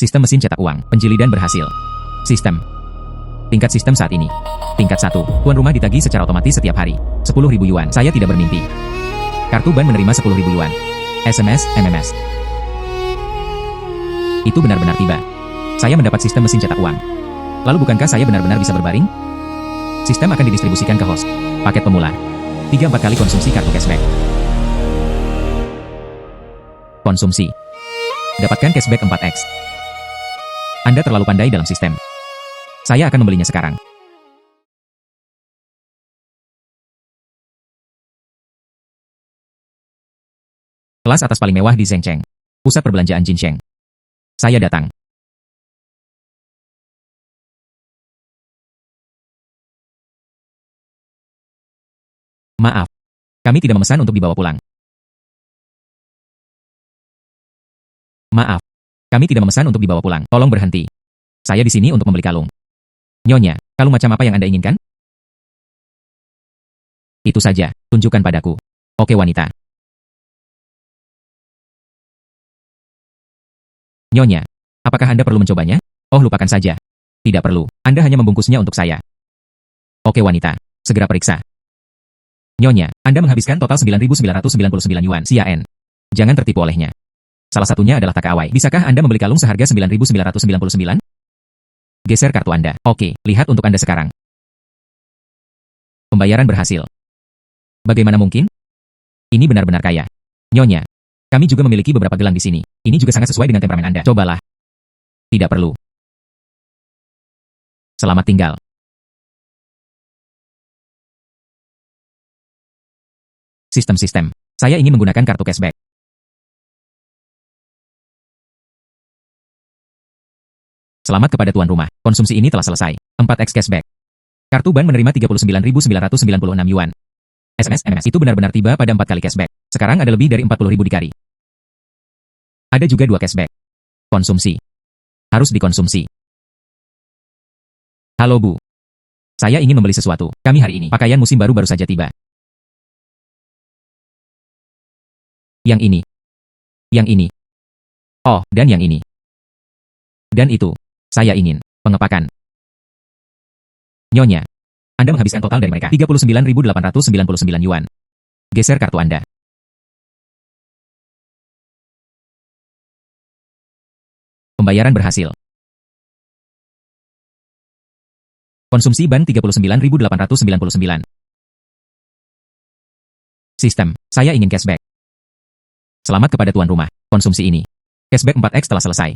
Sistem mesin cetak uang, penjilidan berhasil. Sistem. Tingkat sistem saat ini. Tingkat 1. Tuan rumah ditagih secara otomatis setiap hari. 10.000 yuan. Saya tidak bermimpi. Kartu ban menerima 10.000 yuan. SMS, MMS. Itu benar-benar tiba. Saya mendapat sistem mesin cetak uang. Lalu bukankah saya benar-benar bisa berbaring? Sistem akan didistribusikan ke host. Paket pemula. 3-4 kali konsumsi kartu cashback. Konsumsi. Dapatkan cashback 4x. Anda terlalu pandai dalam sistem. Saya akan membelinya sekarang. Kelas atas paling mewah di Zhengcheng. Pusat perbelanjaan Jinsheng. Saya datang. Maaf. Kami tidak memesan untuk dibawa pulang. Maaf. Kami tidak memesan untuk dibawa pulang. Tolong berhenti. Saya di sini untuk membeli kalung. Nyonya, kalung macam apa yang Anda inginkan? Itu saja, tunjukkan padaku. Oke wanita. Nyonya, apakah Anda perlu mencobanya? Oh lupakan saja. Tidak perlu, Anda hanya membungkusnya untuk saya. Oke wanita, segera periksa. Nyonya, Anda menghabiskan total 9.999 yuan CAN. Jangan tertipu olehnya. Salah satunya adalah takawai. Bisakah Anda membeli kalung seharga 9.999? Geser kartu Anda. Oke, lihat untuk Anda sekarang. Pembayaran berhasil. Bagaimana mungkin? Ini benar-benar kaya. Nyonya, kami juga memiliki beberapa gelang di sini. Ini juga sangat sesuai dengan temperamen Anda. Cobalah. Tidak perlu. Selamat tinggal. Sistem-sistem. Saya ingin menggunakan kartu cashback. Selamat kepada tuan rumah. Konsumsi ini telah selesai. 4x cashback. Kartu ban menerima 39.996 yuan. SMS, MMS itu benar-benar tiba pada 4 kali cashback. Sekarang ada lebih dari 40.000 dikari. Ada juga 2 cashback. Konsumsi. Harus dikonsumsi. Halo Bu. Saya ingin membeli sesuatu. Kami hari ini. Pakaian musim baru saja tiba. Yang ini. Yang ini. Oh, dan yang ini. Dan itu. Saya ingin. Pengepakan. Nyonya. Anda menghabiskan total dari mereka 39.899 yuan. Geser kartu Anda. Pembayaran berhasil. Konsumsi ban 39.899. Sistem. Saya ingin cashback. Selamat kepada tuan rumah. Konsumsi ini. Cashback 4x telah selesai.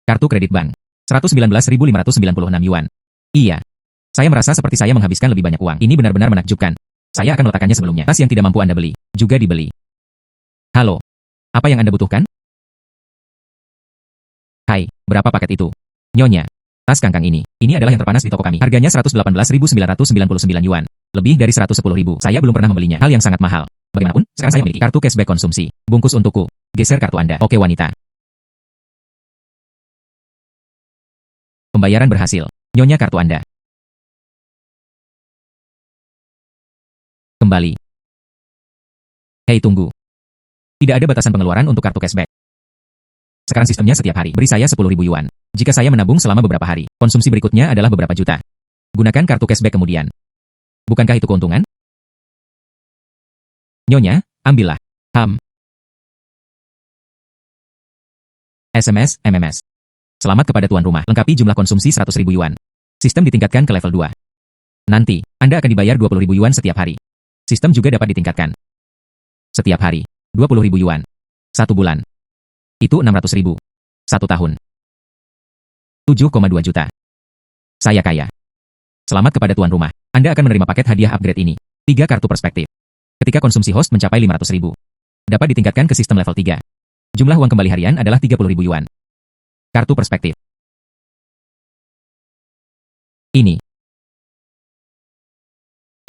Kartu kredit bank. 119.596 yuan. Iya. Saya merasa seperti saya menghabiskan lebih banyak uang. Ini benar-benar menakjubkan. Saya akan meletakkannya sebelumnya. Tas yang tidak mampu Anda beli, juga dibeli. Halo. Apa yang Anda butuhkan? Hai, berapa paket itu? Nyonya. Tas kangkang ini. Ini adalah yang terpanas di toko kami. Harganya 118.999 yuan. Lebih dari 110.000. Saya belum pernah membelinya. Hal yang sangat mahal. Bagaimanapun, sekarang saya memiliki kartu cashback konsumsi. Bungkus untukku. Geser kartu Anda. Oke wanita. Pembayaran berhasil. Nyonya kartu Anda. Kembali. Hei tunggu. Tidak ada batasan pengeluaran untuk kartu cashback. Sekarang sistemnya setiap hari. Beri saya 10.000 yuan. Jika saya menabung selama beberapa hari, konsumsi berikutnya adalah beberapa juta. Gunakan kartu cashback kemudian. Bukankah itu keuntungan? Nyonya, ambillah. SMS, MMS. Selamat kepada tuan rumah. Lengkapi jumlah konsumsi 100.000 yuan. Sistem ditingkatkan ke level 2. Nanti, Anda akan dibayar 20.000 yuan setiap hari. Sistem juga dapat ditingkatkan. Setiap hari, 20.000 yuan. 1 bulan. Itu 600.000. 1 tahun. 7,2 juta. Saya kaya. Selamat kepada tuan rumah. Anda akan menerima paket hadiah upgrade ini. 3 kartu perspektif. Ketika konsumsi host mencapai 500.000. Dapat ditingkatkan ke sistem level 3. Jumlah uang kembali harian adalah 30.000 yuan. Kartu perspektif. Ini.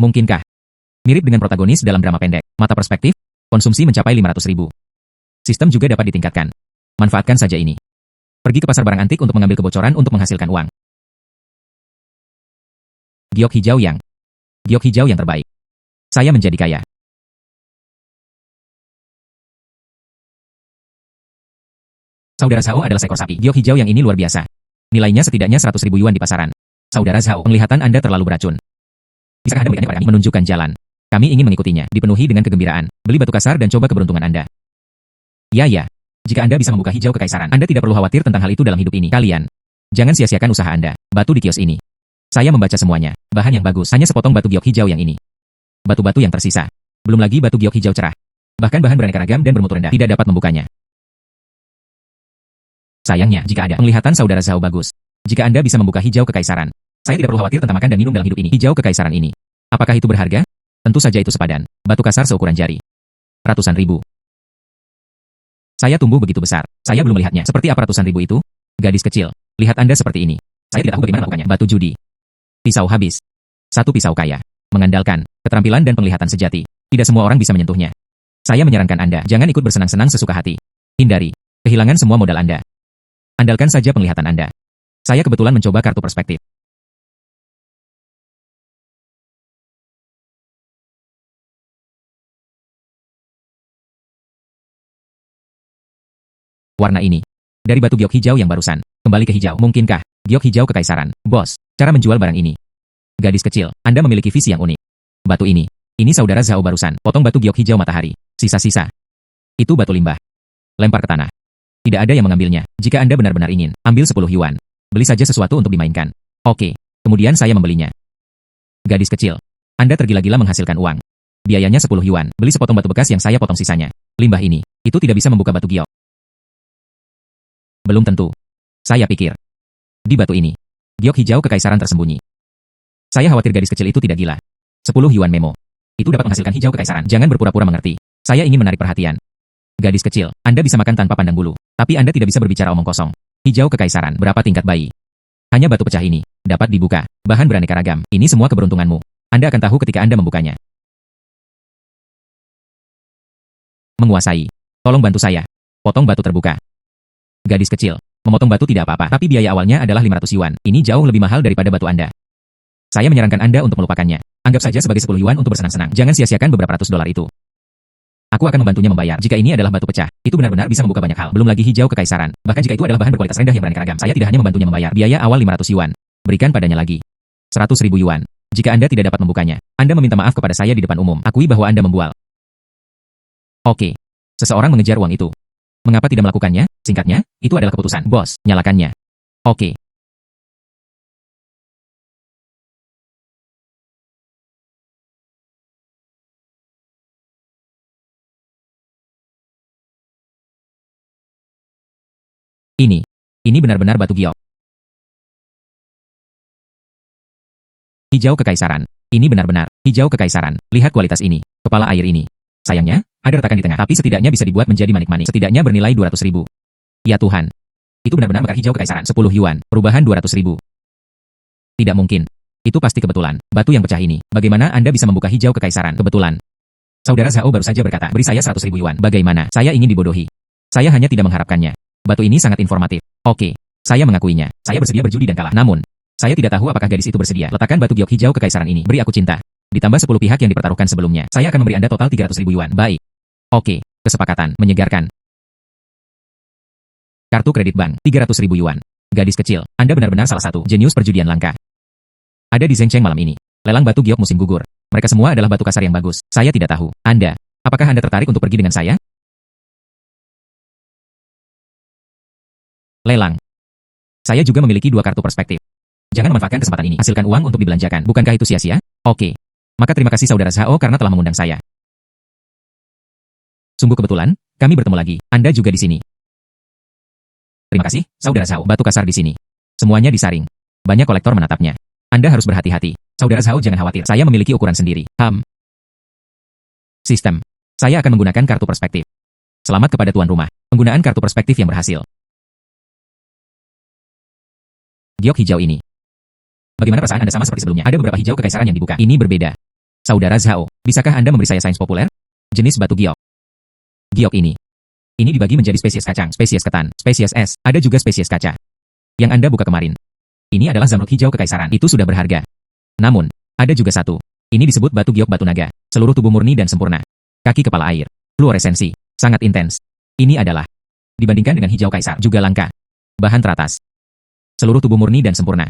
Mungkinkah? Mirip dengan protagonis dalam drama pendek. Mata perspektif, konsumsi mencapai 500.000. Sistem juga dapat ditingkatkan. Manfaatkan saja ini. Pergi ke pasar barang antik untuk mengambil kebocoran untuk menghasilkan uang. Giok hijau yang. Giok hijau yang terbaik. Saya menjadi kaya. Saudara Zhao adalah seekor sapi. Giok hijau yang ini luar biasa. Nilainya setidaknya 100.000 yuan di pasaran. Saudara Zhao, penglihatan Anda terlalu beracun. Bisakah Anda memberikannya pada kami? Menunjukkan jalan. Kami ingin mengikutinya, dipenuhi dengan kegembiraan. Beli batu kasar dan coba keberuntungan Anda. Ya. Jika Anda bisa membuka hijau kekaisaran, Anda tidak perlu khawatir tentang hal itu dalam hidup ini. Kalian, jangan sia-siakan usaha Anda. Batu di kios ini. Saya membaca semuanya. Bahan yang bagus, hanya sepotong batu giok hijau yang ini. Batu-batu yang tersisa. Belum lagi batu giok hijau cerah. Bahkan bahan beraneka ragam dan bermutu rendah tidak dapat membukanya. Sayangnya, jika ada penglihatan saudara Zhao bagus. Jika Anda bisa membuka hijau kekaisaran, saya tidak perlu khawatir tentang makan dan minum dalam hidup ini. Hijau kekaisaran ini. Apakah itu berharga? Tentu saja itu sepadan. Batu kasar seukuran jari. Ratusan ribu. Saya tumbuh begitu besar. Saya belum melihatnya. Seperti apa ratusan ribu itu? Gadis kecil, lihat Anda seperti ini. Saya tidak tahu bagaimana melakukannya. Batu judi. Pisau habis. Satu pisau kaya. Mengandalkan keterampilan dan penglihatan sejati. Tidak semua orang bisa menyentuhnya. Saya menyarankan Anda, jangan ikut bersenang-senang sesuka hati. Hindari kehilangan semua modal Anda. Andalkan saja penglihatan Anda. Saya kebetulan mencoba kartu perspektif. Warna ini. Dari batu giok hijau yang barusan. Kembali ke hijau. Mungkinkah? Giok hijau kekaisaran. Bos, cara menjual barang ini. Gadis kecil, Anda memiliki visi yang unik. Batu ini. Ini saudara Zhao barusan. Potong batu giok hijau matahari. Sisa-sisa. Itu batu limbah. Lempar ke tanah. Tidak ada yang mengambilnya. Jika Anda benar-benar ingin, ambil 10 yuan. Beli saja sesuatu untuk dimainkan. Oke. Kemudian saya membelinya. Gadis kecil, Anda tergila-gila menghasilkan uang. Biayanya 10 yuan. Beli sepotong batu bekas yang saya potong sisanya. Limbah ini. Itu tidak bisa membuka batu giok. Belum tentu. Saya pikir. Di batu ini. Giok hijau kekaisaran tersembunyi. Saya khawatir gadis kecil itu tidak gila. 10 yuan memo. Itu dapat menghasilkan hijau kekaisaran. Jangan berpura-pura mengerti. Saya ingin menarik perhatian. Gadis kecil, Anda bisa makan tanpa pandang bulu. Tapi Anda tidak bisa berbicara omong kosong. Hijau kekaisaran, berapa tingkat bayi? Hanya batu pecah ini. Dapat dibuka. Bahan beraneka ragam. Ini semua keberuntunganmu. Anda akan tahu ketika Anda membukanya. Menguasai. Tolong bantu saya. Potong batu terbuka. Gadis kecil, memotong batu tidak apa-apa. Tapi biaya awalnya adalah 500 yuan. Ini jauh lebih mahal daripada batu Anda. Saya menyarankan Anda untuk melupakannya. Anggap saja sebagai 10 yuan untuk bersenang-senang. Jangan sia-siakan beberapa ratus dolar itu. Aku akan membantunya membayar. Jika ini adalah batu pecah, itu benar-benar bisa membuka banyak hal. Belum lagi hijau kekaisaran. Bahkan jika itu adalah bahan berkualitas rendah yang beraneka ragam. Saya tidak hanya membantunya membayar. Biaya awal 500 yuan. Berikan padanya lagi 100.000 yuan. Jika Anda tidak dapat membukanya, Anda meminta maaf kepada saya di depan umum. Akui bahwa Anda membual. Oke. Seseorang mengejar uang itu. Mengapa tidak melakukannya? Singkatnya, itu adalah keputusan. Bos, nyalakannya. Oke. Ini benar-benar batu giok. Hijau kekaisaran. Ini benar-benar hijau kekaisaran. Lihat kualitas ini. Kepala air ini. Sayangnya, ada retakan di tengah. Tapi setidaknya bisa dibuat menjadi manik-manik. Setidaknya bernilai 200.000. Ya Tuhan. Itu benar-benar mekar hijau kekaisaran. 10 yuan. Perubahan 200.000. Tidak mungkin. Itu pasti kebetulan. Batu yang pecah ini. Bagaimana Anda bisa membuka hijau kekaisaran? Kebetulan. Saudara Zhao baru saja berkata, beri saya 100.000 yuan. Bagaimana? Saya ingin dibodohi. Saya hanya tidak mengharapkannya. Batu ini sangat informatif. Oke. Saya mengakuinya. Saya bersedia berjudi dan kalah. Namun, saya tidak tahu apakah gadis itu bersedia. Letakkan batu giok hijau kekaisaran ini. Beri aku cinta. Ditambah 10 pihak yang dipertaruhkan sebelumnya. Saya akan memberi Anda total 300.000 yuan. Baik. Oke. Kesepakatan. Menyegarkan. Kartu kredit bank. 300.000 yuan. Gadis kecil. Anda benar-benar salah satu jenius perjudian langka. Ada di Zhengcheng malam ini. Lelang batu giok musim gugur. Mereka semua adalah batu kasar yang bagus. Saya tidak tahu. Anda. Apakah Anda tertarik untuk pergi dengan saya? Lelang. Saya juga memiliki 2 kartu perspektif. Jangan memanfaatkan kesempatan ini. Hasilkan uang untuk dibelanjakan. Bukankah itu sia-sia? Oke. Maka terima kasih saudara Zhao karena telah mengundang saya. Sungguh kebetulan, kami bertemu lagi. Anda juga di sini. Terima kasih, saudara Zhao. Batu kasar di sini. Semuanya disaring. Banyak kolektor menatapnya. Anda harus berhati-hati. Saudara Zhao jangan khawatir. Saya memiliki ukuran sendiri. Sistem. Saya akan menggunakan kartu perspektif. Selamat kepada tuan rumah. Penggunaan kartu perspektif yang berhasil. Giok hijau ini. Bagaimana perasaan Anda sama seperti sebelumnya? Ada beberapa hijau kekaisaran yang dibuka. Ini berbeda. Saudara Zhao, bisakah Anda memberi saya sains populer? Jenis batu giok. Giok ini. Ini dibagi menjadi spesies kacang, spesies ketan, spesies es, ada juga spesies kaca. Yang Anda buka kemarin. Ini adalah zamrud hijau kekaisaran. Itu sudah berharga. Namun, ada juga satu. Ini disebut batu giok batu naga. Seluruh tubuh murni dan sempurna. Kaki kepala air. Fluoresensi. Sangat intens. Ini adalah Dibandingkan dengan hijau kaisar, juga langka. Bahan teratas. Seluruh tubuh murni dan sempurna.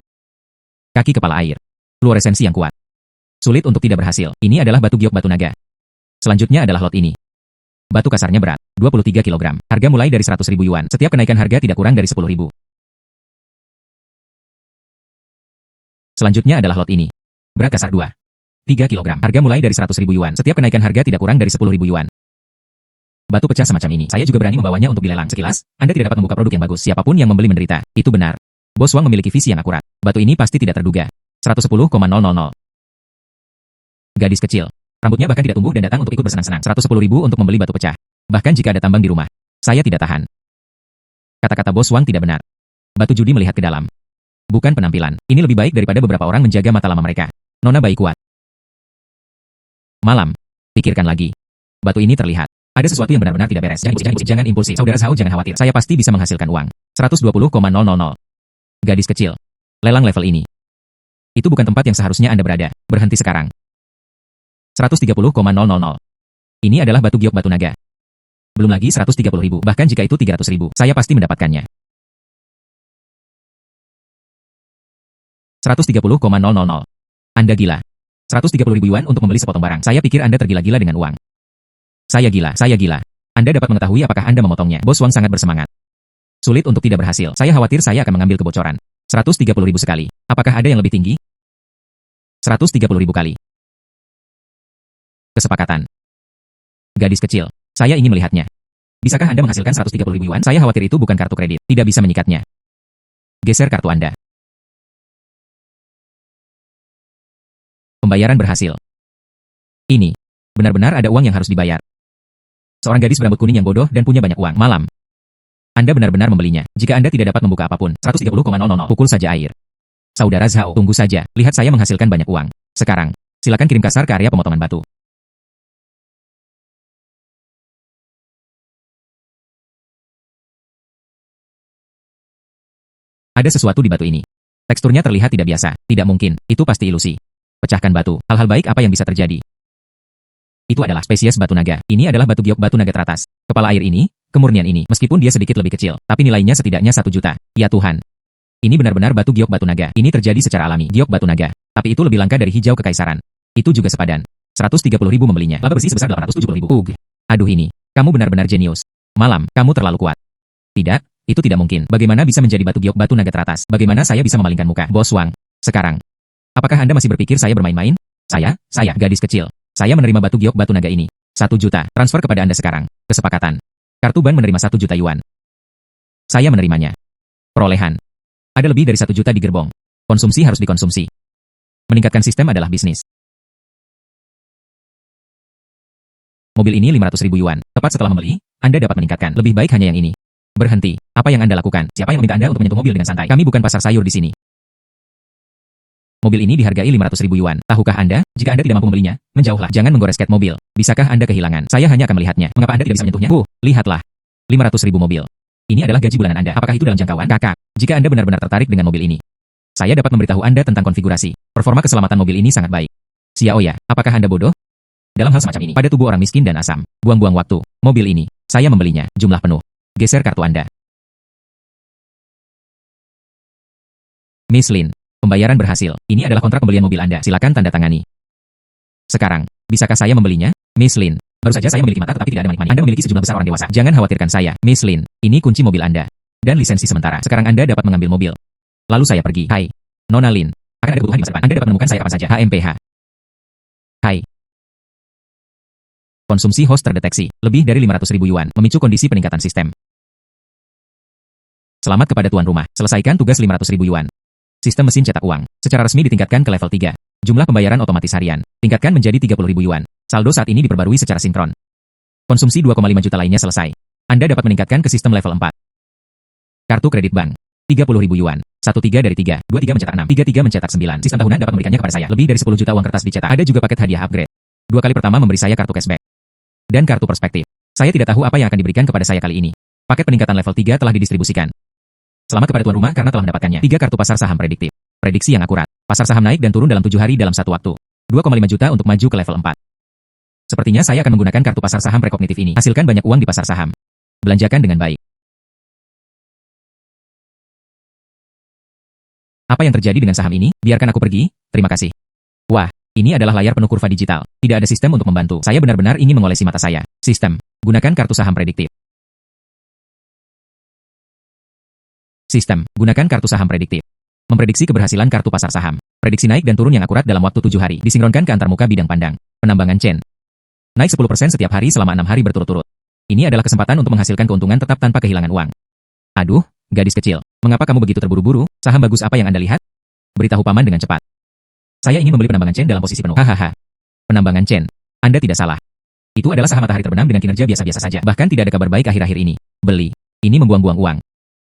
Kaki kepala air. Fluoresensi yang kuat. Sulit untuk tidak berhasil. Ini adalah batu giok batu naga. Selanjutnya adalah lot ini. Batu kasarnya berat, 23 kg. Harga mulai dari 100.000 yuan. Setiap kenaikan harga tidak kurang dari 10.000. Selanjutnya adalah lot ini. Berat kasar 2. 3 kg. Harga mulai dari 100.000 yuan. Setiap kenaikan harga tidak kurang dari 10.000 yuan. Batu pecah semacam ini, saya juga berani membawanya untuk dilelang. Sekilas, Anda tidak dapat membuka produk yang bagus. Siapapun yang membeli menderita. Itu benar. Bos Wang memiliki visi yang akurat. Batu ini pasti tidak terduga. 110,000. Gadis kecil. Rambutnya bahkan tidak tumbuh dan datang untuk ikut bersenang-senang. 110.000 untuk membeli batu pecah. Bahkan jika ada tambang di rumah. Saya tidak tahan. Kata-kata Bos Wang tidak benar. Batu judi melihat ke dalam. Bukan penampilan. Ini lebih baik daripada beberapa orang menjaga mata lama mereka. Nona bayi kuat. Malam. Pikirkan lagi. Batu ini terlihat. Ada sesuatu yang benar-benar tidak beres. Jangan impulsif. Saudara Zhao, jangan khawatir. Saya pasti bisa menghasilkan uang. 120,000. Gadis kecil. Lelang level ini. Itu bukan tempat yang seharusnya Anda berada. Berhenti sekarang. 130,000. Ini adalah batu giok batu naga. Belum lagi 130.000. Bahkan jika itu 300.000, saya pasti mendapatkannya. 130,000. Anda gila. 130.000 yuan untuk membeli sepotong barang. Saya pikir Anda tergila-gila dengan uang. Saya gila. Anda dapat mengetahui apakah Anda memotongnya. Bos Wang sangat bersemangat. Sulit untuk tidak berhasil. Saya khawatir saya akan mengambil kebocoran. 130.000 sekali. Apakah ada yang lebih tinggi? 130.000 kali. Kesepakatan. Gadis kecil. Saya ingin melihatnya. Bisakah Anda menghasilkan 130.000 yuan? Saya khawatir itu bukan kartu kredit. Tidak bisa menyikatnya. Geser kartu Anda. Pembayaran berhasil. Ini. Benar-benar ada uang yang harus dibayar. Seorang gadis berambut kuning yang bodoh dan punya banyak uang. Malam. Anda benar-benar membelinya. Jika Anda tidak dapat membuka apapun. 130,000. Pukul saja air. Saudara Zhao, tunggu saja. Lihat saya menghasilkan banyak uang. Sekarang. Silakan kirim kasar ke area pemotongan batu. Ada sesuatu di batu ini. Teksturnya terlihat tidak biasa. Tidak mungkin. Itu pasti ilusi. Pecahkan batu. Hal-hal baik apa yang bisa terjadi? Itu adalah spesies batu naga. Ini adalah batu giok batu naga teratas. Kepala air ini, kemurnian ini, meskipun dia sedikit lebih kecil, tapi nilainya setidaknya 1 juta. Ya Tuhan. Ini benar-benar batu giok batu naga. Ini terjadi secara alami. Giok batu naga. Tapi itu lebih langka dari hijau kekaisaran. Itu juga sepadan. 130.000 membelinya. Laba bersih sebesar 870.000. Aduh ini. Kamu benar-benar jenius. Malam, kamu terlalu kuat. Tidak, itu tidak mungkin. Bagaimana bisa menjadi batu giok batu naga teratas? Bagaimana saya bisa memalingkan muka? Bos Wang. Sekarang. Apakah Anda masih berpikir saya bermain-main? Saya, gadis kecil. Saya menerima batu giok batu naga ini. 1 juta. Transfer kepada Anda sekarang. Kesepakatan. Kartu bank menerima 1 juta yuan. Saya menerimanya. Perolehan. Ada lebih dari 1 juta di gerbong. Konsumsi harus dikonsumsi. Meningkatkan sistem adalah bisnis. Mobil ini 500.000 yuan. Tepat setelah membeli, Anda dapat meningkatkan. Lebih baik hanya yang ini. Berhenti. Apa yang Anda lakukan? Siapa yang meminta Anda untuk menyentuh mobil dengan santai? Kami bukan pasar sayur di sini. Mobil ini dihargai 500.000 yuan. Tahukah Anda, jika Anda tidak mampu membelinya, menjauhlah. Jangan menggores ket mobil. Bisakah Anda kehilangan? Saya hanya akan melihatnya. Mengapa Anda tidak bisa menyentuhnya? Lihatlah. 500.000 mobil. Ini adalah gaji bulanan Anda. Apakah itu dalam jangkauan? Kakak, jika Anda benar-benar tertarik dengan mobil ini, saya dapat memberitahu Anda tentang konfigurasi. Performa keselamatan mobil ini sangat baik. Xiaoya, apakah Anda bodoh? Dalam hal semacam ini, pada tubuh orang miskin dan asam, buang-buang waktu. Mobil ini, saya membelinya, jumlah penuh. Geser kartu Anda. Miss Lin. Pembayaran berhasil. Ini adalah kontrak pembelian mobil Anda. Silakan tanda tangani. Sekarang, bisakah saya membelinya? Miss Lin. Baru saja saya memiliki mata tetapi tidak ada manik-manik. Anda memiliki sejumlah besar orang dewasa. Jangan khawatirkan saya. Miss Lin. Ini kunci mobil Anda. Dan lisensi sementara. Sekarang Anda dapat mengambil mobil. Lalu saya pergi. Hai. Nona Lin. Akan ada kebutuhan di masa depan. Anda dapat menemukan saya kapan saja. HMPH. Hai. Konsumsi host terdeteksi. Lebih dari 500.000 yuan. Memicu kondisi peningkatan sistem. Selamat kepada tuan rumah. Selesaikan tugas 500.000 yuan. Sistem mesin cetak uang. Secara resmi ditingkatkan ke level 3. Jumlah pembayaran otomatis harian. Tingkatkan menjadi 30.000 yuan. Saldo saat ini diperbarui secara sinkron. Konsumsi 2,5 juta lainnya selesai. Anda dapat meningkatkan ke sistem level 4. Kartu kredit bank. 30.000 yuan. 13 dari 3. 23 mencetak 6. 33 mencetak 9. Sistem tahunan dapat memberikannya kepada saya. Lebih dari 10 juta uang kertas dicetak. Ada juga paket hadiah upgrade. 2 kali pertama memberi saya kartu cashback. Dan kartu perspektif. Saya tidak tahu apa yang akan diberikan kepada saya kali ini. Paket peningkatan level 3 telah didistribusikan. Selamat kepada tuan rumah karena telah mendapatkannya. 3 kartu pasar saham prediktif. Prediksi yang akurat. Pasar saham naik dan turun dalam 7 hari dalam satu waktu. 2,5 juta untuk maju ke level 4. Sepertinya saya akan menggunakan kartu pasar saham prekognitif ini. Hasilkan banyak uang di pasar saham. Belanjakan dengan baik. Apa yang terjadi dengan saham ini? Biarkan aku pergi, terima kasih. Wah, ini adalah layar penuh kurva digital. Tidak ada sistem untuk membantu. Saya benar-benar ingin mengolesi mata saya. Sistem. Gunakan kartu saham prediktif. Sistem. Gunakan kartu saham prediktif. Memprediksi keberhasilan kartu pasar saham. Prediksi naik dan turun yang akurat dalam waktu 7 hari. Disinkronkan ke antarmuka bidang pandang. Penambangan chain. Naik 10% setiap hari selama 6 hari berturut-turut. Ini adalah kesempatan untuk menghasilkan keuntungan tetap tanpa kehilangan uang. Aduh, gadis kecil. Mengapa kamu begitu terburu-buru? Saham bagus apa yang Anda lihat? Beritahu paman dengan cepat. Saya ingin membeli penambangan chain dalam posisi penuh. Hahaha. Penambangan chain. Anda tidak salah. Itu adalah saham matahari terbenam dengan kinerja biasa-biasa saja. Bahkan tidak ada kabar baik akhir-akhir ini. Beli. Ini membuang-buang uang.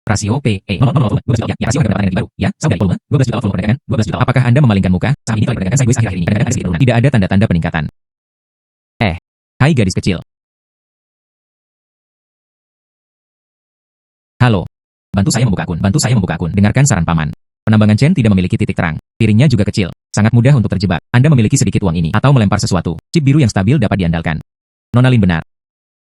Rasio PE 0,00 12 juta. Ya, rasio harga pendapatan energi baru. Ya, saudari volume 12 juta, volume perdagangan 12 juta. Apakah Anda memalingkan muka? Saham ini telah diperdagangkan sideways akhir-akhir ini. Kadang-kadang ada sedikit penurunan. Tidak ada tanda-tanda peningkatan. Hai gadis kecil. Halo. Bantu saya membuka akun. Bantu saya membuka akun. Dengarkan saran paman. Penambangan chain tidak memiliki titik terang. Piringnya juga kecil. Sangat mudah untuk terjebak. Anda memiliki sedikit uang ini atau melempar sesuatu. Chip biru yang stabil dapat diandalkan. Nona Lin benar.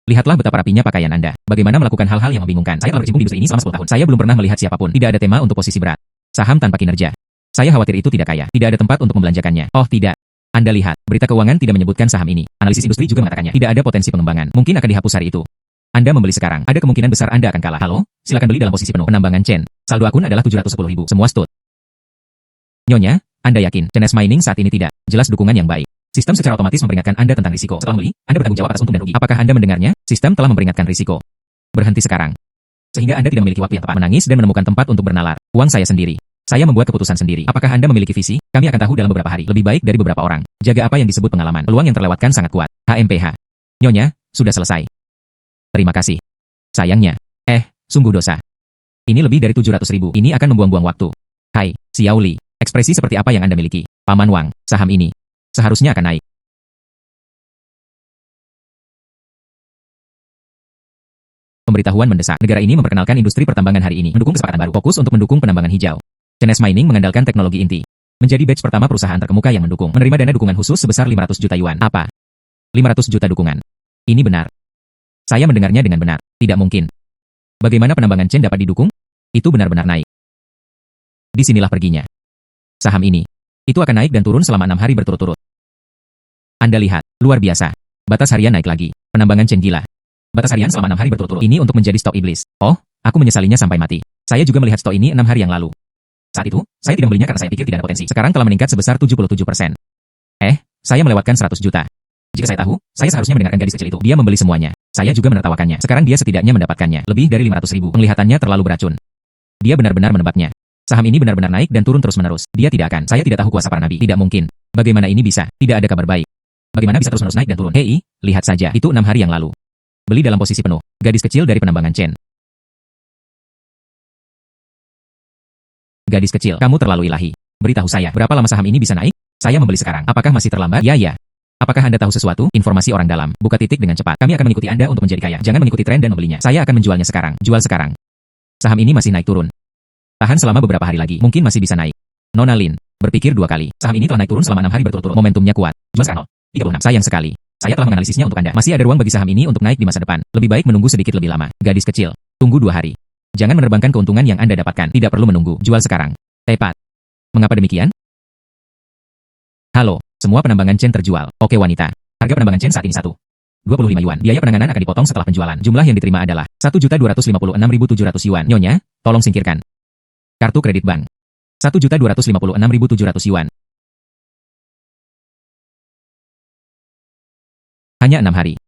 Lihatlah betapa rapinya pakaian Anda. Bagaimana melakukan hal-hal yang membingungkan. Saya telah berkecimpung di industri ini selama 10 tahun. Saya belum pernah melihat siapapun. Tidak ada tema untuk posisi berat. Saham tanpa kinerja. Saya khawatir itu tidak kaya. Tidak ada tempat untuk membelanjakannya. Oh tidak. Anda lihat, berita keuangan tidak menyebutkan saham ini. Analisis industri juga mengatakannya. Tidak ada potensi pengembangan. Mungkin akan dihapus hari itu. Anda membeli sekarang. Ada kemungkinan besar Anda akan kalah. Halo? Silakan beli dalam posisi penuh. Penambangan chain. Saldo akun adalah 710.000. Semua stud. Nyonya, Anda yakin? Chance mining saat ini tidak. Jelas dukungan yang baik. Sistem secara otomatis memperingatkan Anda tentang risiko. Setelah membeli, Anda bertanggung jawab atas untung dan rugi. Apakah Anda mendengarnya? Sistem telah memperingatkan risiko. Berhenti sekarang. Sehingga Anda tidak memiliki waktu yang tepat menangis dan menemukan tempat untuk bernalar. Uang saya sendiri. Saya membuat keputusan sendiri. Apakah Anda memiliki visi? Kami akan tahu dalam beberapa hari. Lebih baik dari beberapa orang. Jaga apa yang disebut pengalaman. Peluang yang terlewatkan sangat kuat. HMPH. Nyonya, sudah selesai. Terima kasih. Sayangnya. Sungguh dosa. Ini lebih dari 700.000. Ini akan membuang-buang waktu. Hai, Xiao Li. Ekspresi seperti apa yang Anda miliki? Paman Wang, saham ini seharusnya akan naik. Pemberitahuan mendesak. Negara ini memperkenalkan industri pertambangan hari ini. Mendukung kesepakatan baru. Fokus untuk mendukung penambangan hijau. Chance mining mengandalkan teknologi inti. Menjadi batch pertama perusahaan terkemuka yang mendukung. Menerima dana dukungan khusus sebesar 500 juta yuan. Apa? 500 juta dukungan. Ini benar. Saya mendengarnya dengan benar. Tidak mungkin. Bagaimana penambangan chain dapat didukung? Itu benar-benar naik. Disinilah perginya. Saham ini. Itu akan naik dan turun selama 6 hari berturut-turut. Anda lihat. Luar biasa. Batas harian naik lagi. Penambangan chain gila. Batas harian selama 6 hari berturut-turut. Ini untuk menjadi stok iblis. Oh, aku menyesalinya sampai mati. Saya juga melihat stok ini 6 hari yang lalu. Saat itu, saya tidak membelinya karena saya pikir tidak ada potensi. Sekarang telah meningkat sebesar 77%. Saya melewatkan 100 juta. Jika saya tahu, saya seharusnya mendengarkan gadis kecil itu. Dia membeli semuanya. Saya juga menertawakannya. Sekarang dia setidaknya mendapatkannya. Lebih dari 500.000. Penglihatannya terlalu beracun. Dia benar-benar menebaknya. Saham ini benar-benar naik dan turun terus-menerus. Dia tidak akan. Saya tidak tahu kuasa para nabi. Tidak mungkin. Bagaimana ini bisa? Tidak ada kabar baik. Bagaimana bisa terus-menerus naik dan turun? Hei, lihat saja. Itu 6 hari yang lalu. Beli dalam posisi penuh. Gadis kecil dari penambangan chain. Gadis kecil, kamu terlalu ilahi. Beritahu saya, berapa lama saham ini bisa naik? Saya membeli sekarang. Apakah masih terlambat? Ya. Apakah Anda tahu sesuatu? Informasi orang dalam. Buka titik dengan cepat. Kami akan mengikuti Anda untuk menjadi kaya. Jangan mengikuti tren dan membelinya. Saya akan menjualnya sekarang. Jual sekarang. Saham ini masih naik turun. Tahan selama beberapa hari lagi. Mungkin masih bisa naik. Nona Lin, berpikir 2 kali. Saham ini telah naik turun selama 6 hari berturut-turut. Momentumnya kuat. Jual sekarang. 36. Sayang sekali. Saya telah menganalisisnya untuk Anda. Masih ada ruang bagi saham ini untuk naik di masa depan. Lebih baik menunggu sedikit lebih lama. Gadis kecil, tunggu 2 hari. Jangan menerbangkan keuntungan yang Anda dapatkan. Tidak perlu menunggu. Jual sekarang. Tepat. Mengapa demikian? Halo, semua penambangan chain terjual. Oke wanita. Harga penambangan chain saat ini 1,25 yuan. Biaya penanganan akan dipotong setelah penjualan. Jumlah yang diterima adalah 1.256.700 yuan. Nyonya, tolong singkirkan. Kartu kredit bank. 1.256.700 yuan. Hanya 6 hari.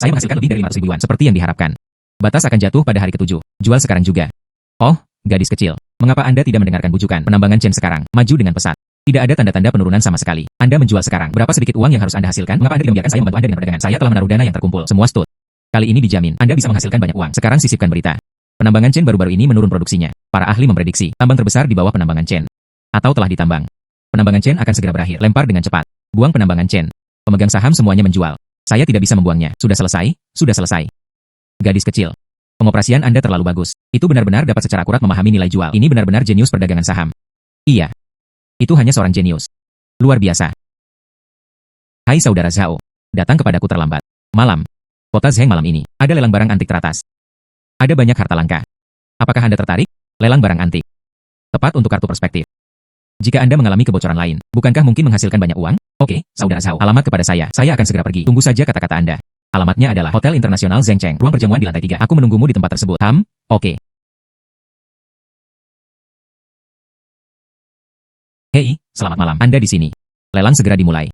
Saya menghasilkan lebih dari 500.000 yuan seperti yang diharapkan. Batas akan jatuh pada hari ke-7. Jual sekarang juga. Oh, gadis kecil. Mengapa Anda tidak mendengarkan bujukan penambangan chain sekarang? Maju dengan pesat. Tidak ada tanda-tanda penurunan sama sekali. Anda menjual sekarang. Berapa sedikit uang yang harus Anda hasilkan? Mengapa Anda tidak membiarkan saya membantu Anda dengan perdagangan? Saya telah menaruh dana yang terkumpul. Semua stud. Kali ini dijamin. Anda bisa menghasilkan banyak uang. Sekarang sisipkan berita. Penambangan chain baru-baru ini menurun produksinya. Para ahli memprediksi tambang terbesar di bawah penambangan chain. Atau telah ditambang. Penambangan chain akan segera berakhir. Lempar dengan cepat. Buang penambangan chain. Pemegang saham semuanya menjual. Saya tidak bisa membuangnya. Sudah selesai? Sudah selesai. Gadis kecil. Pengoperasian Anda terlalu bagus. Itu benar-benar dapat secara akurat memahami nilai jual. Ini benar-benar jenius perdagangan saham. Iya. Itu hanya seorang jenius. Luar biasa. Hai saudara Zhao. Datang kepadaku terlambat. Malam. Kota Zheng malam ini. Ada lelang barang antik teratas. Ada banyak harta langka. Apakah Anda tertarik? Lelang barang antik. Tepat untuk kartu perspektif. Jika Anda mengalami kebocoran lain, bukankah mungkin menghasilkan banyak uang? Oke, saudara Zhao, alamat kepada saya akan segera pergi. Tunggu saja kata-kata Anda. Alamatnya adalah Hotel Internasional Zhengcheng, ruang perjamuan di lantai 3. Aku menunggumu di tempat tersebut. Oke. Hei, selamat malam. Anda di sini. Lelang segera dimulai.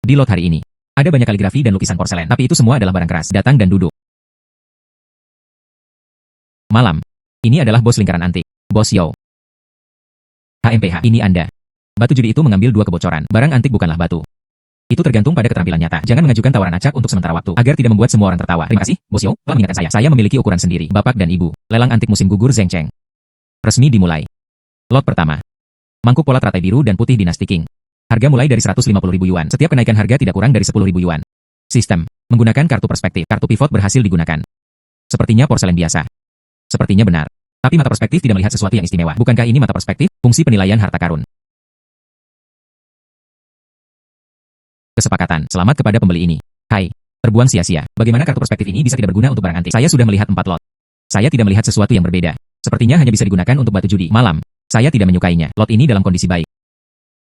Di lot hari ini, ada banyak kaligrafi dan lukisan porselen, tapi itu semua adalah barang keras. Datang dan duduk. Malam. Ini adalah bos lingkaran antik. Bos Yao. HMPH, ini Anda. Batu judi itu mengambil 2 kebocoran. Barang antik bukanlah batu. Itu tergantung pada keterampilan nyata. Jangan mengajukan tawaran acak untuk sementara waktu, agar tidak membuat semua orang tertawa. Terima kasih, Bos Yao, telah mengingatkan saya. Saya memiliki ukuran sendiri, Bapak dan Ibu. Lelang antik musim gugur Zhengcheng. Resmi dimulai. Lot pertama. Mangkuk pola teratai biru dan putih dinasti Qing. Harga mulai dari 150.000 yuan. Setiap kenaikan harga tidak kurang dari 10.000 yuan. Sistem. Menggunakan kartu perspektif. Kartu pivot berhasil digunakan. Sepertinya porselen biasa. Sepertinya benar. Tapi mata perspektif tidak melihat sesuatu yang istimewa. Bukankah ini mata perspektif? Fungsi penilaian harta karun. Kesepakatan. Selamat kepada pembeli ini. Hai. Terbuang sia-sia. Bagaimana kartu perspektif ini bisa tidak berguna untuk barang antik? Saya sudah melihat 4 lot. Saya tidak melihat sesuatu yang berbeda. Sepertinya hanya bisa digunakan untuk batu judi. Malam. Saya tidak menyukainya. Lot ini dalam kondisi baik.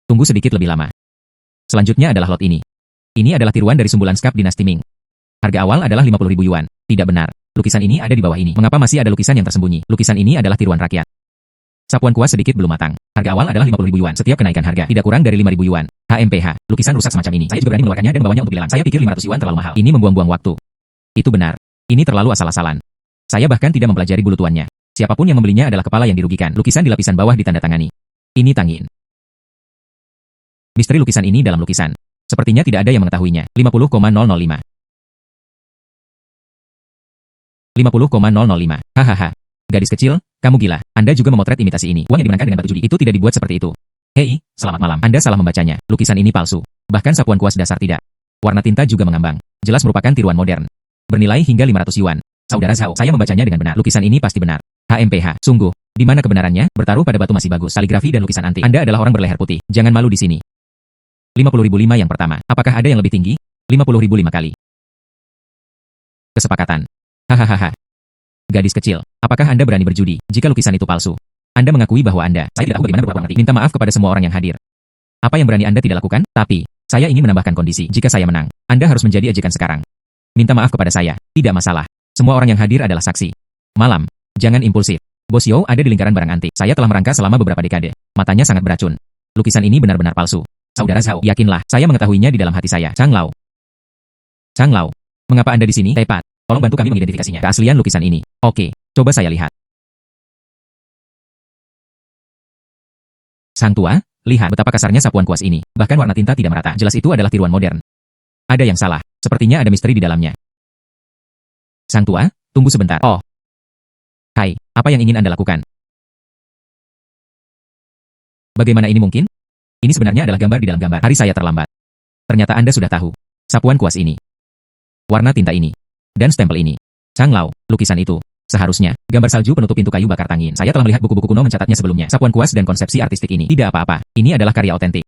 Tunggu sedikit lebih lama. Selanjutnya adalah lot ini. Ini adalah tiruan dari sumbulan skap dinasti Ming. Harga awal adalah 50.000 yuan. Tidak benar. Lukisan ini ada di bawah ini. Mengapa masih ada lukisan yang tersembunyi? Lukisan ini adalah tiruan rakyat. Sapuan kuas sedikit belum matang. Harga awal adalah 50.000 yuan. Setiap kenaikan harga tidak kurang dari 5.000 yuan. HMPH. Lukisan rusak semacam ini. Saya juga berani mengeluarkannya dan membawanya untuk dilelang. Saya pikir 500 yuan terlalu mahal. Ini membuang-buang waktu. Itu benar. Ini terlalu asal-asalan. Saya bahkan tidak mempelajari bulu tuannya. Siapapun yang membelinya adalah kepala yang dirugikan. Lukisan di lapisan bawah ditandatangani. Ini Tangin. Misteri lukisan ini dalam lukisan. Sepertinya tidak ada yang mengetahuinya. 50,005. 50,005. Hahaha. Gadis kecil, kamu gila. Anda juga memotret imitasi ini. Uang yang dimenangkan dengan batu judi itu tidak dibuat seperti itu. Hei, selamat malam. Anda salah membacanya. Lukisan ini palsu. Bahkan sapuan kuas dasar tidak. Warna tinta juga mengambang. Jelas merupakan tiruan modern. Bernilai hingga 500 yuan. Saudara Zhao, saya membacanya dengan benar. Lukisan ini pasti benar. HMPH. Sungguh. Di mana kebenarannya? Bertaruh pada batu masih bagus. Kaligrafi dan lukisan antik. Anda adalah orang berleher putih. Jangan malu di sini. 50.005 yang pertama. Apakah ada yang lebih tinggi? 50.005 kali. Kesepakatan. Hahaha. Gadis kecil, apakah Anda berani berjudi jika lukisan itu palsu? Anda mengakui bahwa saya tidak tahu bagaimana berbuat nanti. Minta maaf kepada semua orang yang hadir. Apa yang berani Anda tidak lakukan? Tapi, saya ingin menambahkan kondisi. Jika saya menang, Anda harus menjadi ejekan sekarang. Minta maaf kepada saya. Tidak masalah. Semua orang yang hadir adalah saksi. Malam. Jangan impulsif. Bos Yao ada di lingkaran barang antik. Saya telah merangka selama beberapa dekade. Matanya sangat beracun. Lukisan ini benar-benar palsu. Saudara Zhao, yakinlah, saya mengetahuinya di dalam hati saya. Chang Lao. Mengapa Anda di sini? Tepat. Tolong bantu kami mengidentifikasinya. Keaslian lukisan ini. Oke, coba saya lihat. Sang tua, lihat betapa kasarnya sapuan kuas ini. Bahkan warna tinta tidak merata. Jelas itu adalah tiruan modern. Ada yang salah. Sepertinya ada misteri di dalamnya. Sang tua, tunggu sebentar. Oh. Hai, apa yang ingin Anda lakukan? Bagaimana ini mungkin? Ini sebenarnya adalah gambar di dalam gambar. Hari saya terlambat. Ternyata Anda sudah tahu. Sapuan kuas ini. Warna tinta ini. Dan stempel ini. Chang Lao, lukisan itu. Seharusnya, gambar salju penutup pintu kayu bakar Tangin. Saya telah melihat buku-buku kuno mencatatnya sebelumnya. Sapuan kuas dan konsepsi artistik ini. Tidak apa-apa. Ini adalah karya otentik.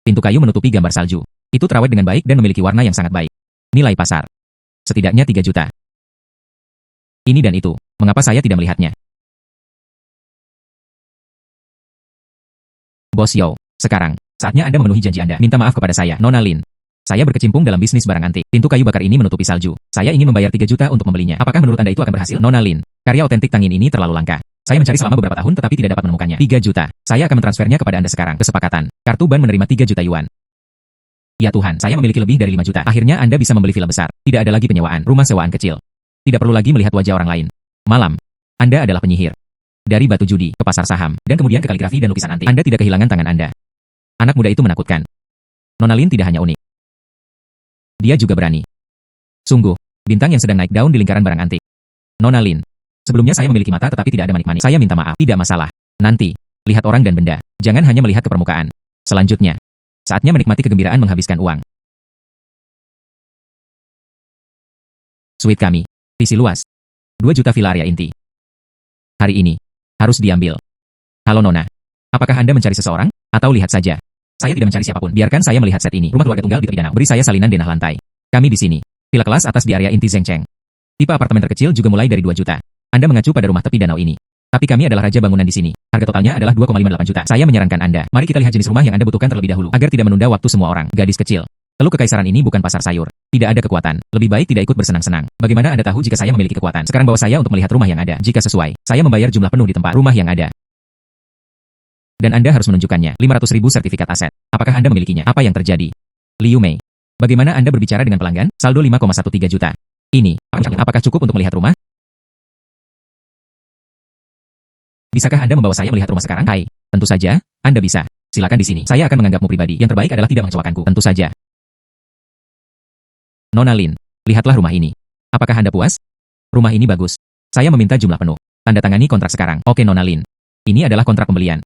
Pintu kayu menutupi gambar salju. Itu terawat dengan baik dan memiliki warna yang sangat baik. Nilai pasar. Setidaknya 3 juta. Ini dan itu. Mengapa saya tidak melihatnya? Bos Yao, sekarang, saatnya Anda memenuhi janji Anda. Minta maaf kepada saya, Nona Lin. Saya berkecimpung dalam bisnis barang antik. Pintu kayu bakar ini menutupi salju. Saya ingin membayar 3 juta untuk membelinya. Apakah menurut Anda itu akan berhasil? Nona Lin, karya otentik Tangin ini terlalu langka. Saya mencari selama beberapa tahun tetapi tidak dapat menemukannya. 3 juta. Saya akan mentransfernya kepada Anda sekarang. Kesepakatan. Kartu ban menerima 3 juta yuan. Ya Tuhan, saya memiliki lebih dari 5 juta. Akhirnya Anda bisa membeli villa besar. Tidak ada lagi penyewaan, rumah sewaan kecil. Tidak perlu lagi melihat wajah orang lain. Malam. Anda adalah penyihir. Dari batu judi, ke pasar saham, dan kemudian ke kaligrafi dan lukisan antik. Anda tidak kehilangan tangan Anda. Anak muda itu menakutkan. Nona Lin tidak hanya unik. Dia juga berani. Sungguh, bintang yang sedang naik daun di lingkaran barang antik. Nona Lin. Sebelumnya saya memiliki mata tetapi tidak ada manik-manik. Saya minta maaf. Tidak masalah. Nanti, lihat orang dan benda. Jangan hanya melihat ke permukaan. Selanjutnya, saatnya menikmati kegembiraan menghabiskan uang. Suite kami. Visi luas. 2 juta villa area inti. Hari ini, harus diambil. Halo Nona. Apakah Anda mencari seseorang? Atau lihat saja. Saya tidak mencari siapapun. Biarkan saya melihat set ini. Rumah keluarga tunggal di tepi danau. Beri saya salinan denah lantai. Kami di sini. Villa kelas atas di area inti Zhengcheng. Tipe apartemen terkecil juga mulai dari 2 juta. Anda mengacu pada rumah tepi danau ini. Tapi kami adalah raja bangunan di sini. Harga totalnya adalah 2,58 juta. Saya menyarankan Anda, mari kita lihat jenis rumah yang Anda butuhkan terlebih dahulu, agar tidak menunda waktu semua orang. Gadis kecil. Teluk Kekaisaran ini bukan pasar sayur. Tidak ada kekuatan. Lebih baik tidak ikut bersenang-senang. Bagaimana Anda tahu jika saya memiliki kekuatan? Sekarang bawa saya untuk melihat rumah yang ada. Jika sesuai, saya membayar jumlah penuh di tempat rumah yang ada. Dan Anda harus menunjukkannya. 500.000 sertifikat aset. Apakah Anda memilikinya? Apa yang terjadi? Liu Mei. Bagaimana Anda berbicara dengan pelanggan? Saldo 5,13 juta. Ini, apakah cukup untuk melihat rumah? Bisakah Anda membawa saya melihat rumah sekarang? Hai, tentu saja, Anda bisa. Silakan di sini. Saya akan menganggapmu pribadi. Yang terbaik adalah tidak mengecewakanku. Tentu saja. Nona Lin, lihatlah rumah ini. Apakah Anda puas? Rumah ini bagus. Saya meminta jumlah penuh. Tanda tangani kontrak sekarang. Oke Nona Lin. Ini adalah kontrak pembelian.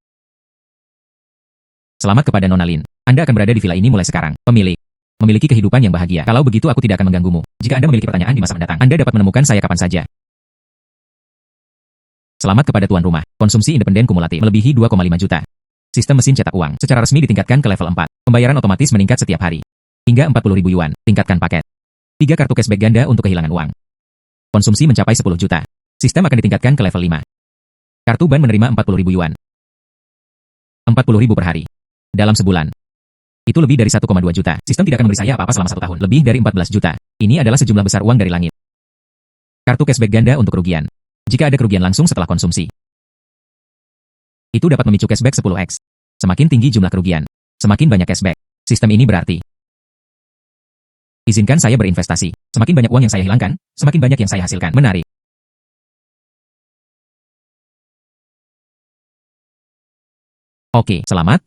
Selamat kepada Nona Lin. Anda akan berada di villa ini mulai sekarang. Pemilik. Memiliki kehidupan yang bahagia. Kalau begitu aku tidak akan mengganggumu. Jika Anda memiliki pertanyaan di masa mendatang, Anda dapat menemukan saya kapan saja. Selamat kepada tuan rumah. Konsumsi independen kumulatif melebihi 2,5 juta. Sistem mesin cetak uang secara resmi ditingkatkan ke level 4. Pembayaran otomatis meningkat setiap hari. Hingga 40.000 yuan. Tingkatkan paket. 3 kartu cashback ganda untuk kehilangan uang. Konsumsi mencapai 10 juta. Sistem akan ditingkatkan ke level 5. Kartu ban menerima 40.000 yuan. 40.000 per hari. Dalam sebulan. Itu lebih dari 1,2 juta. Sistem tidak akan memberi saya apa-apa selama 1 tahun. Lebih dari 14 juta. Ini adalah sejumlah besar uang dari langit. Kartu cashback ganda untuk kerugian. Jika ada kerugian langsung setelah konsumsi. Itu dapat memicu cashback 10x. Semakin tinggi jumlah kerugian, semakin banyak cashback. Sistem ini berarti izinkan saya berinvestasi. Semakin banyak uang yang saya hilangkan, semakin banyak yang saya hasilkan. Menarik. Oke, selamat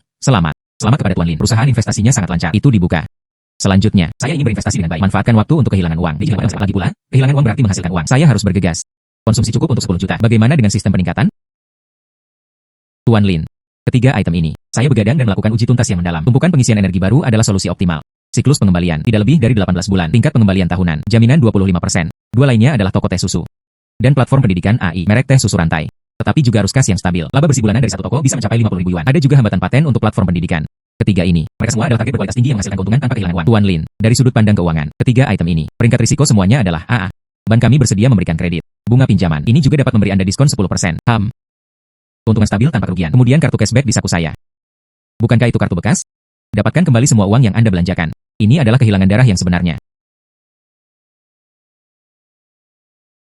kepada Tuan Lin. Perusahaan investasinya sangat lancar. Itu dibuka. Selanjutnya, saya ingin berinvestasi dengan baik. Manfaatkan waktu untuk kehilangan uang. Lagi pula, kehilangan uang berarti menghasilkan uang. Saya harus bergegas. Konsumsi cukup untuk 10 juta. Bagaimana dengan sistem peningkatan? Tuan Lin. Ketiga item ini, saya begadang dan melakukan uji tuntas yang mendalam. Tumpukan pengisian energi baru adalah solusi optimal. Siklus pengembalian, tidak lebih dari 18 bulan. Tingkat pengembalian tahunan, jaminan 25%. Dua lainnya adalah toko teh susu. Dan platform pendidikan AI, merek teh susu rantai. Tetapi juga arus kas yang stabil. Laba bersih bulanan dari satu toko bisa mencapai 50.000 yuan. Ada juga hambatan paten untuk platform pendidikan. Ketiga ini, mereka semua adalah target berkualitas tinggi yang menghasilkan keuntungan tanpa kehilangan uang. Tuan Lin, dari sudut pandang keuangan, ketiga item ini, peringkat risiko semuanya adalah AA. Bank kami bersedia memberikan kredit. Bunga pinjaman, ini juga dapat memberi Anda diskon 10%. Keuntungan stabil tanpa kerugian. Kemudian kartu cashback di saku saya. Bukankah itu kartu bekas? Dapatkan kembali semua uang yang Anda belanjakan. Ini adalah kehilangan darah yang sebenarnya.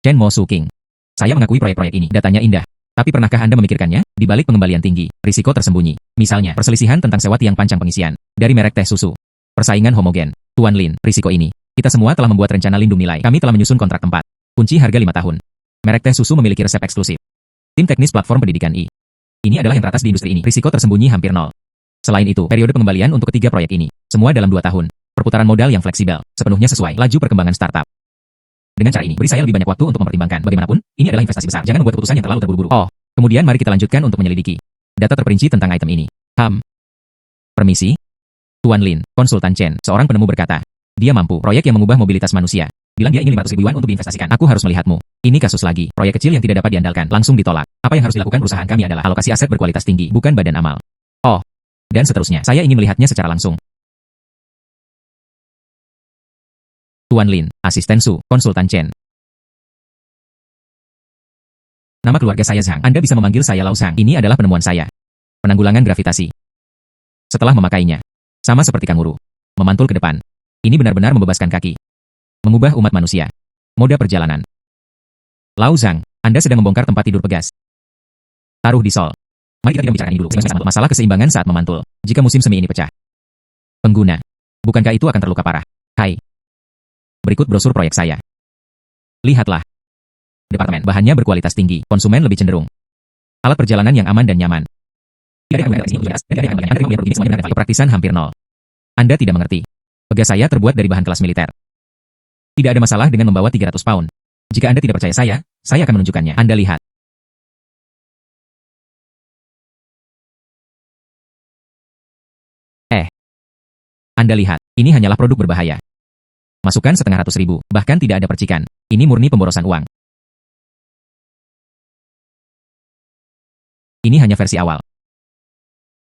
Chen Mo Su King. Saya mengakui proyek-proyek ini, datanya indah. Tapi pernahkah Anda memikirkannya? Di balik pengembalian tinggi, risiko tersembunyi. Misalnya, perselisihan tentang sewa tiang pancang pengisian. Dari merek teh susu. Persaingan homogen. Tuan Lin, risiko ini. Kita semua telah membuat rencana lindung nilai. Kami telah menyusun kontrak tempat. Kunci harga 5 tahun. Merek teh susu memiliki resep eksklusif. Tim teknis platform pendidikan I. Ini adalah yang teratas di industri ini. Risiko tersembunyi hampir nol. Selain itu, periode pengembalian untuk ketiga proyek ini. Semua dalam 2 tahun. Perputaran modal yang fleksibel. Sepenuhnya sesuai laju perkembangan startup. Dengan cara ini, beri saya lebih banyak waktu untuk mempertimbangkan. Bagaimanapun, ini adalah investasi besar. Jangan membuat keputusan yang terlalu terburu-buru. Oh, kemudian mari kita lanjutkan untuk menyelidiki data terperinci tentang item ini. Permisi. Tuan Lin, konsultan Chen, seorang penemu berkata. Dia mampu. Proyek yang mengubah mobilitas manusia. Bilang dia ingin 500.000 yuan untuk diinvestasikan. Aku harus melihatmu. Ini kasus lagi. Proyek kecil yang tidak dapat diandalkan. Langsung ditolak. Apa yang harus dilakukan perusahaan kami adalah alokasi aset berkualitas tinggi, bukan badan amal. Oh. Dan seterusnya. Saya ingin melihatnya secara langsung. Tuan Lin, asisten Su, konsultan Chen. Nama keluarga saya Zhang. Anda bisa memanggil saya Lao Zhang. Ini adalah penemuan saya. Penanggulangan gravitasi. Setelah memakainya, sama seperti kanguru, memantul ke depan. Ini benar-benar membebaskan kaki. Mengubah umat manusia. Moda perjalanan. Lao Zhang, Anda sedang membongkar tempat tidur pegas. Taruh di sol. Mari kita tidak bicarakan ini dulu. Masalah keseimbangan saat memantul. Jika musim semi ini pecah. Pengguna. Bukankah itu akan terluka parah? Hai. Berikut brosur proyek saya. Lihatlah. Departemen bahannya berkualitas tinggi. Konsumen lebih cenderung. Alat perjalanan yang aman dan nyaman. Praktisan hampir nol. Anda tidak mengerti. Pegas saya terbuat dari bahan kelas militer. Tidak ada masalah dengan membawa 300 pound. Jika Anda tidak percaya saya akan menunjukkannya. Anda lihat. Anda lihat, ini hanyalah produk berbahaya. Masukkan 700.000, bahkan tidak ada percikan. Ini murni pemborosan uang. Ini hanya versi awal.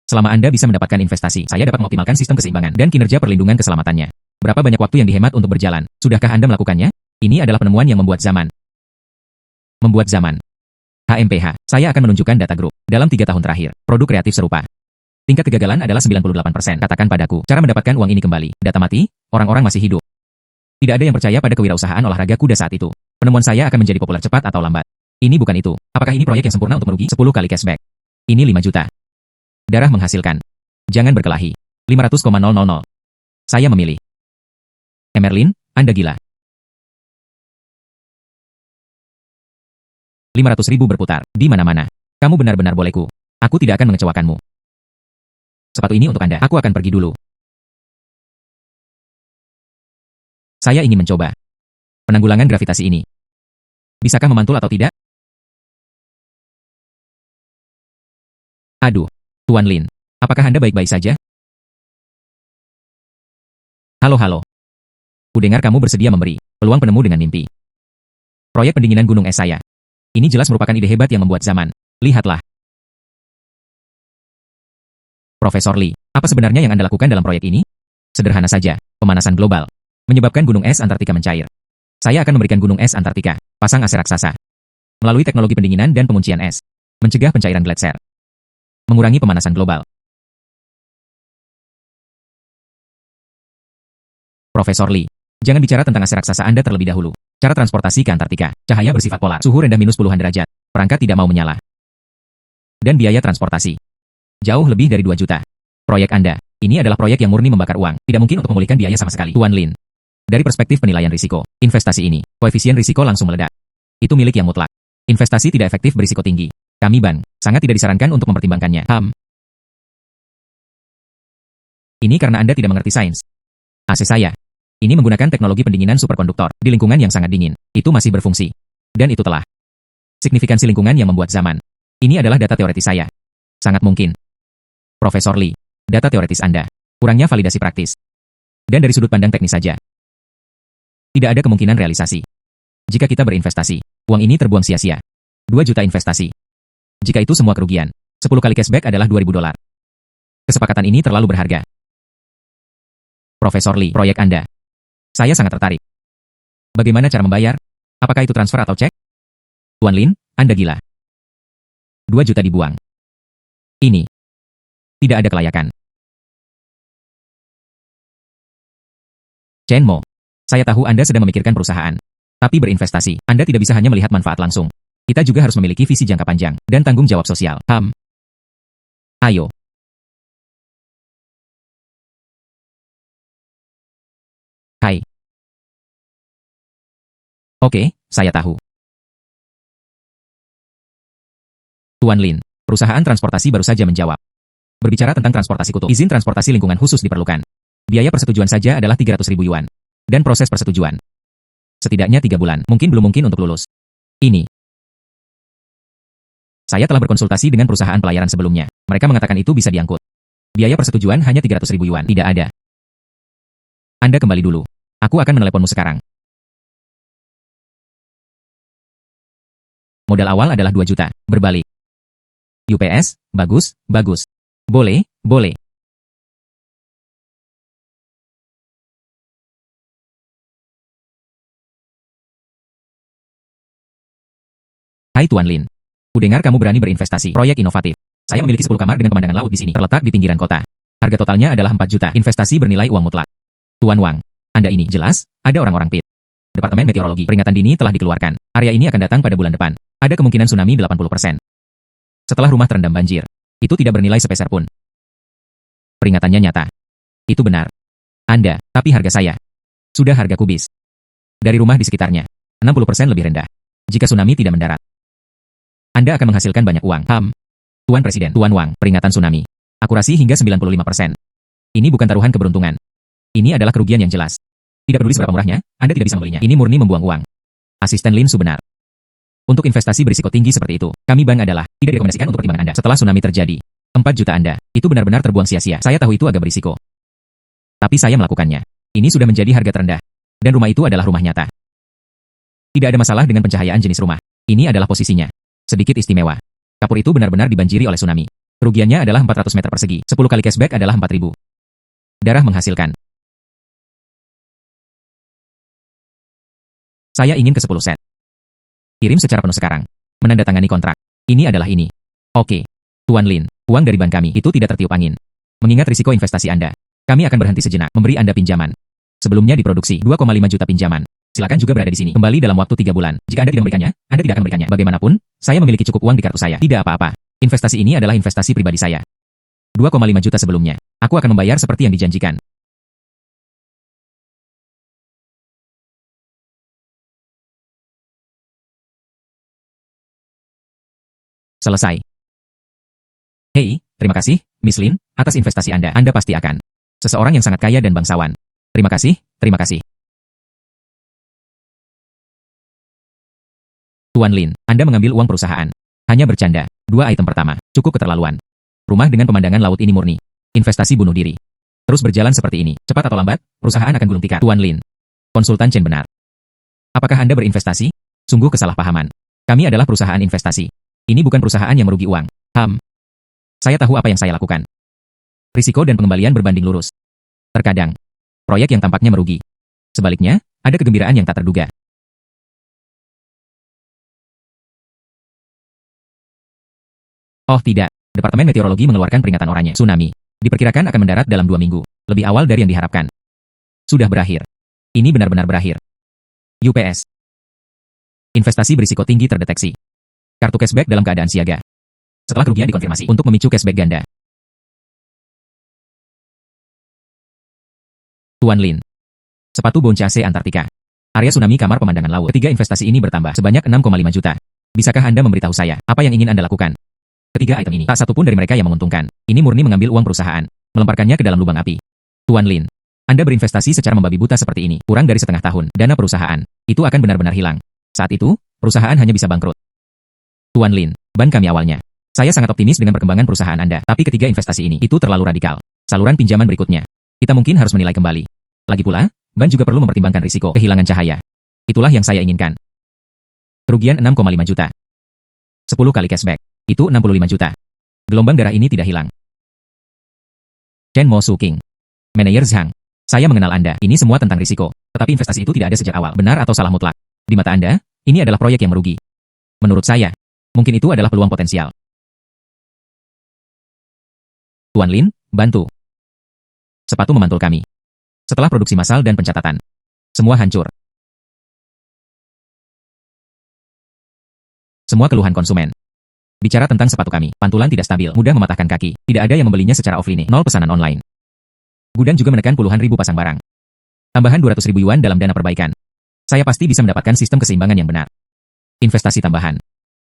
Selama Anda bisa mendapatkan investasi, saya dapat mengoptimalkan sistem keseimbangan dan kinerja perlindungan keselamatannya. Berapa banyak waktu yang dihemat untuk berjalan? Sudahkah Anda melakukannya? Ini adalah penemuan yang membuat zaman. HMPH, saya akan menunjukkan data grup. Dalam 3 tahun terakhir, produk kreatif serupa. Tingkat kegagalan adalah 98%. Katakan padaku, cara mendapatkan uang ini kembali. Data mati, orang-orang masih hidup. Tidak ada yang percaya pada kewirausahaan olahraga kuda saat itu. Penemuan saya akan menjadi populer cepat atau lambat. Ini bukan itu. Apakah ini proyek yang sempurna untuk merugi? 10 kali cashback. Ini 5 juta. Darah menghasilkan. Jangan berkelahi. 500,000. Saya memilih. Emerlin, Anda gila. 500.000 berputar, di mana-mana. Kamu benar-benar boleku. Aku tidak akan mengecewakanmu. Sepatu ini untuk Anda. Aku akan pergi dulu. Saya ingin mencoba penanggulangan gravitasi ini. Bisakah memantul atau tidak? Aduh, Tuan Lin. Apakah Anda baik-baik saja? Halo. Kudengar kamu bersedia memberi peluang penemu dengan mimpi. Proyek pendinginan gunung es saya. Ini jelas merupakan ide hebat yang membuat zaman. Lihatlah. Profesor Lee, apa sebenarnya yang Anda lakukan dalam proyek ini? Sederhana saja, pemanasan global. Menyebabkan gunung es Antartika mencair. Saya akan memberikan gunung es Antartika, pasang AC raksasa. Melalui teknologi pendinginan dan penguncian es. Mencegah pencairan gletser. Mengurangi pemanasan global. Profesor Lee, jangan bicara tentang AC raksasa Anda terlebih dahulu. Cara transportasi ke Antartika, cahaya bersifat polar, suhu rendah minus puluhan derajat, perangkat tidak mau menyala. Dan biaya transportasi. Jauh lebih dari 2 juta. Proyek Anda, ini adalah proyek yang murni membakar uang, tidak mungkin untuk memulihkan biaya sama sekali. Tuan Lin, dari perspektif penilaian risiko, investasi ini, koefisien risiko langsung meledak. Itu milik yang mutlak. Investasi tidak efektif berisiko tinggi. Kami bank, sangat tidak disarankan untuk mempertimbangkannya. Ini karena Anda tidak mengerti sains. AC saya. Ini menggunakan teknologi pendinginan superkonduktor di lingkungan yang sangat dingin. Itu masih berfungsi. Dan itu telah. Signifikansi lingkungan yang membuat zaman. Ini adalah data teoretis saya. Sangat mungkin. Profesor Lee, data teoretis Anda. Kurangnya validasi praktis. Dan dari sudut pandang teknis saja. Tidak ada kemungkinan realisasi. Jika kita berinvestasi, uang ini terbuang sia-sia. 2 juta investasi. Jika itu semua kerugian, 10 kali cashback adalah $2.000. Kesepakatan ini terlalu berharga. Profesor Lee, proyek Anda. Saya sangat tertarik. Bagaimana cara membayar? Apakah itu transfer atau cek? Tuan Lin, Anda gila. 2 juta dibuang. Ini. Tidak ada kelayakan. Chen Mo, saya tahu Anda sedang memikirkan perusahaan. Tapi berinvestasi, Anda tidak bisa hanya melihat manfaat langsung. Kita juga harus memiliki visi jangka panjang dan tanggung jawab sosial. Ayo. Hai. Oke, saya tahu. Tuan Lin, perusahaan transportasi baru saja menjawab. Berbicara tentang transportasi kutub, izin transportasi lingkungan khusus diperlukan. Biaya persetujuan saja adalah 300.000 yuan. Dan proses persetujuan. Setidaknya 3 bulan, mungkin belum mungkin untuk lulus. Ini. Saya telah berkonsultasi dengan perusahaan pelayaran sebelumnya. Mereka mengatakan itu bisa diangkut. Biaya persetujuan hanya 300.000 yuan. Tidak ada. Anda kembali dulu. Aku akan meneleponmu sekarang. Modal awal adalah 2 juta. Berbalik. UPS, bagus. Boleh. Hai Tuan Lin. Kudengar kamu berani berinvestasi. Proyek inovatif. Saya memiliki 10 kamar dengan pemandangan laut di sini. Terletak di pinggiran kota. Harga totalnya adalah 4 juta. Investasi bernilai uang mutlak. Tuan Wang. Anda ini jelas, ada orang-orang PIT. Departemen Meteorologi, peringatan dini telah dikeluarkan. Area ini akan datang pada bulan depan. Ada kemungkinan tsunami 80%. Setelah rumah terendam banjir, itu tidak bernilai sepeser pun. Peringatannya nyata. Itu benar. Anda, tapi harga saya. Sudah harga kubis. Dari rumah di sekitarnya, 60% lebih rendah. Jika tsunami tidak mendarat, Anda akan menghasilkan banyak uang. Tuan Presiden, Tuan Wang, peringatan tsunami. Akurasi hingga 95%. Ini bukan taruhan keberuntungan. Ini adalah kerugian yang jelas. Tidak peduli seberapa murahnya, Anda tidak bisa membelinya. Ini murni membuang uang. Asisten Lin Su benar. Untuk investasi berisiko tinggi seperti itu, kami bank adalah tidak direkomendasikan untuk pertimbangan Anda. Setelah tsunami terjadi, 4 juta Anda, itu benar-benar terbuang sia-sia. Saya tahu itu agak berisiko. Tapi saya melakukannya. Ini sudah menjadi harga terendah. Dan rumah itu adalah rumah nyata. Tidak ada masalah dengan pencahayaan jenis rumah. Ini adalah posisinya. Sedikit istimewa. Kapur itu benar-benar dibanjiri oleh tsunami. Kerugiannya adalah 400 meter persegi. 10 kali cashback adalah 4.000. Darah menghasilkan. Saya ingin ke 10 set. Kirim secara penuh sekarang. Menandatangani kontrak. Ini adalah ini. Oke. Tuan Lin, uang dari bank kami itu tidak tertiup angin. Mengingat risiko investasi Anda, kami akan berhenti sejenak memberi Anda pinjaman. Sebelumnya diproduksi 2,5 juta pinjaman. Silakan juga berada di sini kembali dalam waktu 3 bulan. Jika Anda tidak memberikannya, Anda tidak akan memberikannya. Bagaimanapun, saya memiliki cukup uang di kartu saya. Tidak apa-apa. Investasi ini adalah investasi pribadi saya. 2,5 juta sebelumnya. Aku akan membayar seperti yang dijanjikan. Selesai. Hei, terima kasih, Miss Lin, atas investasi Anda. Anda pasti akan seseorang yang sangat kaya dan bangsawan. Terima kasih, terima kasih. Tuan Lin, Anda mengambil uang perusahaan. Hanya bercanda. 2 item pertama, cukup keterlaluan. Rumah dengan pemandangan laut ini murni. Investasi bunuh diri. Terus berjalan seperti ini. Cepat atau lambat, perusahaan akan gulung tikar. Tuan Lin. Konsultan Chen benar. Apakah Anda berinvestasi? Sungguh kesalahpahaman. Kami adalah perusahaan investasi. Ini bukan perusahaan yang merugi uang. Saya tahu apa yang saya lakukan. Risiko dan pengembalian berbanding lurus. Terkadang, proyek yang tampaknya merugi. Sebaliknya, ada kegembiraan yang tak terduga. Oh tidak, Departemen Meteorologi mengeluarkan peringatan oranye tsunami. Diperkirakan akan mendarat dalam 2 minggu, lebih awal dari yang diharapkan. Sudah berakhir. Ini benar-benar berakhir. UPS. Investasi berisiko tinggi terdeteksi. Kartu cashback dalam keadaan siaga. Setelah kerugian dikonfirmasi untuk memicu cashback ganda. Tuan Lin. Sepatu Bonca C Antartika. Area tsunami kamar pemandangan laut. Ketiga investasi ini bertambah sebanyak 6,5 juta. Bisakah Anda memberitahu saya apa yang ingin Anda lakukan? Ketiga item ini, tak satu pun dari mereka yang menguntungkan. Ini murni mengambil uang perusahaan, melemparkannya ke dalam lubang api. Tuan Lin, Anda berinvestasi secara membabi buta seperti ini, kurang dari setengah tahun, dana perusahaan, itu akan benar-benar hilang. Saat itu, perusahaan hanya bisa bangkrut. Tuan Lin, ban kami awalnya. Saya sangat optimis dengan perkembangan perusahaan Anda, tapi ketiga investasi ini, itu terlalu radikal. Saluran pinjaman berikutnya, kita mungkin harus menilai kembali. Lagi pula, ban juga perlu mempertimbangkan risiko kehilangan cahaya. Itulah yang saya inginkan. Kerugian 6,5 juta. 10 kali cashback. Itu 65 juta. Gelombang darah ini tidak hilang. Chen Mo Su King. Manajer Zhang. Saya mengenal Anda. Ini semua tentang risiko. Tetapi investasi itu tidak ada sejak awal. Benar atau salah mutlak? Di mata Anda, ini adalah proyek yang merugi. Menurut saya, mungkin itu adalah peluang potensial. Tuan Lin, bantu. Sepatu memantul kami. Setelah produksi massal dan pencatatan, semua hancur. Semua keluhan konsumen. Bicara tentang sepatu kami, pantulan tidak stabil, mudah mematahkan kaki, tidak ada yang membelinya secara offline, 0 pesanan online. Gudang juga menekan puluhan ribu pasang barang. Tambahan 200 ribu yuan dalam dana perbaikan. Saya pasti bisa mendapatkan sistem keseimbangan yang benar. Investasi tambahan.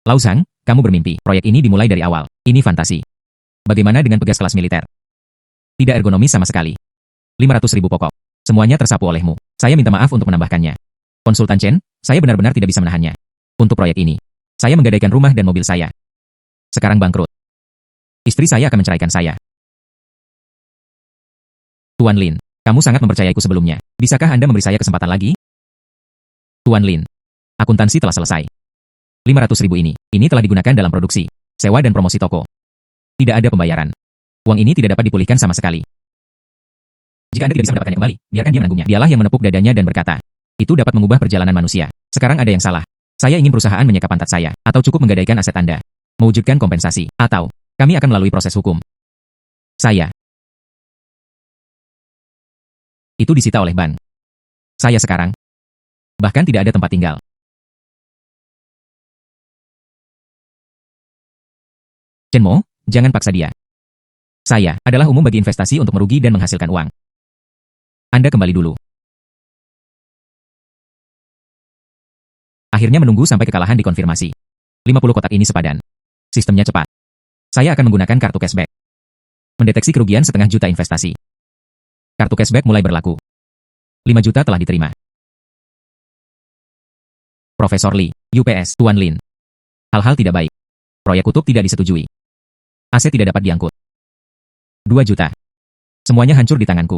Lau Zhang, kamu bermimpi, proyek ini dimulai dari awal, ini fantasi. Bagaimana dengan pegas kelas militer? Tidak ergonomis sama sekali. 500 ribu pokok. Semuanya tersapu olehmu. Saya minta maaf untuk menambahkannya. Konsultan Chen, saya benar-benar tidak bisa menahannya. Untuk proyek ini, saya menggadaikan rumah dan mobil saya. Sekarang bangkrut. Istri saya akan menceraikan saya. Tuan Lin, kamu sangat mempercayaiku sebelumnya. Bisakah Anda memberi saya kesempatan lagi? Tuan Lin, akuntansi telah selesai. 500 ribu ini telah digunakan dalam produksi, sewa dan promosi toko. Tidak ada pembayaran. Uang ini tidak dapat dipulihkan sama sekali. Jika Anda tidak bisa mendapatkannya kembali, biarkan dia menanggungnya. Dialah yang menepuk dadanya dan berkata, itu dapat mengubah perjalanan manusia. Sekarang ada yang salah. Saya ingin perusahaan menyeka pantat saya, atau cukup menggadaikan aset Anda. Mewujudkan kompensasi, atau kami akan melalui proses hukum. Saya. Itu disita oleh bank. Saya sekarang. Bahkan tidak ada tempat tinggal. Chen Mo, jangan paksa dia. Saya adalah umum bagi investasi untuk merugi dan menghasilkan uang. Anda kembali dulu. Akhirnya menunggu sampai kekalahan dikonfirmasi. 50 kotak ini sepadan. Sistemnya cepat. Saya akan menggunakan kartu cashback. Mendeteksi kerugian setengah juta investasi. Kartu cashback mulai berlaku. 5 juta telah diterima. Profesor Li, UPS, Tuan Lin. Hal-hal tidak baik. Proyek kutub tidak disetujui. Aset tidak dapat diangkut. 2 juta. Semuanya hancur di tanganku.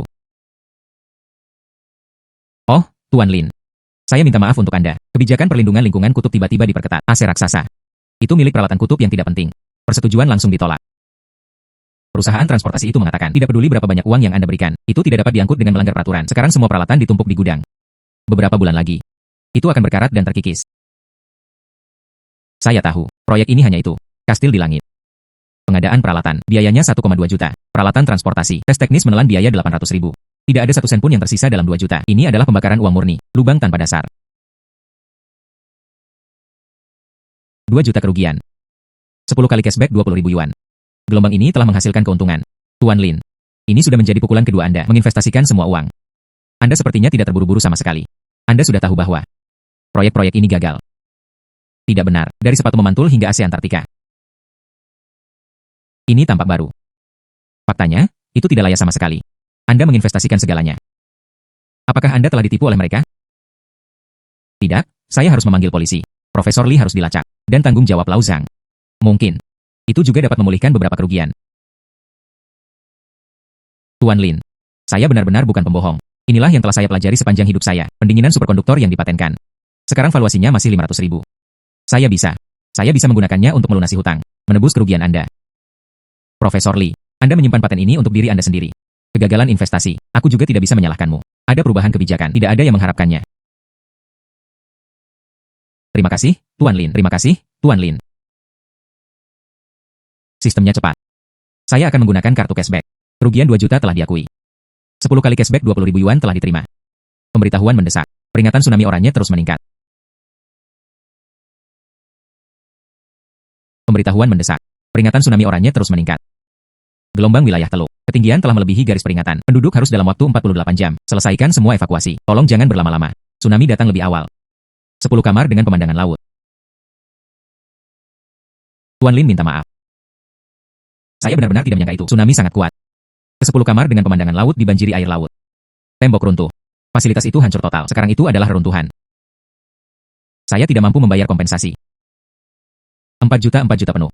Oh, Tuan Lin. Saya minta maaf untuk Anda. Kebijakan perlindungan lingkungan kutub tiba-tiba diperketat. AC raksasa. Itu milik peralatan kutub yang tidak penting. Persetujuan langsung ditolak. Perusahaan transportasi itu mengatakan, tidak peduli berapa banyak uang yang Anda berikan, itu tidak dapat diangkut dengan melanggar peraturan. Sekarang semua peralatan ditumpuk di gudang. Beberapa bulan lagi, itu akan berkarat dan terkikis. Saya tahu, proyek ini hanya itu. Kastil di langit. Pengadaan peralatan, biayanya 1,2 juta. Peralatan transportasi, tes teknis menelan biaya 800.000. Tidak ada satu sen pun yang tersisa dalam 2 juta. Ini adalah pembakaran uang murni, lubang tanpa dasar. 2 juta kerugian. 10 kali cashback 20.000 yuan. Gelombang ini telah menghasilkan keuntungan. Tuan Lin, ini sudah menjadi pukulan kedua Anda menginvestasikan semua uang. Anda sepertinya tidak terburu-buru sama sekali. Anda sudah tahu bahwa proyek-proyek ini gagal. Tidak benar, dari sepatu memantul hingga AC Antartika. Ini tampak baru. Faktanya, itu tidak layak sama sekali. Anda menginvestasikan segalanya. Apakah Anda telah ditipu oleh mereka? Tidak, saya harus memanggil polisi. Profesor Li harus dilacak. Dan tanggung jawab Lau Zhang. Mungkin. Itu juga dapat memulihkan beberapa kerugian. Tuan Lin, saya benar-benar bukan pembohong. Inilah yang telah saya pelajari sepanjang hidup saya, pendinginan superkonduktor yang dipatenkan. Sekarang valuasinya masih 500.000. Saya bisa menggunakannya untuk melunasi hutang, menebus kerugian Anda. Profesor Li, Anda menyimpan paten ini untuk diri Anda sendiri. Kegagalan investasi, aku juga tidak bisa menyalahkanmu. Ada perubahan kebijakan, tidak ada yang mengharapkannya. Terima kasih, Tuan Lin. Terima kasih, Tuan Lin. Sistemnya cepat. Saya akan menggunakan kartu cashback. Kerugian 2 juta telah diakui. 10 kali cashback 20.000 yuan telah diterima. Pemberitahuan mendesak. Peringatan tsunami oranye terus meningkat. Pemberitahuan mendesak. Peringatan tsunami oranye terus meningkat. Gelombang wilayah Teluk. Ketinggian telah melebihi garis peringatan. Penduduk harus dalam waktu 48 jam. Selesaikan semua evakuasi. Tolong jangan berlama-lama. Tsunami datang lebih awal. 10 kamar dengan pemandangan laut. Tuan Lin minta maaf. Saya benar-benar tidak menyangka itu. Tsunami sangat kuat. Ke-10 kamar dengan pemandangan laut dibanjiri air laut. Tembok runtuh. Fasilitas itu hancur total. Sekarang itu adalah reruntuhan. Saya tidak mampu membayar kompensasi. 4 juta penuh.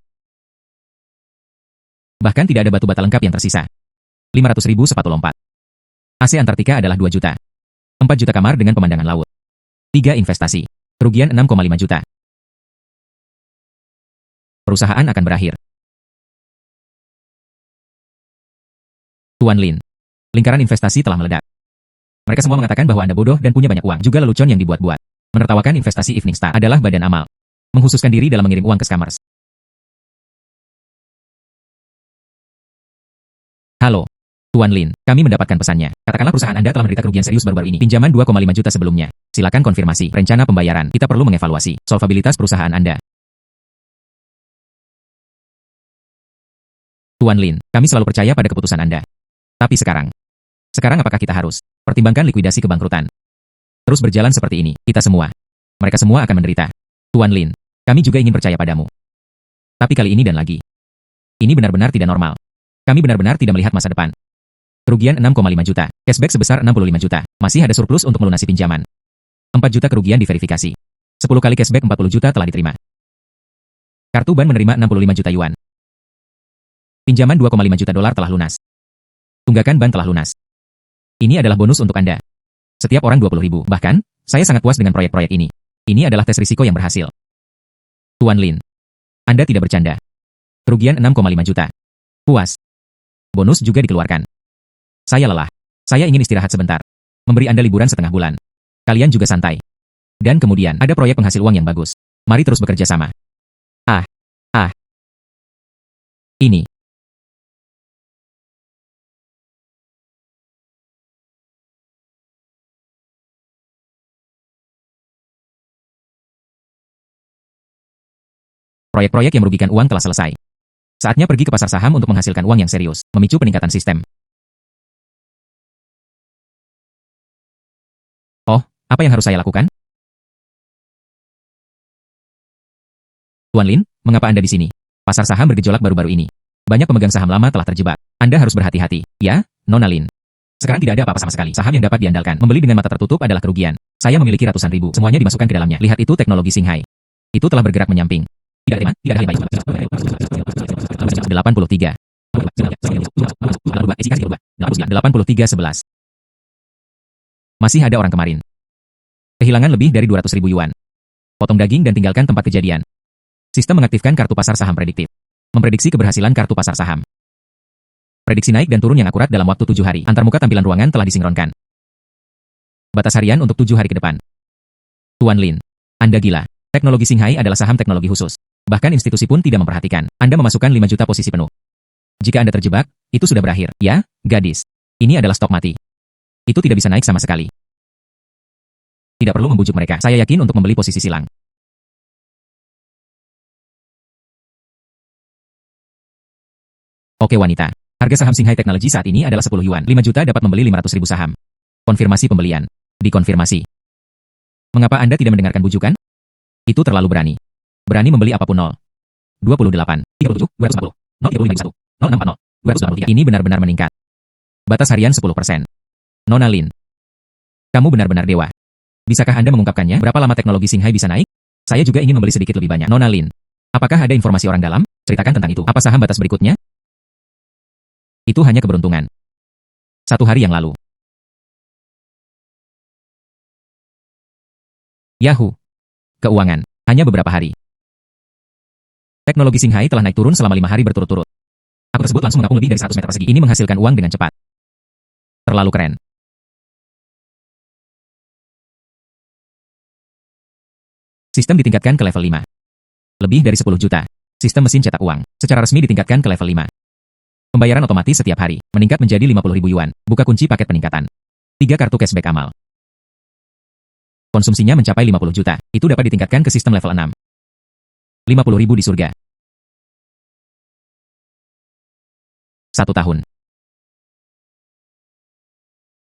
Bahkan tidak ada batu bata lengkap yang tersisa. 500.000 sepatu lompat. AC Antartika adalah 2 juta. 4 juta kamar dengan pemandangan laut. 3 investasi. Kerugian 6,5 juta. Perusahaan akan berakhir. Tuan Lin, lingkaran investasi telah meledak. Mereka semua mengatakan bahwa Anda bodoh dan punya banyak uang, juga lelucon yang dibuat-buat. Menertawakan investasi Evening Star adalah badan amal. Menghususkan diri dalam mengirim uang ke scammers. Halo, Tuan Lin, kami mendapatkan pesannya. Katakanlah perusahaan Anda telah menderita kerugian serius baru-baru ini. Pinjaman 2,5 juta sebelumnya. Silakan konfirmasi. Rencana pembayaran. Kita perlu mengevaluasi solvabilitas perusahaan Anda. Tuan Lin, kami selalu percaya pada keputusan Anda. Tapi sekarang apakah kita harus pertimbangkan likuidasi kebangkrutan? Terus berjalan seperti ini, mereka semua akan menderita. Tuan Lin, kami juga ingin percaya padamu. Tapi kali ini dan lagi. Ini benar-benar tidak normal. Kami benar-benar tidak melihat masa depan. Kerugian 6,5 juta, cashback sebesar 65 juta, masih ada surplus untuk melunasi pinjaman. 4 juta kerugian diverifikasi. 10 kali cashback 40 juta telah diterima. Kartu ban menerima 65 juta yuan. Pinjaman 2,5 juta dolar telah lunas. Tunggakan ban telah lunas. Ini adalah bonus untuk Anda. Setiap orang 20.000. Bahkan, saya sangat puas dengan proyek-proyek ini. Ini adalah tes risiko yang berhasil. Tuan Lin, Anda tidak bercanda. Kerugian 6,5 juta. Puas. Bonus juga dikeluarkan. Saya lelah. Saya ingin istirahat sebentar. Memberi Anda liburan setengah bulan. Kalian juga santai. Dan kemudian ada proyek penghasil uang yang bagus. Mari terus bekerja sama. Ini. Proyek-proyek yang merugikan uang telah selesai. Saatnya pergi ke pasar saham untuk menghasilkan uang yang serius, memicu peningkatan sistem. Oh, apa yang harus saya lakukan? Tuan Lin, mengapa Anda di sini? Pasar saham bergejolak baru-baru ini. Banyak pemegang saham lama telah terjebak. Anda harus berhati-hati. Ya, Nona Lin. Sekarang tidak ada apa-apa sama sekali. Saham yang dapat diandalkan. Membeli dengan mata tertutup adalah kerugian. Saya memiliki ratusan ribu. Semuanya dimasukkan ke dalamnya. Lihat itu teknologi Shanghai. Itu telah bergerak menyamping. Tidak ada 83. 83.11. Masih ada orang kemarin. Kehilangan lebih dari 200.000 yuan. Potong daging dan tinggalkan tempat kejadian. Sistem mengaktifkan kartu pasar saham prediktif. Memprediksi keberhasilan kartu pasar saham. Prediksi naik dan turun yang akurat dalam waktu 7 hari. Antarmuka tampilan ruangan telah disinkronkan. Batas harian untuk 7 hari ke depan. Tuan Lin, Anda gila. Teknologi Xinghai adalah saham teknologi khusus. Bahkan institusi pun tidak memperhatikan. Anda memasukkan 5 juta posisi penuh. Jika Anda terjebak, itu sudah berakhir. Ya, gadis. Ini adalah stok mati. Itu tidak bisa naik sama sekali. Tidak perlu membujuk mereka. Saya yakin untuk membeli posisi silang. Oke wanita. Harga saham Xinghai Technology saat ini adalah 10 yuan. 5 juta dapat membeli 500.000 saham. Konfirmasi pembelian. Dikonfirmasi. Mengapa Anda tidak mendengarkan bujukan? Itu terlalu berani. Berani membeli apapun 0. 28, 37, 240, 03551, 0640, 283. Ini benar-benar meningkat. Batas harian 10%. Nona Lin. Kamu benar-benar dewa. Bisakah Anda mengungkapkannya? Berapa lama teknologi Xinghai bisa naik? Saya juga ingin membeli sedikit lebih banyak. Nona Lin. Apakah ada informasi orang dalam? Ceritakan tentang itu. Apa saham batas berikutnya? Itu hanya keberuntungan. 1 hari yang lalu. Yahoo! Keuangan. Hanya beberapa hari. Teknologi Xinghai telah naik turun selama 5 hari berturut-turut. Aku tersebut langsung mengapung lebih dari 100 meter persegi. Ini menghasilkan uang dengan cepat. Terlalu keren. Sistem ditingkatkan ke level 5. Lebih dari 10 juta. Sistem mesin cetak uang. Secara resmi ditingkatkan ke level 5. Pembayaran otomatis setiap hari. Meningkat menjadi 50.000 yuan. Buka kunci paket peningkatan. 3 kartu cashback amal. Konsumsinya mencapai 50 juta. Itu dapat ditingkatkan ke sistem level 6. 50.000 di surga. 1 tahun.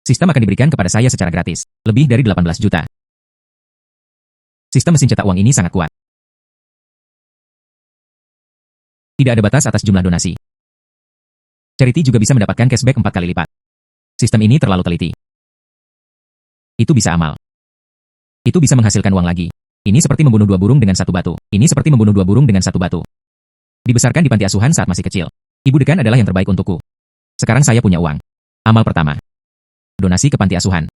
Sistem akan diberikan kepada saya secara gratis. Lebih dari 18 juta. Sistem mesin cetak uang ini sangat kuat. Tidak ada batas atas jumlah donasi. Charity juga bisa mendapatkan cashback 4 kali lipat. Sistem ini terlalu teliti. Itu bisa amal. Itu bisa menghasilkan uang lagi. Ini seperti membunuh 2 burung dengan 1 batu. Ini seperti membunuh 2 burung dengan 1 batu. Dibesarkan di panti asuhan saat masih kecil. Ibu dekan adalah yang terbaik untukku. Sekarang saya punya uang. Amal pertama. Donasi ke panti asuhan.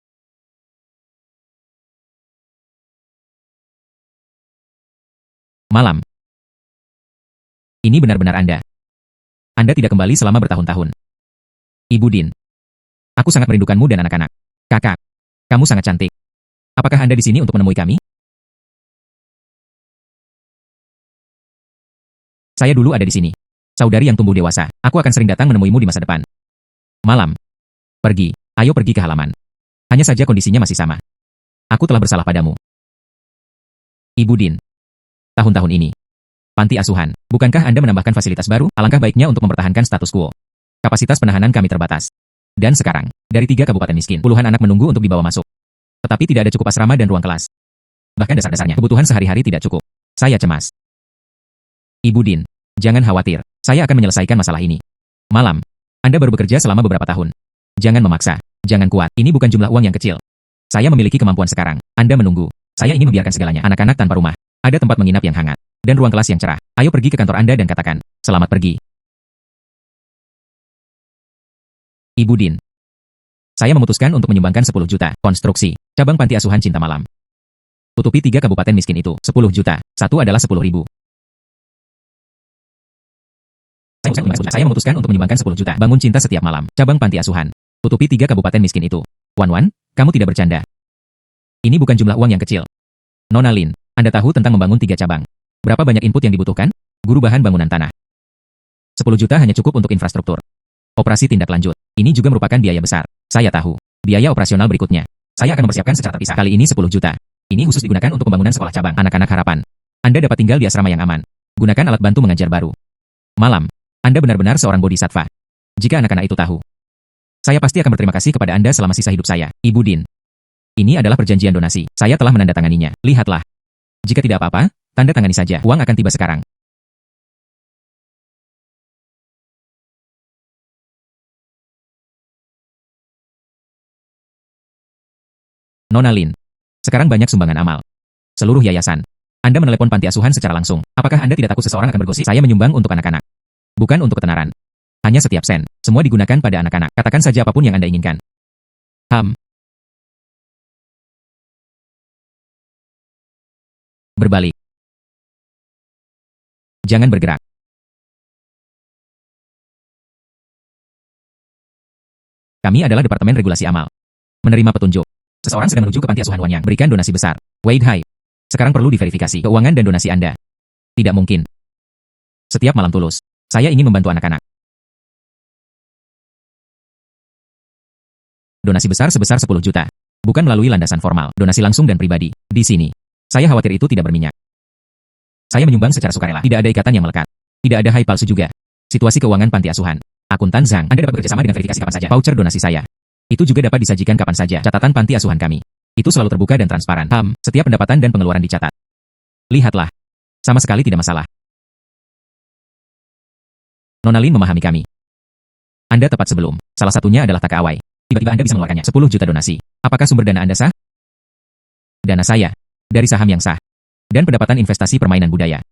Malam. Ini benar-benar Anda. Anda tidak kembali selama bertahun-tahun. Ibu Din. Aku sangat merindukanmu dan anak-anak. Kakak. Kamu sangat cantik. Apakah Anda di sini untuk menemui kami? Saya dulu ada di sini. Saudari yang tumbuh dewasa. Aku akan sering datang menemuimu di masa depan. Malam. Pergi. Ayo pergi ke halaman. Hanya saja kondisinya masih sama. Aku telah bersalah padamu. Ibu Din. Tahun-tahun ini. Panti asuhan. Bukankah Anda menambahkan fasilitas baru? Alangkah baiknya untuk mempertahankan status quo. Kapasitas penahanan kami terbatas. Dan sekarang, dari 3 kabupaten miskin, puluhan anak menunggu untuk dibawa masuk. Tetapi tidak ada cukup asrama dan ruang kelas. Bahkan dasar-dasarnya, kebutuhan sehari-hari tidak cukup. Saya cemas. Ibu Din, jangan khawatir. Saya akan menyelesaikan masalah ini. Malam. Anda baru bekerja selama beberapa tahun. Jangan memaksa. Jangan kuat. Ini bukan jumlah uang yang kecil. Saya memiliki kemampuan sekarang. Anda menunggu. Saya ingin membiarkan segalanya. Anak-anak tanpa rumah. Ada tempat menginap yang hangat. Dan ruang kelas yang cerah. Ayo pergi ke kantor Anda dan katakan, selamat pergi. Ibu Din. Saya memutuskan untuk menyumbangkan 10 juta. Konstruksi. Cabang panti asuhan cinta malam. Tutupi 3 kabupaten miskin itu. 10 juta. Satu adalah 10.000. Saya memutuskan untuk menyumbangkan 10 juta. Bangun cinta setiap malam. Cabang panti asuhan. Tutupi 3 kabupaten miskin itu. Wan, kamu tidak bercanda. Ini bukan jumlah uang yang kecil. Nona Lin, Anda tahu tentang membangun 3 cabang. Berapa banyak input yang dibutuhkan? Guru bahan bangunan tanah. 10 juta hanya cukup untuk infrastruktur. Operasi tindak lanjut. Ini juga merupakan biaya besar. Saya tahu. Biaya operasional berikutnya. Saya akan mempersiapkan secara terpisah. Kali ini 10 juta. Ini khusus digunakan untuk pembangunan sekolah cabang. Anak-anak harapan. Anda dapat tinggal di asrama yang aman. Gunakan alat bantu mengajar baru. Malam. Anda benar-benar seorang bodhisattva. Jika anak-anak itu tahu. Saya pasti akan berterima kasih kepada Anda selama sisa hidup saya. Ibu Din. Ini adalah perjanjian donasi. Saya telah menandatanganinya. Lihatlah. Jika tidak apa-apa, tanda tangani saja. Uang akan tiba sekarang. Nona Lin. Sekarang banyak sumbangan amal. Seluruh yayasan. Anda menelepon panti asuhan secara langsung. Apakah Anda tidak takut seseorang akan bergosip? Saya menyumbang untuk anak-anak. Bukan untuk ketenaran. Hanya setiap sen. Semua digunakan pada anak-anak. Katakan saja apapun yang Anda inginkan. Berbalik. Jangan bergerak. Kami adalah Departemen Regulasi Amal. Menerima petunjuk. Seseorang sedang menuju ke panti asuhan Wanyang. Berikan donasi besar. Wade Hai. Sekarang perlu diverifikasi keuangan dan donasi Anda. Tidak mungkin. Setiap malam tulus, saya ingin membantu anak-anak. Donasi besar sebesar 10 juta. Bukan melalui landasan formal, donasi langsung dan pribadi. Di sini, saya khawatir itu tidak berminyak. Saya menyumbang secara sukarela, tidak ada ikatan yang melekat. Tidak ada hai palsu juga. Situasi keuangan panti asuhan. Akuntan Zhang, Anda dapat bekerjasama dengan verifikasi kapan saja. Voucher donasi saya. Itu juga dapat disajikan kapan saja. Catatan panti asuhan kami. Itu selalu terbuka dan transparan. Setiap pendapatan dan pengeluaran dicatat. Lihatlah. Sama sekali tidak masalah. Nona Lin memahami kami. Anda tepat sebelum. Salah satunya adalah taka awai. Tiba-tiba Anda bisa mengeluarkannya. 10 juta donasi. Apakah sumber dana Anda sah? Dana saya. Dari saham yang sah. Dan pendapatan investasi permainan budaya.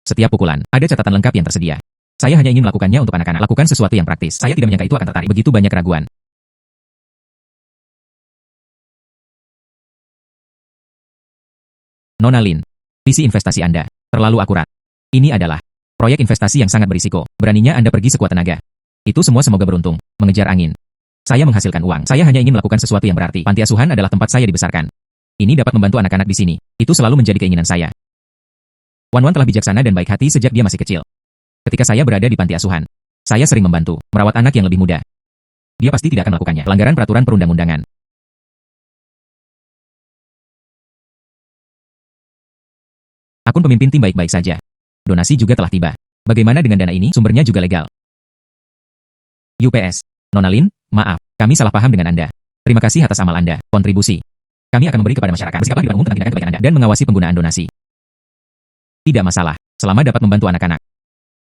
Setiap pukulan, ada catatan lengkap yang tersedia. Saya hanya ingin melakukannya untuk anak-anak. Lakukan sesuatu yang praktis. Saya tidak menyangka itu akan tertarik. Begitu banyak keraguan. Nona Lin, visi investasi Anda terlalu akurat. Ini adalah proyek investasi yang sangat berisiko. Beraninya Anda pergi sekuat tenaga. Itu semua semoga beruntung. Mengejar angin. Saya menghasilkan uang. Saya hanya ingin melakukan sesuatu yang berarti. Panti asuhan adalah tempat saya dibesarkan. Ini dapat membantu anak-anak di sini. Itu selalu menjadi keinginan saya. Wan telah bijaksana dan baik hati sejak dia masih kecil. Ketika saya berada di panti asuhan, saya sering membantu merawat anak yang lebih muda. Dia pasti tidak akan melakukannya. Pelanggaran peraturan perundang-undangan. Akun pemimpin tim baik-baik saja. Donasi juga telah tiba. Bagaimana dengan dana ini? Sumbernya juga legal. UPS. Nona Lin, maaf, kami salah paham dengan Anda. Terima kasih atas amal Anda, kontribusi. Kami akan memberi kepada masyarakat. Bersikaplah di depan umum tentang tindakan kebaikan Anda dan mengawasi penggunaan donasi. Tidak masalah, selama dapat membantu anak-anak.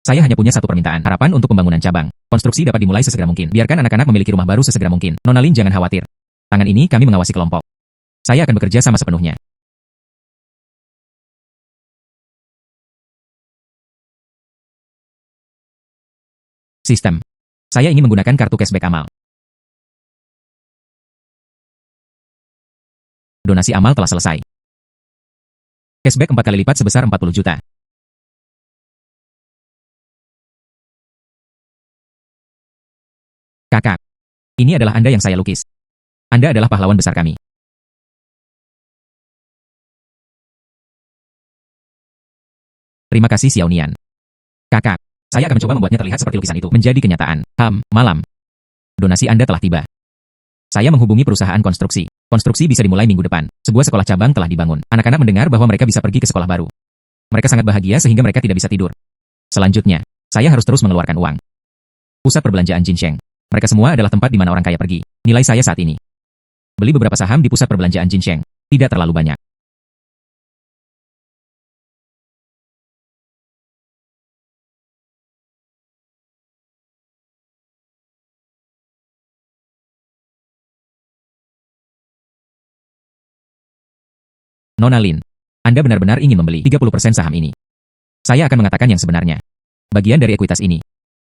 Saya hanya punya satu permintaan, harapan untuk pembangunan cabang. Konstruksi dapat dimulai sesegera mungkin. Biarkan anak-anak memiliki rumah baru sesegera mungkin. Nona Lin jangan khawatir. Tangan ini kami mengawasi kelompok. Saya akan bekerja sama sepenuhnya. Sistem. Saya ingin menggunakan kartu cashback amal. Donasi amal telah selesai. Cashback 4 kali lipat sebesar 40 juta. Kakak. Ini adalah Anda yang saya lukis. Anda adalah pahlawan besar kami. Terima kasih Xiao Nian. Kakak. Saya akan mencoba membuatnya terlihat seperti lukisan itu. Menjadi kenyataan. Malam. Donasi Anda telah tiba. Saya menghubungi perusahaan konstruksi. Konstruksi bisa dimulai minggu depan. Sebuah sekolah cabang telah dibangun. Anak-anak mendengar bahwa mereka bisa pergi ke sekolah baru. Mereka sangat bahagia sehingga mereka tidak bisa tidur. Selanjutnya, saya harus terus mengeluarkan uang. Pusat perbelanjaan Jinsheng. Mereka semua adalah tempat di mana orang kaya pergi. Nilai saya saat ini. Beli beberapa saham di pusat perbelanjaan Jinsheng. Tidak terlalu banyak. Nona Lin, Anda benar-benar ingin membeli 30% saham ini. Saya akan mengatakan yang sebenarnya. Bagian dari ekuitas ini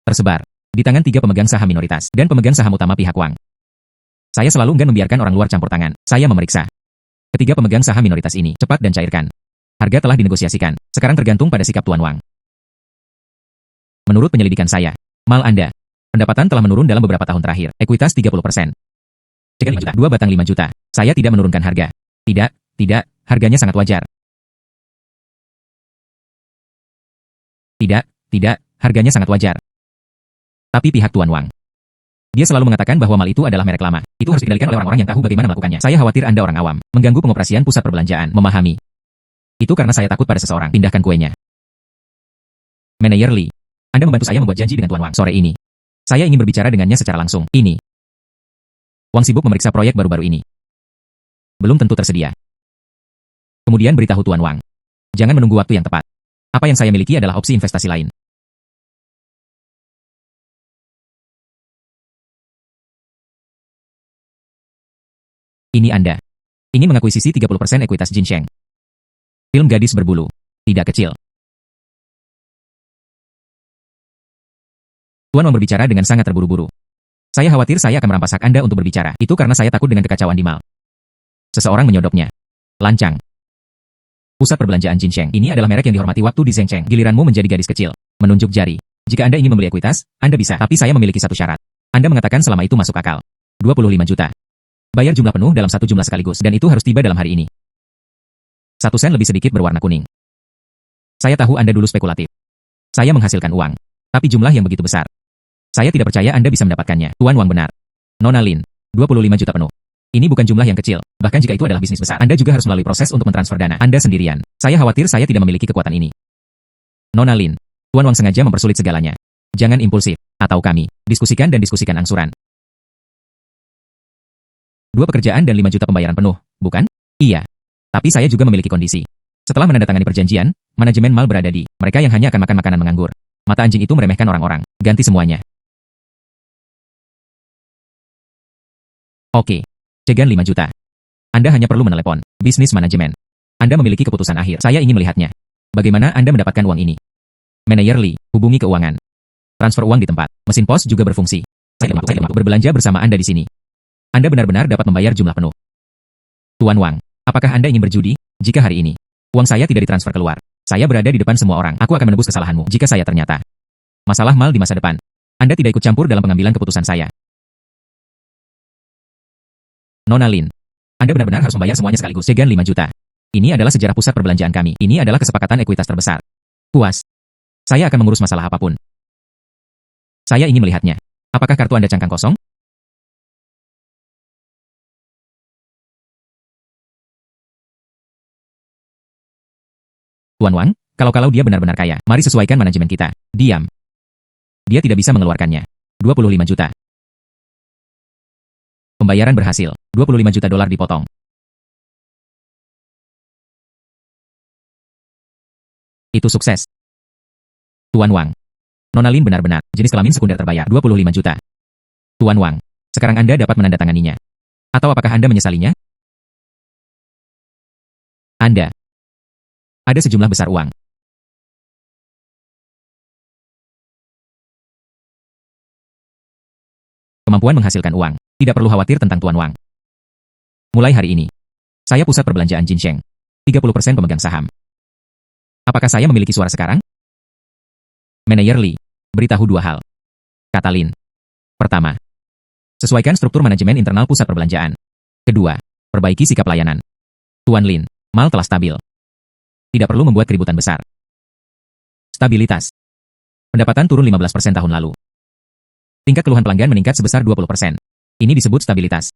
tersebar di tangan 3 pemegang saham minoritas dan pemegang saham utama pihak Wang. Saya selalu enggan membiarkan orang luar campur tangan. Saya memeriksa ketiga pemegang saham minoritas ini cepat dan cairkan. Harga telah dinegosiasikan. Sekarang tergantung pada sikap Tuan Wang. Menurut penyelidikan saya, mal Anda, pendapatan telah menurun dalam beberapa tahun terakhir. Ekuitas 30%. Jika 5 juta, 2 batang 5 juta. Saya tidak menurunkan harga. Tidak, harganya sangat wajar. Tidak, harganya sangat wajar. Tapi pihak Tuan Wang. Dia selalu mengatakan bahwa mal itu adalah merek lama. Itu harus dikendalikan oleh orang-orang yang tahu bagaimana melakukannya. Saya khawatir Anda orang awam, mengganggu pengoperasian pusat perbelanjaan. Memahami. Itu karena saya takut pada seseorang. Pindahkan kuenya. Manajer Li, Anda membantu saya membuat janji dengan Tuan Wang sore ini. Saya ingin berbicara dengannya secara langsung. Ini. Wang sibuk memeriksa proyek baru-baru ini. Belum tentu tersedia. Kemudian beritahu Tuan Wang. Jangan menunggu waktu yang tepat. Apa yang saya miliki adalah opsi investasi lain. Ini Anda. Ingin mengakuisisi 30% ekuitas Jinsheng. Film gadis berbulu. Tidak kecil. Tuan Wang berbicara dengan sangat terburu-buru. Saya khawatir saya akan merampas hak Anda untuk berbicara. Itu karena saya takut dengan kekacauan di mal. Seseorang menyodoknya. Lancang. Pusat perbelanjaan Jinsheng. Ini adalah merek yang dihormati waktu di Zhengcheng. Giliranmu menjadi gadis kecil. Menunjuk jari. Jika Anda ingin membeli ekuitas, Anda bisa. Tapi saya memiliki satu syarat. Anda mengatakan selama itu masuk akal. 25 juta. Bayar jumlah penuh dalam satu jumlah sekaligus. Dan itu harus tiba dalam hari ini. 1 sen lebih sedikit berwarna kuning. Saya tahu Anda dulu spekulatif. Saya menghasilkan uang, tapi jumlah yang begitu besar. Saya tidak percaya Anda bisa mendapatkannya. Tuan Wang benar. Nona Lin, 25 juta penuh. Ini bukan jumlah yang kecil, bahkan jika itu adalah bisnis besar. Anda juga harus melalui proses untuk mentransfer dana. Anda sendirian. Saya khawatir saya tidak memiliki kekuatan ini. Nona Lin, Tuan Wang sengaja mempersulit segalanya. Jangan impulsif, atau kami. Diskusikan dan diskusikan angsuran. 2 pekerjaan dan 5 juta pembayaran penuh, bukan? Iya. Tapi saya juga memiliki kondisi. Setelah menandatangani perjanjian, manajemen mal berada di mereka yang hanya akan makan makanan menganggur. Mata anjing itu meremehkan orang-orang. Ganti semuanya. Oke. Cegan 5 juta. Anda hanya perlu menelepon bisnis manajemen. Anda memiliki keputusan akhir. Saya ingin melihatnya. Bagaimana Anda mendapatkan uang ini? Manajer Lee, hubungi keuangan. Transfer uang di tempat. Mesin pos juga berfungsi. Saya berbelanja bersama Anda di sini. Anda benar-benar dapat membayar jumlah penuh. Tuan Wang, apakah Anda ingin berjudi? Jika hari ini, uang saya tidak ditransfer keluar, saya berada di depan semua orang. Aku akan menebus kesalahanmu jika saya ternyata masalah mal di masa depan. Anda tidak ikut campur dalam pengambilan keputusan saya. Nona Lin, Anda benar-benar harus membayar semuanya sekaligus. Cegan 5 juta. Ini adalah sejarah pusat perbelanjaan kami. Ini adalah kesepakatan ekuitas terbesar. Puas. Saya akan mengurus masalah apapun. Saya ingin melihatnya. Apakah kartu Anda cangkang kosong? Tuan Wang, kalau dia benar-benar kaya, mari sesuaikan manajemen kita. Diam. Dia tidak bisa mengeluarkannya. 25 juta. Pembayaran berhasil. 25 juta dolar dipotong. Itu sukses. Tuan Wang. Nona Lin benar-benar jenis kelamin sekunder terbayar. 25 juta. Tuan Wang, sekarang Anda dapat menandatanganinya. Atau apakah Anda menyesalinya? Anda. Ada sejumlah besar uang. Kemampuan menghasilkan uang. Tidak perlu khawatir tentang Tuan Wang. Mulai hari ini, saya pusat perbelanjaan Jinsheng. 30% pemegang saham. Apakah saya memiliki suara sekarang? Manajer Lee, beritahu 2 hal. Kata Lin. Pertama, sesuaikan struktur manajemen internal pusat perbelanjaan. Kedua, perbaiki sikap layanan. Tuan Lin, mal telah stabil. Tidak perlu membuat keributan besar. Stabilitas. Pendapatan turun 15% tahun lalu. Tingkat keluhan pelanggan meningkat sebesar 20%. Ini disebut stabilitas.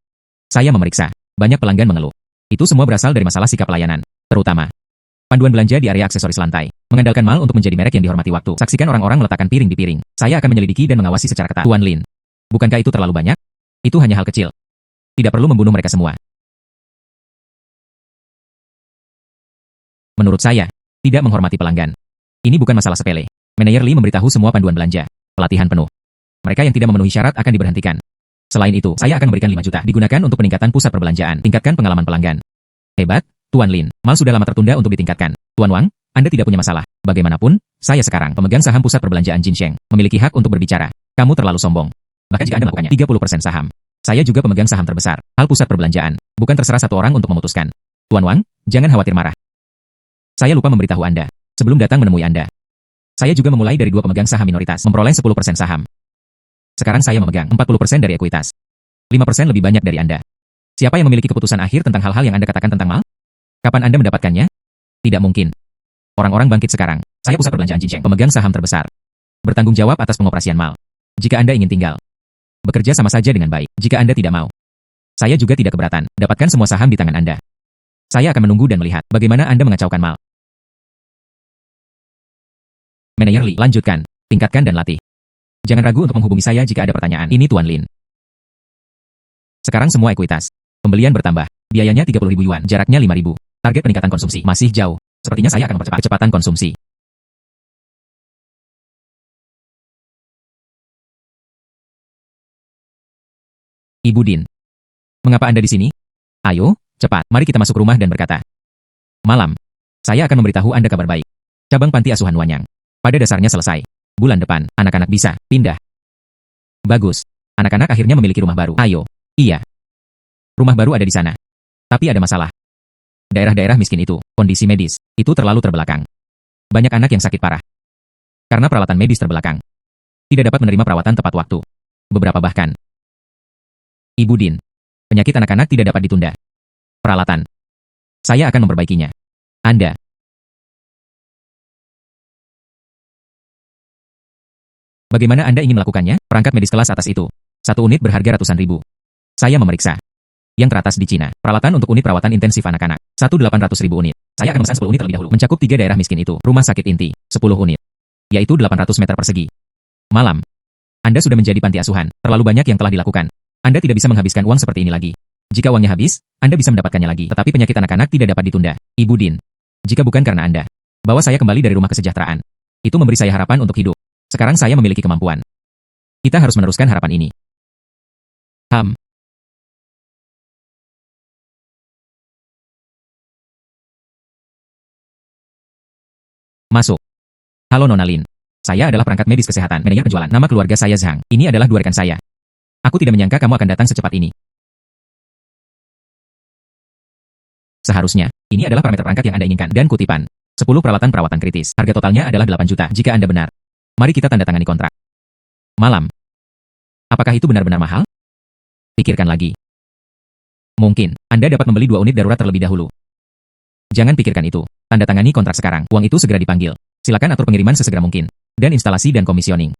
Saya memeriksa. Banyak pelanggan mengeluh. Itu semua berasal dari masalah sikap layanan. Terutama, panduan belanja di area aksesoris lantai. Mengandalkan mal untuk menjadi merek yang dihormati waktu. Saksikan orang-orang meletakkan piring di piring. Saya akan menyelidiki dan mengawasi secara ketat. Tuan Lin, bukankah itu terlalu banyak? Itu hanya hal kecil. Tidak perlu membunuh mereka semua. Menurut saya, tidak menghormati pelanggan. Ini bukan masalah sepele. Manajer Lee memberitahu semua panduan belanja. Pelatihan penuh. Mereka yang tidak memenuhi syarat akan diberhentikan. Selain itu, saya akan memberikan 5 juta digunakan untuk peningkatan pusat perbelanjaan. Tingkatkan pengalaman pelanggan. Hebat, Tuan Lin. Mal sudah lama tertunda untuk ditingkatkan. Tuan Wang, Anda tidak punya masalah. Bagaimanapun, saya sekarang pemegang saham pusat perbelanjaan Jinsheng. Memiliki hak untuk berbicara. Kamu terlalu sombong. Bahkan jika Anda melakukannya 30% saham. Saya juga pemegang saham terbesar. Hal pusat perbelanjaan. Bukan terserah satu orang untuk memutuskan. Tuan Wang, jangan khawatir marah. Saya lupa memberitahu Anda. Sebelum datang menemui Anda. Saya juga memulai dari 2 pemegang saham minoritas. Memperoleh 10% saham. Sekarang saya memegang 40% dari ekuitas. 5% lebih banyak dari Anda. Siapa yang memiliki keputusan akhir tentang hal-hal yang Anda katakan tentang mal? Kapan Anda mendapatkannya? Tidak mungkin. Orang-orang bangkit sekarang. Saya pusat perbelanjaan Jinsheng. Pemegang saham terbesar. Bertanggung jawab atas pengoperasian mal. Jika Anda ingin tinggal. Bekerja sama saja dengan baik. Jika Anda tidak mau. Saya juga tidak keberatan. Dapatkan semua saham di tangan Anda. Saya akan menunggu dan melihat bagaimana Anda mengacaukan mal. Manajer Lee, lanjutkan. Tingkatkan dan latih. Jangan ragu untuk menghubungi saya jika ada pertanyaan. Ini Tuan Lin. Sekarang semua ekuitas. Pembelian bertambah. Biayanya 30.000 yuan. Jaraknya 5.000. Target peningkatan konsumsi masih jauh. Sepertinya saya akan mempercepat kecepatan konsumsi. Ibu Din. Mengapa Anda di sini? Ayo, cepat. Mari kita masuk rumah dan berkata. Malam. Saya akan memberitahu Anda kabar baik. Cabang panti asuhan Wanyang. Pada dasarnya selesai. Bulan depan, anak-anak bisa pindah. Bagus. Anak-anak akhirnya memiliki rumah baru. Ayo. Iya. Rumah baru ada di sana. Tapi ada masalah. Daerah-daerah miskin itu, kondisi medis, itu terlalu terbelakang. Banyak anak yang sakit parah. Karena peralatan medis terbelakang. Tidak dapat menerima perawatan tepat waktu. Beberapa bahkan. Ibu Din. Penyakit anak-anak tidak dapat ditunda. Peralatan. Saya akan memperbaikinya. Anda. Bagaimana Anda ingin melakukannya? Perangkat medis kelas atas itu. 1 unit berharga ratusan ribu. Saya memeriksa. Yang teratas di Cina. Peralatan untuk unit perawatan intensif anak-anak. 1.800.000 unit. Saya akan memesan 10 unit terlebih dahulu. Mencakup 3 daerah miskin itu. Rumah sakit inti. 10 unit. Yaitu 800 meter persegi. Malam. Anda sudah menjadi panti asuhan. Terlalu banyak yang telah dilakukan. Anda tidak bisa menghabiskan uang seperti ini lagi. Jika uangnya habis, Anda bisa mendapatkannya lagi. Tetapi penyakit anak-anak tidak dapat ditunda. Ibu Din. Jika bukan karena Anda. Bawa saya kembali dari rumah kesejahteraan. Itu memberi saya harapan untuk hidup. Sekarang saya memiliki kemampuan. Kita harus meneruskan harapan ini. Masuk. Halo Nona Lin. Saya adalah perangkat medis kesehatan, manajer penjualan. Nama keluarga saya Zhang. Ini adalah 2 rekan saya. Aku tidak menyangka kamu akan datang secepat ini. Seharusnya, ini adalah parameter perangkat yang Anda inginkan. Dan kutipan. 10 peralatan perawatan kritis. Harga totalnya adalah 8 juta jika Anda benar. Mari kita tanda tangani kontrak. Malam. Apakah itu benar-benar mahal? Pikirkan lagi. Mungkin, Anda dapat membeli 2 unit darurat terlebih dahulu. Jangan pikirkan itu. Tanda tangani kontrak sekarang. Uang itu segera dipanggil. Silakan atur pengiriman sesegera mungkin. Dan instalasi dan komisioning.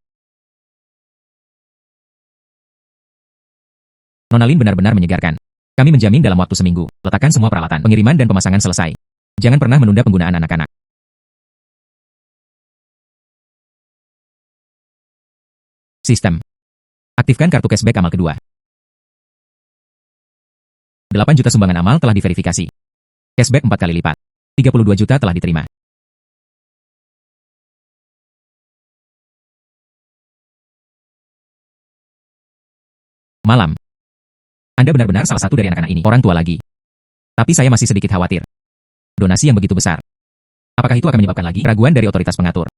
Nona Lin benar-benar menyegarkan. Kami menjamin dalam waktu seminggu, letakkan semua peralatan, pengiriman dan pemasangan selesai. Jangan pernah menunda penggunaan anak-anak. Sistem. Aktifkan kartu cashback amal kedua. 8 juta sumbangan amal telah diverifikasi. Cashback 4 kali lipat. 32 juta telah diterima. Malam. Anda benar-benar salah satu dari anak-anak ini, orang tua lagi. Tapi saya masih sedikit khawatir. Donasi yang begitu besar. Apakah itu akan menyebabkan lagi keraguan dari otoritas pengatur?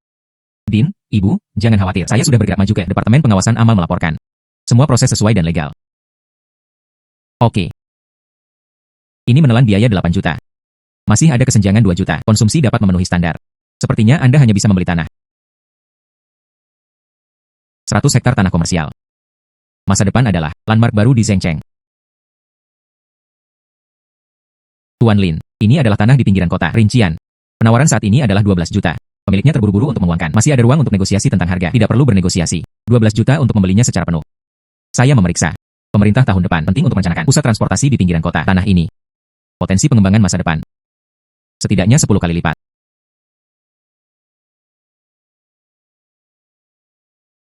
Din, Ibu, jangan khawatir. Saya sudah bergerak maju ke Departemen Pengawasan Amal melaporkan. Semua proses sesuai dan legal. Oke. Ini menelan biaya 8 juta. Masih ada kesenjangan 2 juta. Konsumsi dapat memenuhi standar. Sepertinya Anda hanya bisa membeli tanah. 100 hektar tanah komersial. Masa depan adalah landmark baru di Zhengcheng. Tuan Lin, ini adalah tanah di pinggiran kota. Rincian. Penawaran saat ini adalah 12 juta. Pemiliknya terburu-buru untuk menguangkan. Masih ada ruang untuk negosiasi tentang harga. Tidak perlu bernegosiasi. 12 juta untuk membelinya secara penuh. Saya memeriksa. Pemerintah tahun depan penting untuk merencanakan pusat transportasi di pinggiran kota. Tanah ini. Potensi pengembangan masa depan. Setidaknya 10 kali lipat.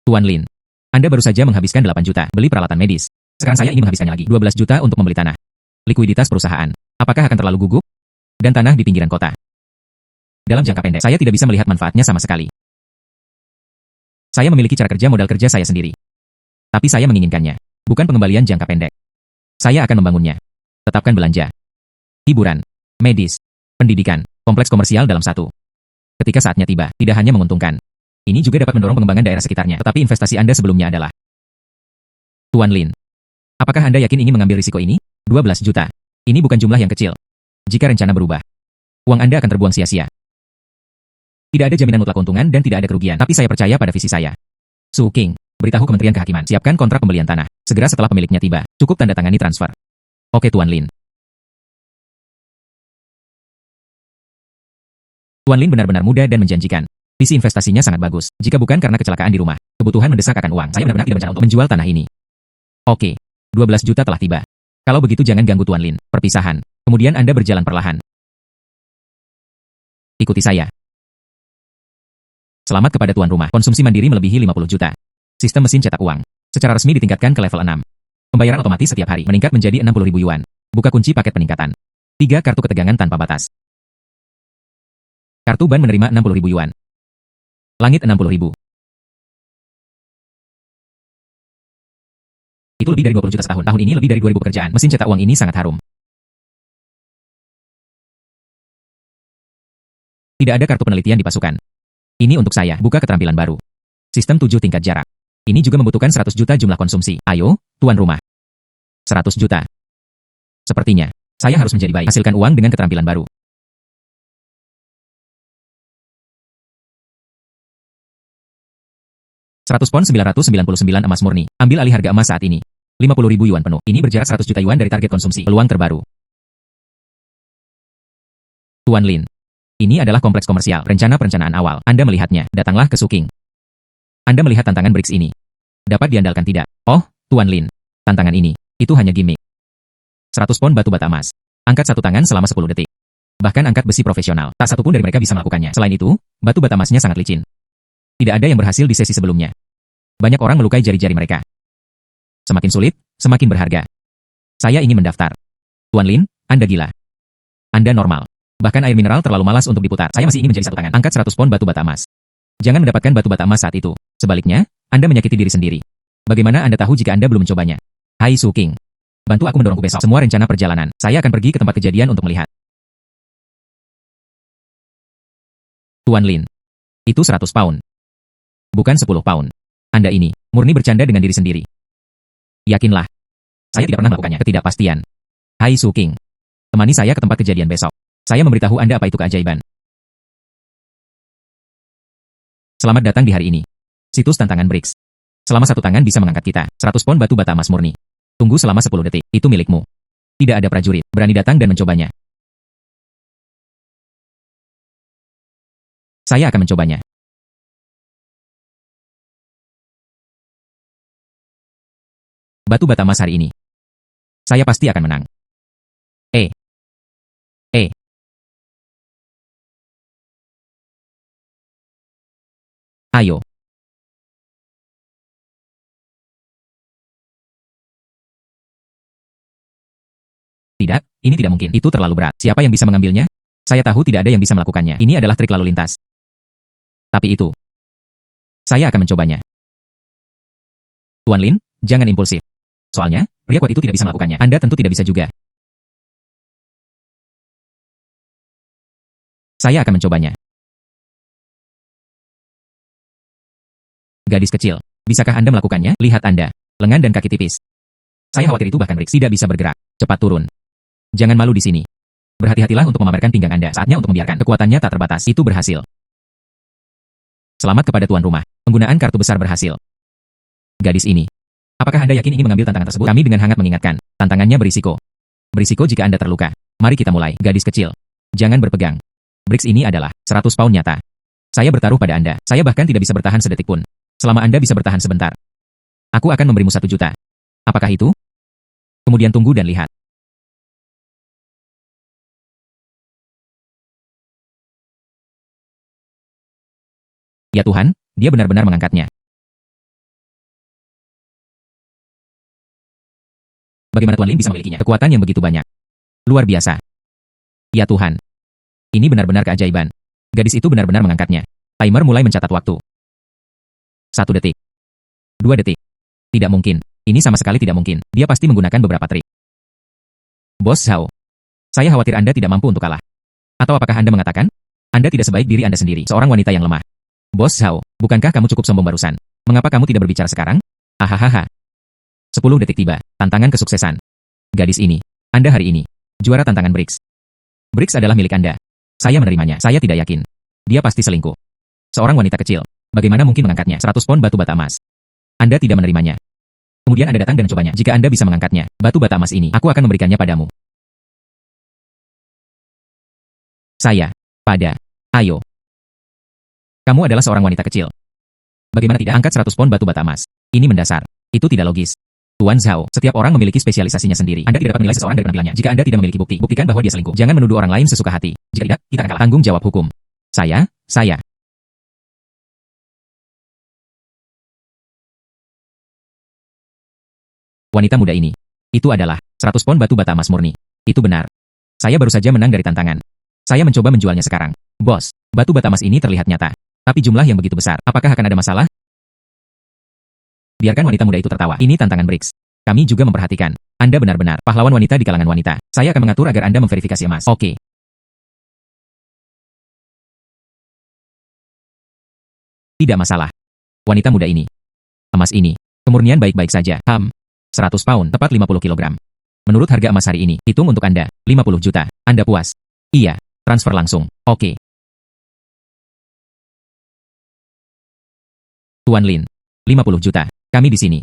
Tuan Lin, Anda baru saja menghabiskan 8 juta beli peralatan medis. Sekarang saya ingin menghabiskannya lagi. 12 juta untuk membeli tanah. Likuiditas perusahaan. Apakah akan terlalu gugup? Dan tanah di pinggiran kota. Dalam jangka pendek, saya tidak bisa melihat manfaatnya sama sekali. Saya memiliki cara kerja modal kerja saya sendiri. Tapi saya menginginkannya. Bukan pengembalian jangka pendek. Saya akan membangunnya. Tetapkan belanja. Hiburan. Medis. Pendidikan. Kompleks komersial dalam satu. Ketika saatnya tiba, tidak hanya menguntungkan. Ini juga dapat mendorong pengembangan daerah sekitarnya. Tetapi investasi Anda sebelumnya adalah. Tuan Lin. Apakah Anda yakin ingin mengambil risiko ini? 12 juta. Ini bukan jumlah yang kecil. Jika rencana berubah, uang Anda akan terbuang sia-sia. Tidak ada jaminan mutlak keuntungan dan tidak ada kerugian. Tapi saya percaya pada visi saya. Su King, beritahu Kementerian Kehakiman. Siapkan kontrak pembelian tanah. Segera setelah pemiliknya tiba. Cukup tanda tangani transfer. Oke Tuan Lin. Tuan Lin benar-benar muda dan menjanjikan. Visi investasinya sangat bagus. Jika bukan karena kecelakaan di rumah, kebutuhan mendesak akan uang. Saya benar-benar tidak berencana untuk menjual tanah ini. Oke. 12 juta telah tiba. Kalau begitu jangan ganggu Tuan Lin. Perpisahan. Kemudian Anda berjalan perlahan. Ikuti saya. Selamat kepada tuan rumah. Konsumsi mandiri melebihi 50 juta. Sistem mesin cetak uang. Secara resmi ditingkatkan ke level 6. Pembayaran otomatis setiap hari meningkat menjadi 60.000 yuan. Buka kunci paket peningkatan. 3 kartu ketegangan tanpa batas. Kartu ban menerima 60.000 yuan. Langit 60.000. Itu lebih dari 20 juta setahun. Tahun ini lebih dari 2.000 pekerjaan. Mesin cetak uang ini sangat harum. Tidak ada kartu penelitian di pasukan. Ini untuk saya, buka keterampilan baru. Sistem 7 tingkat jarak. Ini juga membutuhkan 100 juta jumlah konsumsi. Ayo, tuan rumah. 100 juta. Sepertinya, saya harus menjadi baik. Hasilkan uang dengan keterampilan baru. $100 pon 999 emas murni. Ambil alih harga emas saat ini. 50.000 yuan penuh. Ini berjarak 100 juta yuan dari target konsumsi. Peluang terbaru. Tuan Lin, Ini adalah kompleks komersial. Rencana perencanaan awal. Anda melihatnya. Datanglah ke Suking. Anda melihat tantangan BRICS ini. Dapat diandalkan tidak? Oh, Tuan Lin. Tantangan ini, itu hanya gimmick. 100 pon batu bata emas. Angkat satu tangan selama 10 detik. Bahkan angkat besi profesional. Tak satu pun dari mereka bisa melakukannya. Selain itu, batu bata emasnya sangat licin. Tidak ada yang berhasil di sesi sebelumnya. Banyak orang melukai jari-jari mereka. Semakin sulit, semakin berharga. Saya ingin mendaftar. Tuan Lin, Anda gila. Anda normal. Bahkan air mineral terlalu malas untuk diputar. Saya masih ingin menjadi satu tangan. Angkat 100 pon batu bata emas. Jangan mendapatkan batu bata emas saat itu. Sebaliknya, Anda menyakiti diri sendiri. Bagaimana Anda tahu jika Anda belum mencobanya? Hai Suking. Bantu aku mendorongku besok. Semua rencana perjalanan. Saya akan pergi ke tempat kejadian untuk melihat. Tuan Lin. Itu 100 pound. Bukan 10 pound. Anda ini, murni bercanda dengan diri sendiri. Yakinlah. Saya tidak pernah melakukannya. Ketidakpastian. Hai Suking. Temani saya ke tempat kejadian besok. Saya memberitahu Anda apa itu keajaiban. Selamat datang di hari ini. Situs tantangan BRICS. Selama satu tangan bisa mengangkat kita, 100 pon batu bata emas murni. Tunggu selama 10 detik, itu milikmu. Tidak ada prajurit, berani datang dan mencobanya. Saya akan mencobanya. Batu bata emas hari ini. Saya pasti akan menang. Ayo. Tidak, ini tidak mungkin. Itu terlalu berat. Siapa yang bisa mengambilnya? Saya tahu tidak ada yang bisa melakukannya. Ini adalah trik lalu lintas. Tapi itu. Saya akan mencobanya. Tuan Lin, jangan impulsif. Soalnya, pria kuat itu tidak bisa melakukannya. Anda tentu tidak bisa juga. Saya akan mencobanya. Gadis kecil, bisakah Anda melakukannya? Lihat Anda, lengan dan kaki tipis. Saya khawatir itu bahkan BRICS tidak bisa bergerak. Cepat turun. Jangan malu di sini. Berhati-hatilah untuk memamerkan pinggang Anda. Saatnya untuk membiarkan. Kekuatannya tak terbatas. Itu berhasil. Selamat kepada tuan rumah. Penggunaan kartu besar berhasil. Gadis ini. Apakah Anda yakin ingin mengambil tantangan tersebut? Kami dengan hangat mengingatkan. Tantangannya berisiko. Berisiko jika Anda terluka. Mari kita mulai. Gadis kecil. Jangan berpegang. BRICS ini adalah 100 pound nyata. Saya bertaruh pada Anda. Saya bahkan tidak bisa bertahan sedetik pun. Selama Anda bisa bertahan sebentar. Aku akan memberimu 1 juta. Apakah itu? Kemudian tunggu dan lihat. Ya Tuhan, dia benar-benar mengangkatnya. Bagaimana Tuan Lin bisa memilikinya? Kekuatan yang begitu banyak. Luar biasa. Ya Tuhan. Ini benar-benar keajaiban. Gadis itu benar-benar mengangkatnya. Timer mulai mencatat waktu. 1 detik. 2 detik. Tidak mungkin. Ini sama sekali tidak mungkin. Dia pasti menggunakan beberapa trik. Bos Zhao. Saya khawatir Anda tidak mampu untuk kalah. Atau apakah Anda mengatakan? Anda tidak sebaik diri Anda sendiri. Seorang wanita yang lemah. Bos Zhao, bukankah kamu cukup sombong barusan? Mengapa kamu tidak berbicara sekarang? Hahaha. 10 detik tiba. Tantangan kesuksesan. Gadis ini. Anda hari ini. Juara tantangan BRICS. BRICS adalah milik Anda. Saya menerimanya. Saya tidak yakin. Dia pasti selingkuh. Seorang wanita kecil. Bagaimana mungkin mengangkatnya? 100 pon batu bata emas. Anda tidak menerimanya. Kemudian Anda datang dan mencobanya. Jika Anda bisa mengangkatnya, batu bata emas ini, aku akan memberikannya padamu. Saya. Pada. Ayo. Kamu adalah seorang wanita kecil. Bagaimana tidak angkat 100 pon batu bata emas? Ini mendasar. Itu tidak logis. Tuan Zhao, setiap orang memiliki spesialisasinya sendiri. Anda tidak dapat menilai seseorang dari penampilannya. Jika Anda tidak memiliki bukti, buktikan bahwa dia selingkuh. Jangan menuduh orang lain sesuka hati. Jika tidak, kita akan kalah. Tanggung jawab hukum. Saya. Wanita muda ini. Itu adalah 100 pon batu bata emas murni. Itu benar. Saya baru saja menang dari tantangan. Saya mencoba menjualnya sekarang. Bos, batu bata emas ini terlihat nyata. Tapi jumlah yang begitu besar, apakah akan ada masalah? Biarkan wanita muda itu tertawa. Ini tantangan BRICS. Kami juga memperhatikan. Anda benar-benar pahlawan wanita di kalangan wanita. Saya akan mengatur agar Anda memverifikasi emas. Oke. Tidak masalah. Wanita muda ini. Emas ini. Kemurnian baik-baik saja. 100 pound, tepat 50 kilogram. Menurut harga emas hari ini, hitung untuk Anda, 50 juta. Anda puas? Iya. Transfer langsung. Oke. Tuan Lin. 50 juta. Kami di sini.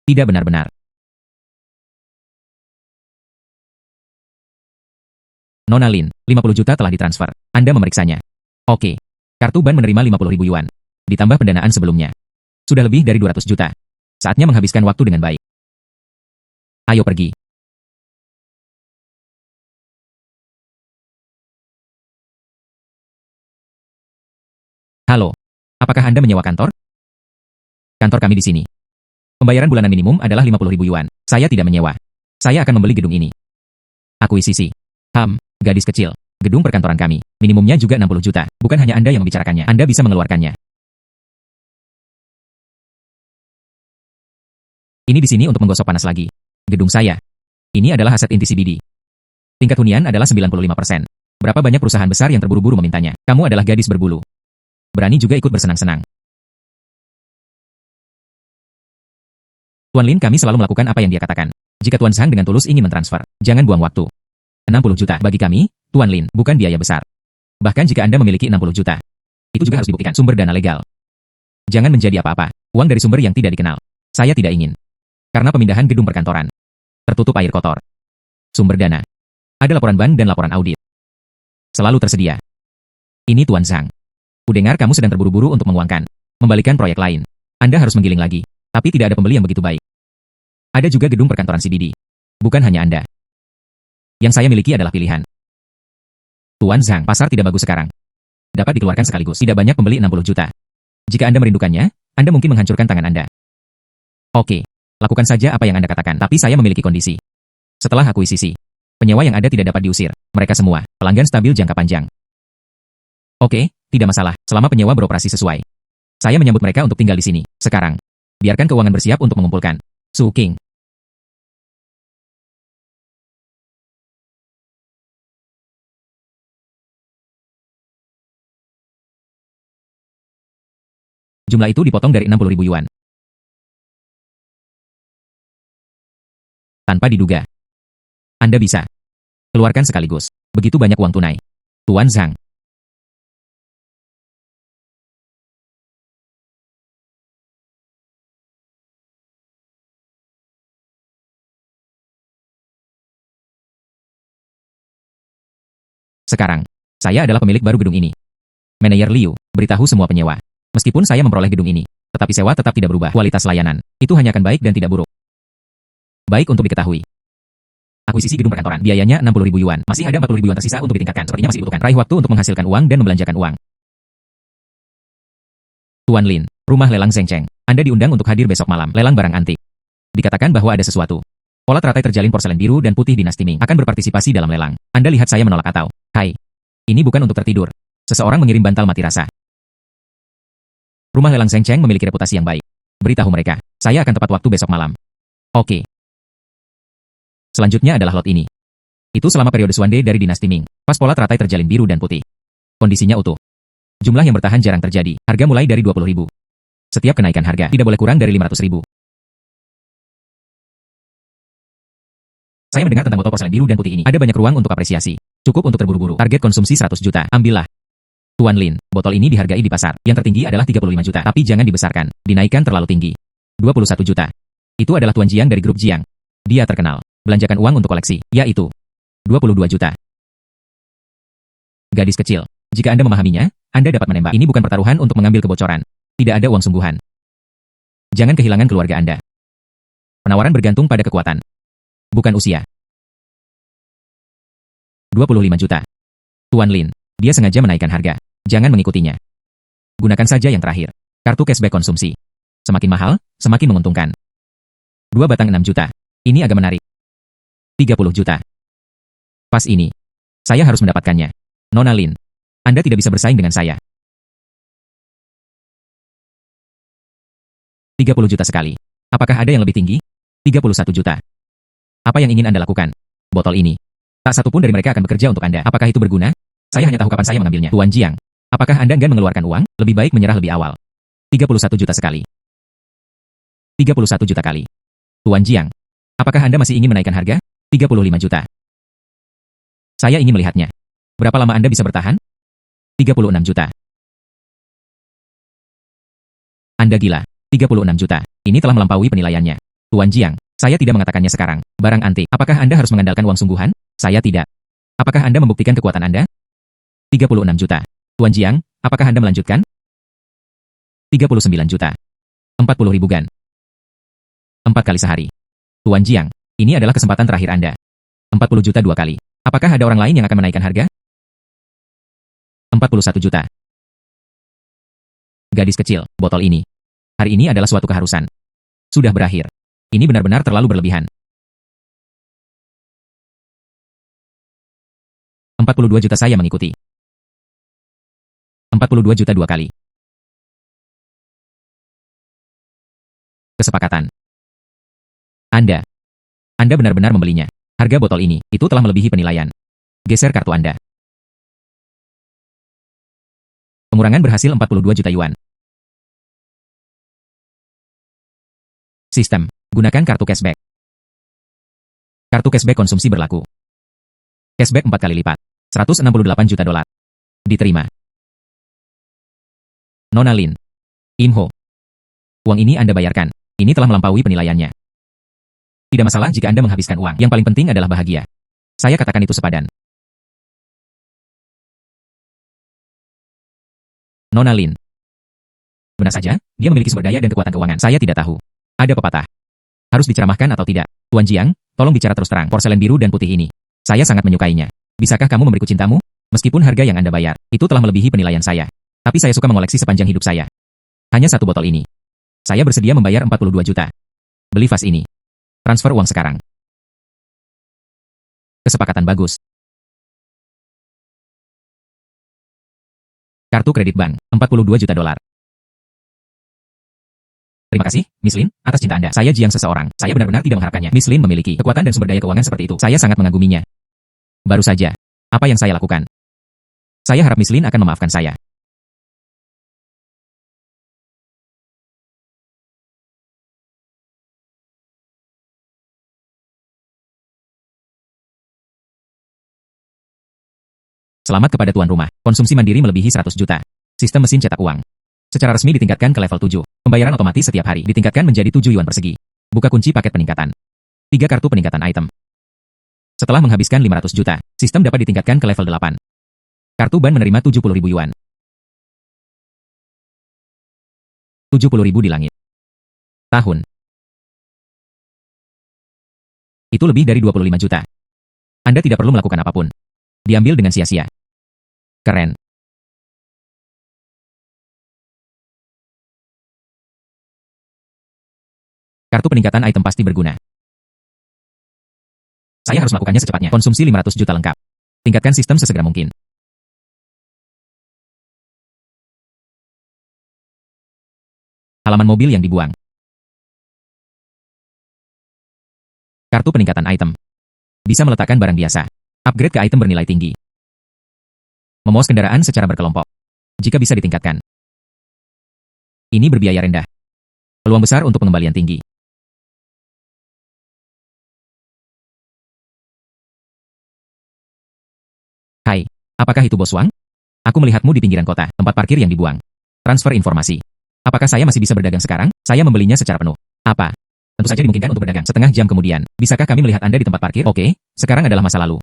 Tidak benar-benar. Nona Lin, 50 juta telah ditransfer. Anda memeriksanya. Oke. Kartu ban menerima 50.000 yuan. Ditambah pendanaan sebelumnya. Sudah lebih dari 200 juta. Saatnya menghabiskan waktu dengan baik. Ayo pergi. Halo. Apakah Anda menyewa kantor? Kantor kami di sini. Pembayaran bulanan minimum adalah 50.000 yuan. Saya tidak menyewa. Saya akan membeli gedung ini. Akuisisi. Gadis kecil. Gedung perkantoran kami. Minimumnya juga 60 juta. Bukan hanya Anda yang membicarakannya. Anda bisa mengeluarkannya. Ini di sini untuk menggosok panas lagi. Gedung saya. Ini adalah aset inti CBD. Tingkat hunian adalah 95%. Berapa banyak perusahaan besar yang terburu-buru memintanya? Kamu adalah gadis berbulu. Berani juga ikut bersenang-senang. Tuan Lin, kami selalu melakukan apa yang dia katakan. Jika Tuan Zhang dengan tulus ingin mentransfer, jangan buang waktu. 60 juta bagi kami, Tuan Lin, bukan biaya besar. Bahkan jika Anda memiliki 60 juta, itu juga harus dibuktikan sumber dana legal. Jangan menjadi apa-apa, uang dari sumber yang tidak dikenal. Saya tidak ingin. Karena pemindahan gedung perkantoran. Tertutup air kotor. Sumber dana. Ada laporan ban dan laporan audit. Selalu tersedia. Ini Tuan Zhang. Kudengar kamu sedang terburu-buru untuk menguangkan. Membalikan proyek lain. Anda harus menggiling lagi. Tapi tidak ada pembeli yang begitu baik. Ada juga gedung perkantoran CBD. Bukan hanya Anda. Yang saya miliki adalah pilihan. Tuan Zhang, pasar tidak bagus sekarang. Dapat dikeluarkan sekaligus. Tidak banyak pembeli 60 juta. Jika Anda merindukannya, Anda mungkin menghancurkan tangan Anda. Oke, lakukan saja apa yang Anda katakan. Tapi saya memiliki kondisi. Setelah akuisisi, penyewa yang ada tidak dapat diusir. Mereka semua, pelanggan stabil jangka panjang. Oke, tidak masalah, selama penyewa beroperasi sesuai. Saya menyambut mereka untuk tinggal di sini. Sekarang, biarkan keuangan bersiap untuk mengumpulkan. Su King. Jumlah itu dipotong dari 60.000 yuan. Tanpa diduga. Anda bisa keluarkan sekaligus. Begitu banyak uang tunai. Tuan Zhang. Sekarang, saya adalah pemilik baru gedung ini. Manajer Liu, beritahu semua penyewa. Meskipun saya memperoleh gedung ini, tetapi sewa tetap tidak berubah. Kualitas layanan, itu hanya akan baik dan tidak buruk. Baik untuk diketahui. Akuisisi gedung perkantoran, biayanya 60.000 yuan. Masih ada 40.000 yuan tersisa untuk ditingkatkan. Sepertinya masih dibutuhkan. Raih waktu untuk menghasilkan uang dan membelanjakan uang. Tuan Lin, rumah lelang Zhengcheng. Anda diundang untuk hadir besok malam. Lelang barang antik. Dikatakan bahwa ada sesuatu. Pola teratai terjalin porselen biru dan putih dinasti Ming akan berpartisipasi dalam lelang. Anda lihat saya menolak atau? Hai. Ini bukan untuk tertidur. Seseorang mengirim bantal mati rasa. Rumah lelang Zhengcheng memiliki reputasi yang baik. Beritahu mereka, saya akan tepat waktu besok malam. Oke. Selanjutnya adalah lot ini. Itu selama periode Xuande dari dinasti Ming. Pas pola teratai terjalin biru dan putih. Kondisinya utuh. Jumlah yang bertahan jarang terjadi. Harga mulai dari 20.000. Setiap kenaikan harga tidak boleh kurang dari 500.000. Saya mendengar tentang botol porselen biru dan putih ini. Ada banyak ruang untuk apresiasi. Cukup untuk terburu-buru. Target konsumsi 100 juta. Ambillah. Tuan Lin, botol ini dihargai di pasar. Yang tertinggi adalah 35 juta. Tapi jangan dibesarkan. Dinaikkan terlalu tinggi. 21 juta. Itu adalah Tuan Jiang dari grup Jiang. Dia terkenal. Belanjakan uang untuk koleksi. Yaitu 22 juta. Gadis kecil. Jika Anda memahaminya, Anda dapat menembak. Ini bukan pertaruhan untuk mengambil kebocoran. Tidak ada uang sungguhan. Jangan kehilangan keluarga Anda. Penawaran bergantung pada kekuatan. Bukan usia. 25 juta. Tuan Lin, dia sengaja menaikkan harga. Jangan mengikutinya. Gunakan saja yang terakhir. Kartu cashback konsumsi. Semakin mahal, semakin menguntungkan. 2 batang 6 juta. Ini agak menarik. 30 juta. Pas ini. Saya harus mendapatkannya. Nona Lin, Anda tidak bisa bersaing dengan saya. 30 juta sekali. Apakah ada yang lebih tinggi? 31 juta. Apa yang ingin Anda lakukan? Botol ini. Tak satu pun dari mereka akan bekerja untuk Anda. Apakah itu berguna? Saya hanya tahu kapan saya mengambilnya. Tuan Jiang, apakah Anda enggan mengeluarkan uang? Lebih baik menyerah lebih awal. 31 juta sekali. 31 juta kali. Tuan Jiang, apakah Anda masih ingin menaikkan harga? 35 juta. Saya ingin melihatnya. Berapa lama Anda bisa bertahan? 36 juta. Anda gila. 36 juta. Ini telah melampaui penilaiannya. Tuan Jiang, saya tidak mengatakannya sekarang. Barang antik. Apakah Anda harus mengandalkan uang sungguhan? Saya tidak. Apakah Anda membuktikan kekuatan Anda? 36 juta. Tuan Jiang, apakah Anda melanjutkan? 39 juta. 40 ribu gan. 4 kali sehari. Tuan Jiang, ini adalah kesempatan terakhir Anda. 40 juta 2 kali. Apakah ada orang lain yang akan menaikkan harga? 41 juta. Gadis kecil, botol ini. Hari ini adalah suatu keharusan. Sudah berakhir. Ini benar-benar terlalu berlebihan. 42 juta saya mengikuti. 42 juta 2 kali. Kesepakatan. Anda benar-benar membelinya. Harga botol ini, itu telah melebihi penilaian. Geser kartu Anda. Pengurangan berhasil 42 juta yuan. Sistem. Gunakan kartu cashback. Kartu cashback konsumsi berlaku. Cashback 4 kali lipat. 168 juta dolar. Diterima. Nona Lin. Imho. Uang ini Anda bayarkan. Ini telah melampaui penilaiannya. Tidak masalah jika Anda menghabiskan uang. Yang paling penting adalah bahagia. Saya katakan itu sepadan. Nona Lin. Benar saja, dia memiliki sumber daya dan kekuatan keuangan. Saya tidak tahu. Ada pepatah. Harus diceramahkan atau tidak? Tuan Jiang, tolong bicara terus terang. Porselen biru dan putih ini. Saya sangat menyukainya. Bisakah kamu memberiku cintamu? Meskipun harga yang Anda bayar, itu telah melebihi penilaian saya. Tapi saya suka mengoleksi sepanjang hidup saya. Hanya satu botol ini. Saya bersedia membayar 42 juta. Beli vas ini. Transfer uang sekarang. Kesepakatan bagus. Kartu kredit bank, 42 juta dolar. Terima kasih, Miss Lin, atas cinta Anda. Saya Jiang seseorang. Saya benar-benar tidak mengharapkannya. Miss Lin memiliki kekuatan dan sumber daya keuangan seperti itu. Saya sangat mengaguminya. Baru saja. Apa yang saya lakukan? Saya harap Miss Lin akan memaafkan saya. Selamat kepada tuan rumah. Konsumsi mandiri melebihi 100 juta. Sistem mesin cetak uang. Secara resmi ditingkatkan ke level 7. Pembayaran otomatis setiap hari ditingkatkan menjadi 7 yuan persegi. Buka kunci paket peningkatan. 3 kartu peningkatan item. Setelah menghabiskan 500 juta, sistem dapat ditingkatkan ke level 8. Kartu ban menerima 70 ribu yuan. 70 ribu di langit. Tahun. Itu lebih dari 25 juta. Anda tidak perlu melakukan apapun. Diambil dengan sia-sia. Keren. Kartu peningkatan item pasti berguna. Saya harus melakukannya secepatnya. Konsumsi 500 juta lengkap. Tingkatkan sistem sesegera mungkin. Halaman mobil yang dibuang. Kartu peningkatan item. Bisa meletakkan barang biasa. Upgrade ke item bernilai tinggi. Memuas kendaraan secara berkelompok. Jika bisa ditingkatkan. Ini berbiaya rendah. Peluang besar untuk pengembalian tinggi. Hai, apakah itu Bos Wang? Aku melihatmu di pinggiran kota, tempat parkir yang dibuang. Transfer informasi. Apakah saya masih bisa berdagang sekarang? Saya membelinya secara penuh. Apa? Tentu saja dimungkinkan untuk berdagang. Setengah jam kemudian, bisakah kami melihat Anda di tempat parkir? Oke, sekarang adalah masa lalu.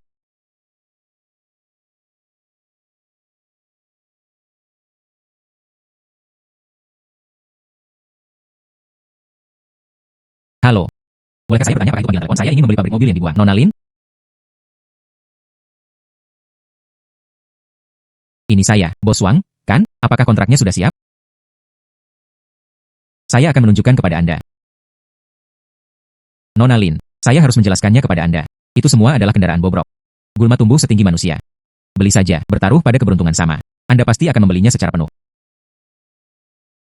Halo. Bolehkah saya bertanya apakah itu panggilan telepon? Saya ingin membeli pabrik mobil yang dibuang. Nona Lin? Ini saya, Bos Wang, kan? Apakah kontraknya sudah siap? Saya akan menunjukkan kepada Anda. Nona Lin, saya harus menjelaskannya kepada Anda. Itu semua adalah kendaraan bobrok. Gulma tumbuh setinggi manusia. Beli saja, bertaruh pada keberuntungan sama. Anda pasti akan membelinya secara penuh.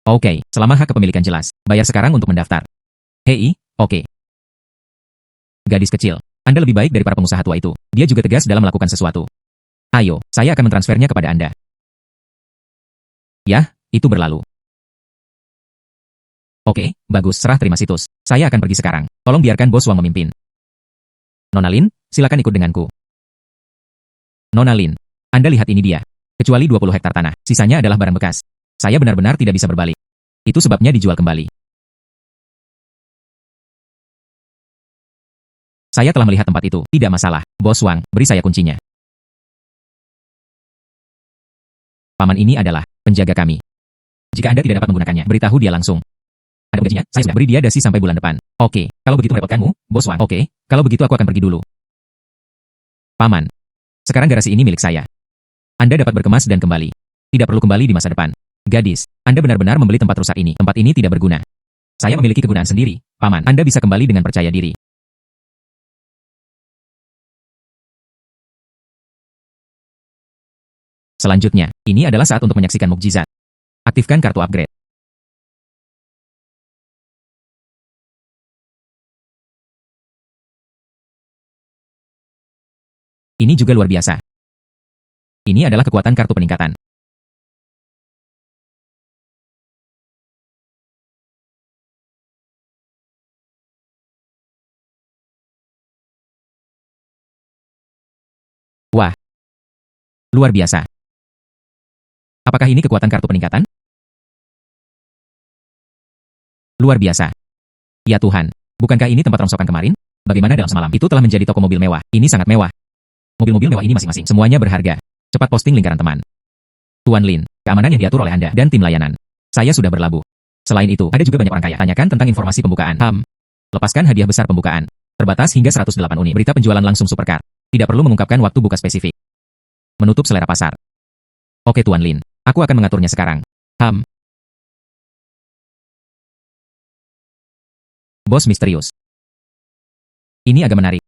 Oke, selama hak kepemilikan jelas, bayar sekarang untuk mendaftar. Hei, oke. Gadis kecil, Anda lebih baik dari para pengusaha tua itu. Dia juga tegas dalam melakukan sesuatu. Ayo, saya akan mentransfernya kepada Anda. Yah, itu berlalu. Oke, bagus, serah terima situs. Saya akan pergi sekarang. Tolong biarkan Bos Wang memimpin. Nona Lin, silakan ikut denganku. Nona Lin, Anda lihat ini dia. Kecuali 20 hektar tanah, sisanya adalah barang bekas. Saya benar-benar tidak bisa berbalik. Itu sebabnya dijual kembali. Saya telah melihat tempat itu. Tidak masalah. Bos Wang, beri saya kuncinya. Paman ini adalah penjaga kami. Jika Anda tidak dapat menggunakannya, beritahu dia langsung. Ada gajinya? Saya sudah beri dia dasi sampai bulan depan. Oke, kalau begitu merepotkanmu, Bos Wang. Oke, kalau begitu aku akan pergi dulu. Paman, sekarang garasi ini milik saya. Anda dapat berkemas dan kembali. Tidak perlu kembali di masa depan. Gadis, Anda benar-benar membeli tempat rusak ini. Tempat ini tidak berguna. Saya memiliki kegunaan sendiri. Paman, Anda bisa kembali dengan percaya diri. Selanjutnya, ini adalah saat untuk menyaksikan mukjizat. Aktifkan kartu upgrade. Ini juga luar biasa. Ini adalah kekuatan kartu peningkatan. Wah, luar biasa. Apakah ini kekuatan kartu peningkatan? Luar biasa. Ya Tuhan, bukankah ini tempat rongsokan kemarin? Bagaimana dalam semalam? Itu telah menjadi toko mobil mewah. Ini sangat mewah. Mobil-mobil mewah ini masing-masing. Semuanya berharga. Cepat posting lingkaran teman. Tuan Lin, keamanan yang diatur oleh Anda dan tim layanan. Saya sudah berlabuh. Selain itu, ada juga banyak orang kaya. Tanyakan tentang informasi pembukaan. Lepaskan hadiah besar pembukaan. Terbatas hingga 108 unit. Berita penjualan langsung supercar. Tidak perlu mengungkapkan waktu buka spesifik. Menutup selera pasar. Oke Tuan Lin, aku akan mengaturnya sekarang. Bos misterius. Ini agak menarik.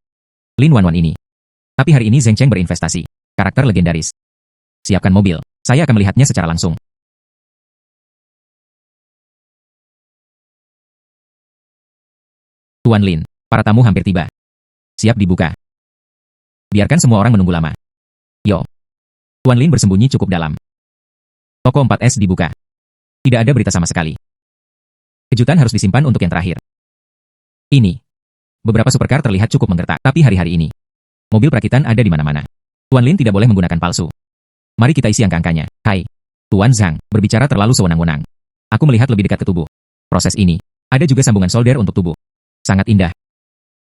Lin Wanwan ini. Tapi hari ini Zheng Cheng berinvestasi. Karakter legendaris. Siapkan mobil. Saya akan melihatnya secara langsung. Tuan Lin, para tamu hampir tiba. Siap dibuka. Biarkan semua orang menunggu lama. Yo. Tuan Lin bersembunyi cukup dalam. Toko 4S dibuka. Tidak ada berita sama sekali. Kejutan harus disimpan untuk yang terakhir. Ini. Beberapa supercar terlihat cukup menggertak, tapi hari-hari ini mobil perakitan ada di mana-mana. Tuan Lin tidak boleh menggunakan palsu. Mari kita isi angka-angkanya. Hai. Tuan Zhang, berbicara terlalu sewenang-wenang. Aku melihat lebih dekat ke tubuh. Proses ini. Ada juga sambungan solder untuk tubuh. Sangat indah.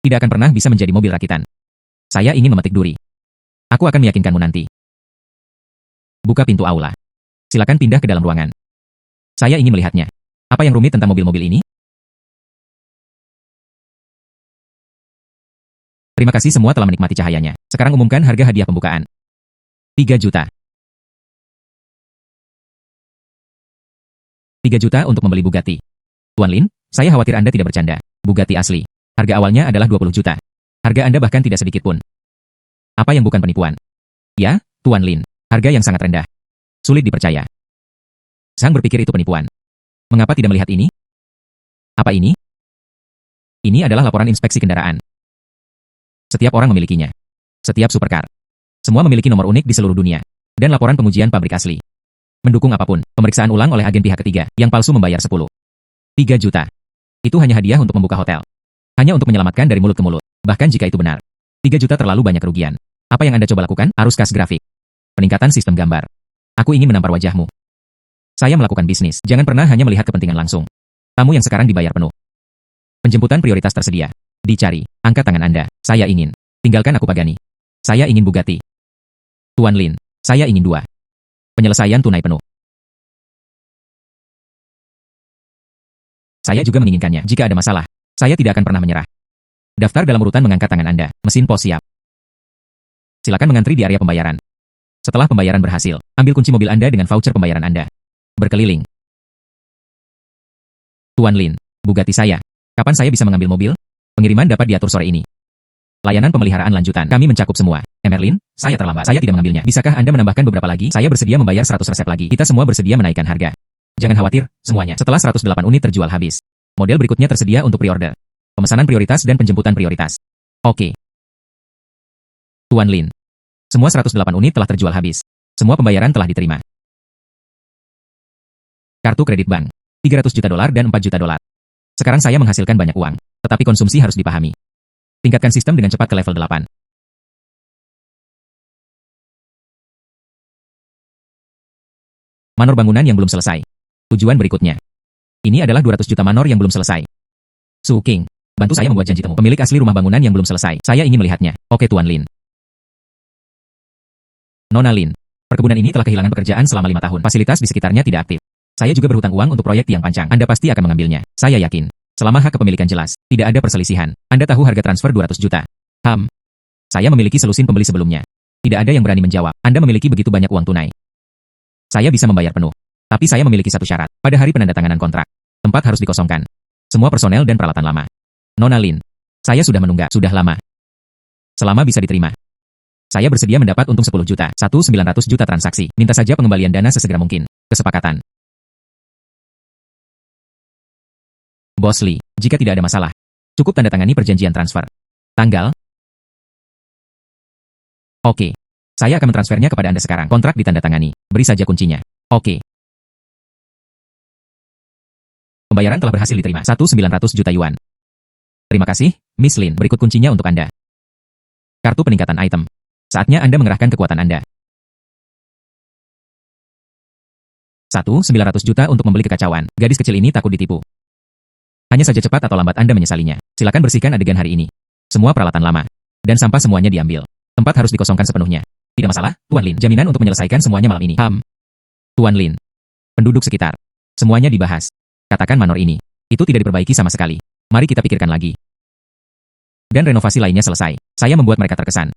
Tidak akan pernah bisa menjadi mobil rakitan. Saya ingin memetik duri. Aku akan meyakinkanmu nanti. Buka pintu aula. Silakan pindah ke dalam ruangan. Saya ingin melihatnya. Apa yang rumit tentang mobil-mobil ini? Terima kasih semua telah menikmati cahayanya. Sekarang umumkan harga hadiah pembukaan. 3 juta. 3 juta untuk membeli Bugatti. Tuan Lin, saya khawatir Anda tidak bercanda. Bugatti asli. Harga awalnya adalah 20 juta. Harga Anda bahkan tidak sedikit pun. Apa yang bukan penipuan? Ya, Tuan Lin. Harga yang sangat rendah. Sulit dipercaya. Zhang berpikir itu penipuan. Mengapa tidak melihat ini? Apa ini? Ini adalah laporan inspeksi kendaraan. Setiap orang memilikinya. Setiap supercar. Semua memiliki nomor unik di seluruh dunia. Dan laporan pengujian pabrik asli. Mendukung apapun, pemeriksaan ulang oleh agen pihak ketiga, yang palsu membayar 3 juta. Itu hanya hadiah untuk membuka hotel. Hanya untuk menyelamatkan dari mulut ke mulut. Bahkan jika itu benar. 3 juta terlalu banyak kerugian. Apa yang Anda coba lakukan? Arus kas grafik. Peningkatan sistem gambar. Aku ingin menampar wajahmu. Saya melakukan bisnis. Jangan pernah hanya melihat kepentingan langsung. Tamu yang sekarang dibayar penuh. Penjemputan prioritas tersedia. Dicari. Angkat tangan Anda. Saya ingin. Tinggalkan aku Pagani. Saya ingin Bugatti. Tuan Lin. Saya ingin 2. Penyelesaian tunai penuh. Saya juga menginginkannya. Jika ada masalah, saya tidak akan pernah menyerah. Daftar dalam urutan mengangkat tangan Anda. Mesin pos siap. Silakan mengantri di area pembayaran. Setelah pembayaran berhasil, ambil kunci mobil Anda dengan voucher pembayaran Anda. Berkeliling. Tuan Lin, Bugatti saya. Kapan saya bisa mengambil mobil? Pengiriman dapat diatur sore ini. Layanan pemeliharaan lanjutan. Kami mencakup semua. Emerlin, saya terlambat. Saya tidak mengambilnya. Bisakah Anda menambahkan beberapa lagi? Saya bersedia membayar 100 resep lagi. Kita semua bersedia menaikkan harga. Jangan khawatir, semuanya. Setelah 108 unit terjual habis. Model berikutnya tersedia untuk pre-order. Pemesanan prioritas dan penjemputan prioritas. Oke. Tuan Lin. Semua 108 unit telah terjual habis. Semua pembayaran telah diterima. Kartu kredit bank. 300 juta dolar dan 4 juta dolar. Sekarang saya menghasilkan banyak uang. Tetapi konsumsi harus dipahami. Tingkatkan sistem dengan cepat ke level 8. Manor bangunan yang belum selesai. Tujuan berikutnya. Ini adalah 200 juta manor yang belum selesai. Su King, bantu saya membuat janji temu. Pemilik asli rumah bangunan yang belum selesai. Saya ingin melihatnya. Oke Tuan Lin. Nona Lin, Perkebunan ini telah kehilangan pekerjaan selama 5 tahun. Fasilitas di sekitarnya tidak aktif. Saya juga berhutang uang untuk proyek tiang pancang. Anda pasti akan mengambilnya. Saya yakin. Selama hak kepemilikan jelas, tidak ada perselisihan. Anda tahu harga transfer 200 juta. Saya memiliki selusin pembeli sebelumnya. Tidak ada yang berani menjawab. Anda memiliki begitu banyak uang tunai. Saya bisa membayar penuh. Tapi saya memiliki satu syarat. Pada hari penandatanganan kontrak, tempat harus dikosongkan. Semua personel dan peralatan lama. Nona Lin, saya sudah menunggak. Sudah lama. Selama bisa diterima. Saya bersedia mendapat untung 10 juta. 1.900 juta transaksi. Minta saja pengembalian dana sesegera mungkin. Kesepakatan. Bos Lee, jika tidak ada masalah, cukup tanda tangani perjanjian transfer. Tanggal? Oke. Saya akan mentransfernya kepada Anda sekarang. Kontrak ditandatangani. Beri saja kuncinya. Oke. Pembayaran telah berhasil diterima. 1.900 juta yuan. Terima kasih, Miss Lin. Berikut kuncinya untuk Anda. Kartu peningkatan item. Saatnya Anda mengerahkan kekuatan Anda. 1.900 juta untuk membeli kekacauan. Gadis kecil ini takut ditipu. Hanya saja cepat atau lambat Anda menyesalinya. Silakan bersihkan adegan hari ini. Semua peralatan lama. Dan sampah semuanya diambil. Tempat harus dikosongkan sepenuhnya. Tidak masalah, Tuan Lin. Jaminan untuk menyelesaikan semuanya malam ini. Tuan Lin. Penduduk sekitar. Semuanya dibahas. Katakan manor ini. Itu tidak diperbaiki sama sekali. Mari kita pikirkan lagi. Dan renovasi lainnya selesai. Saya membuat mereka terkesan.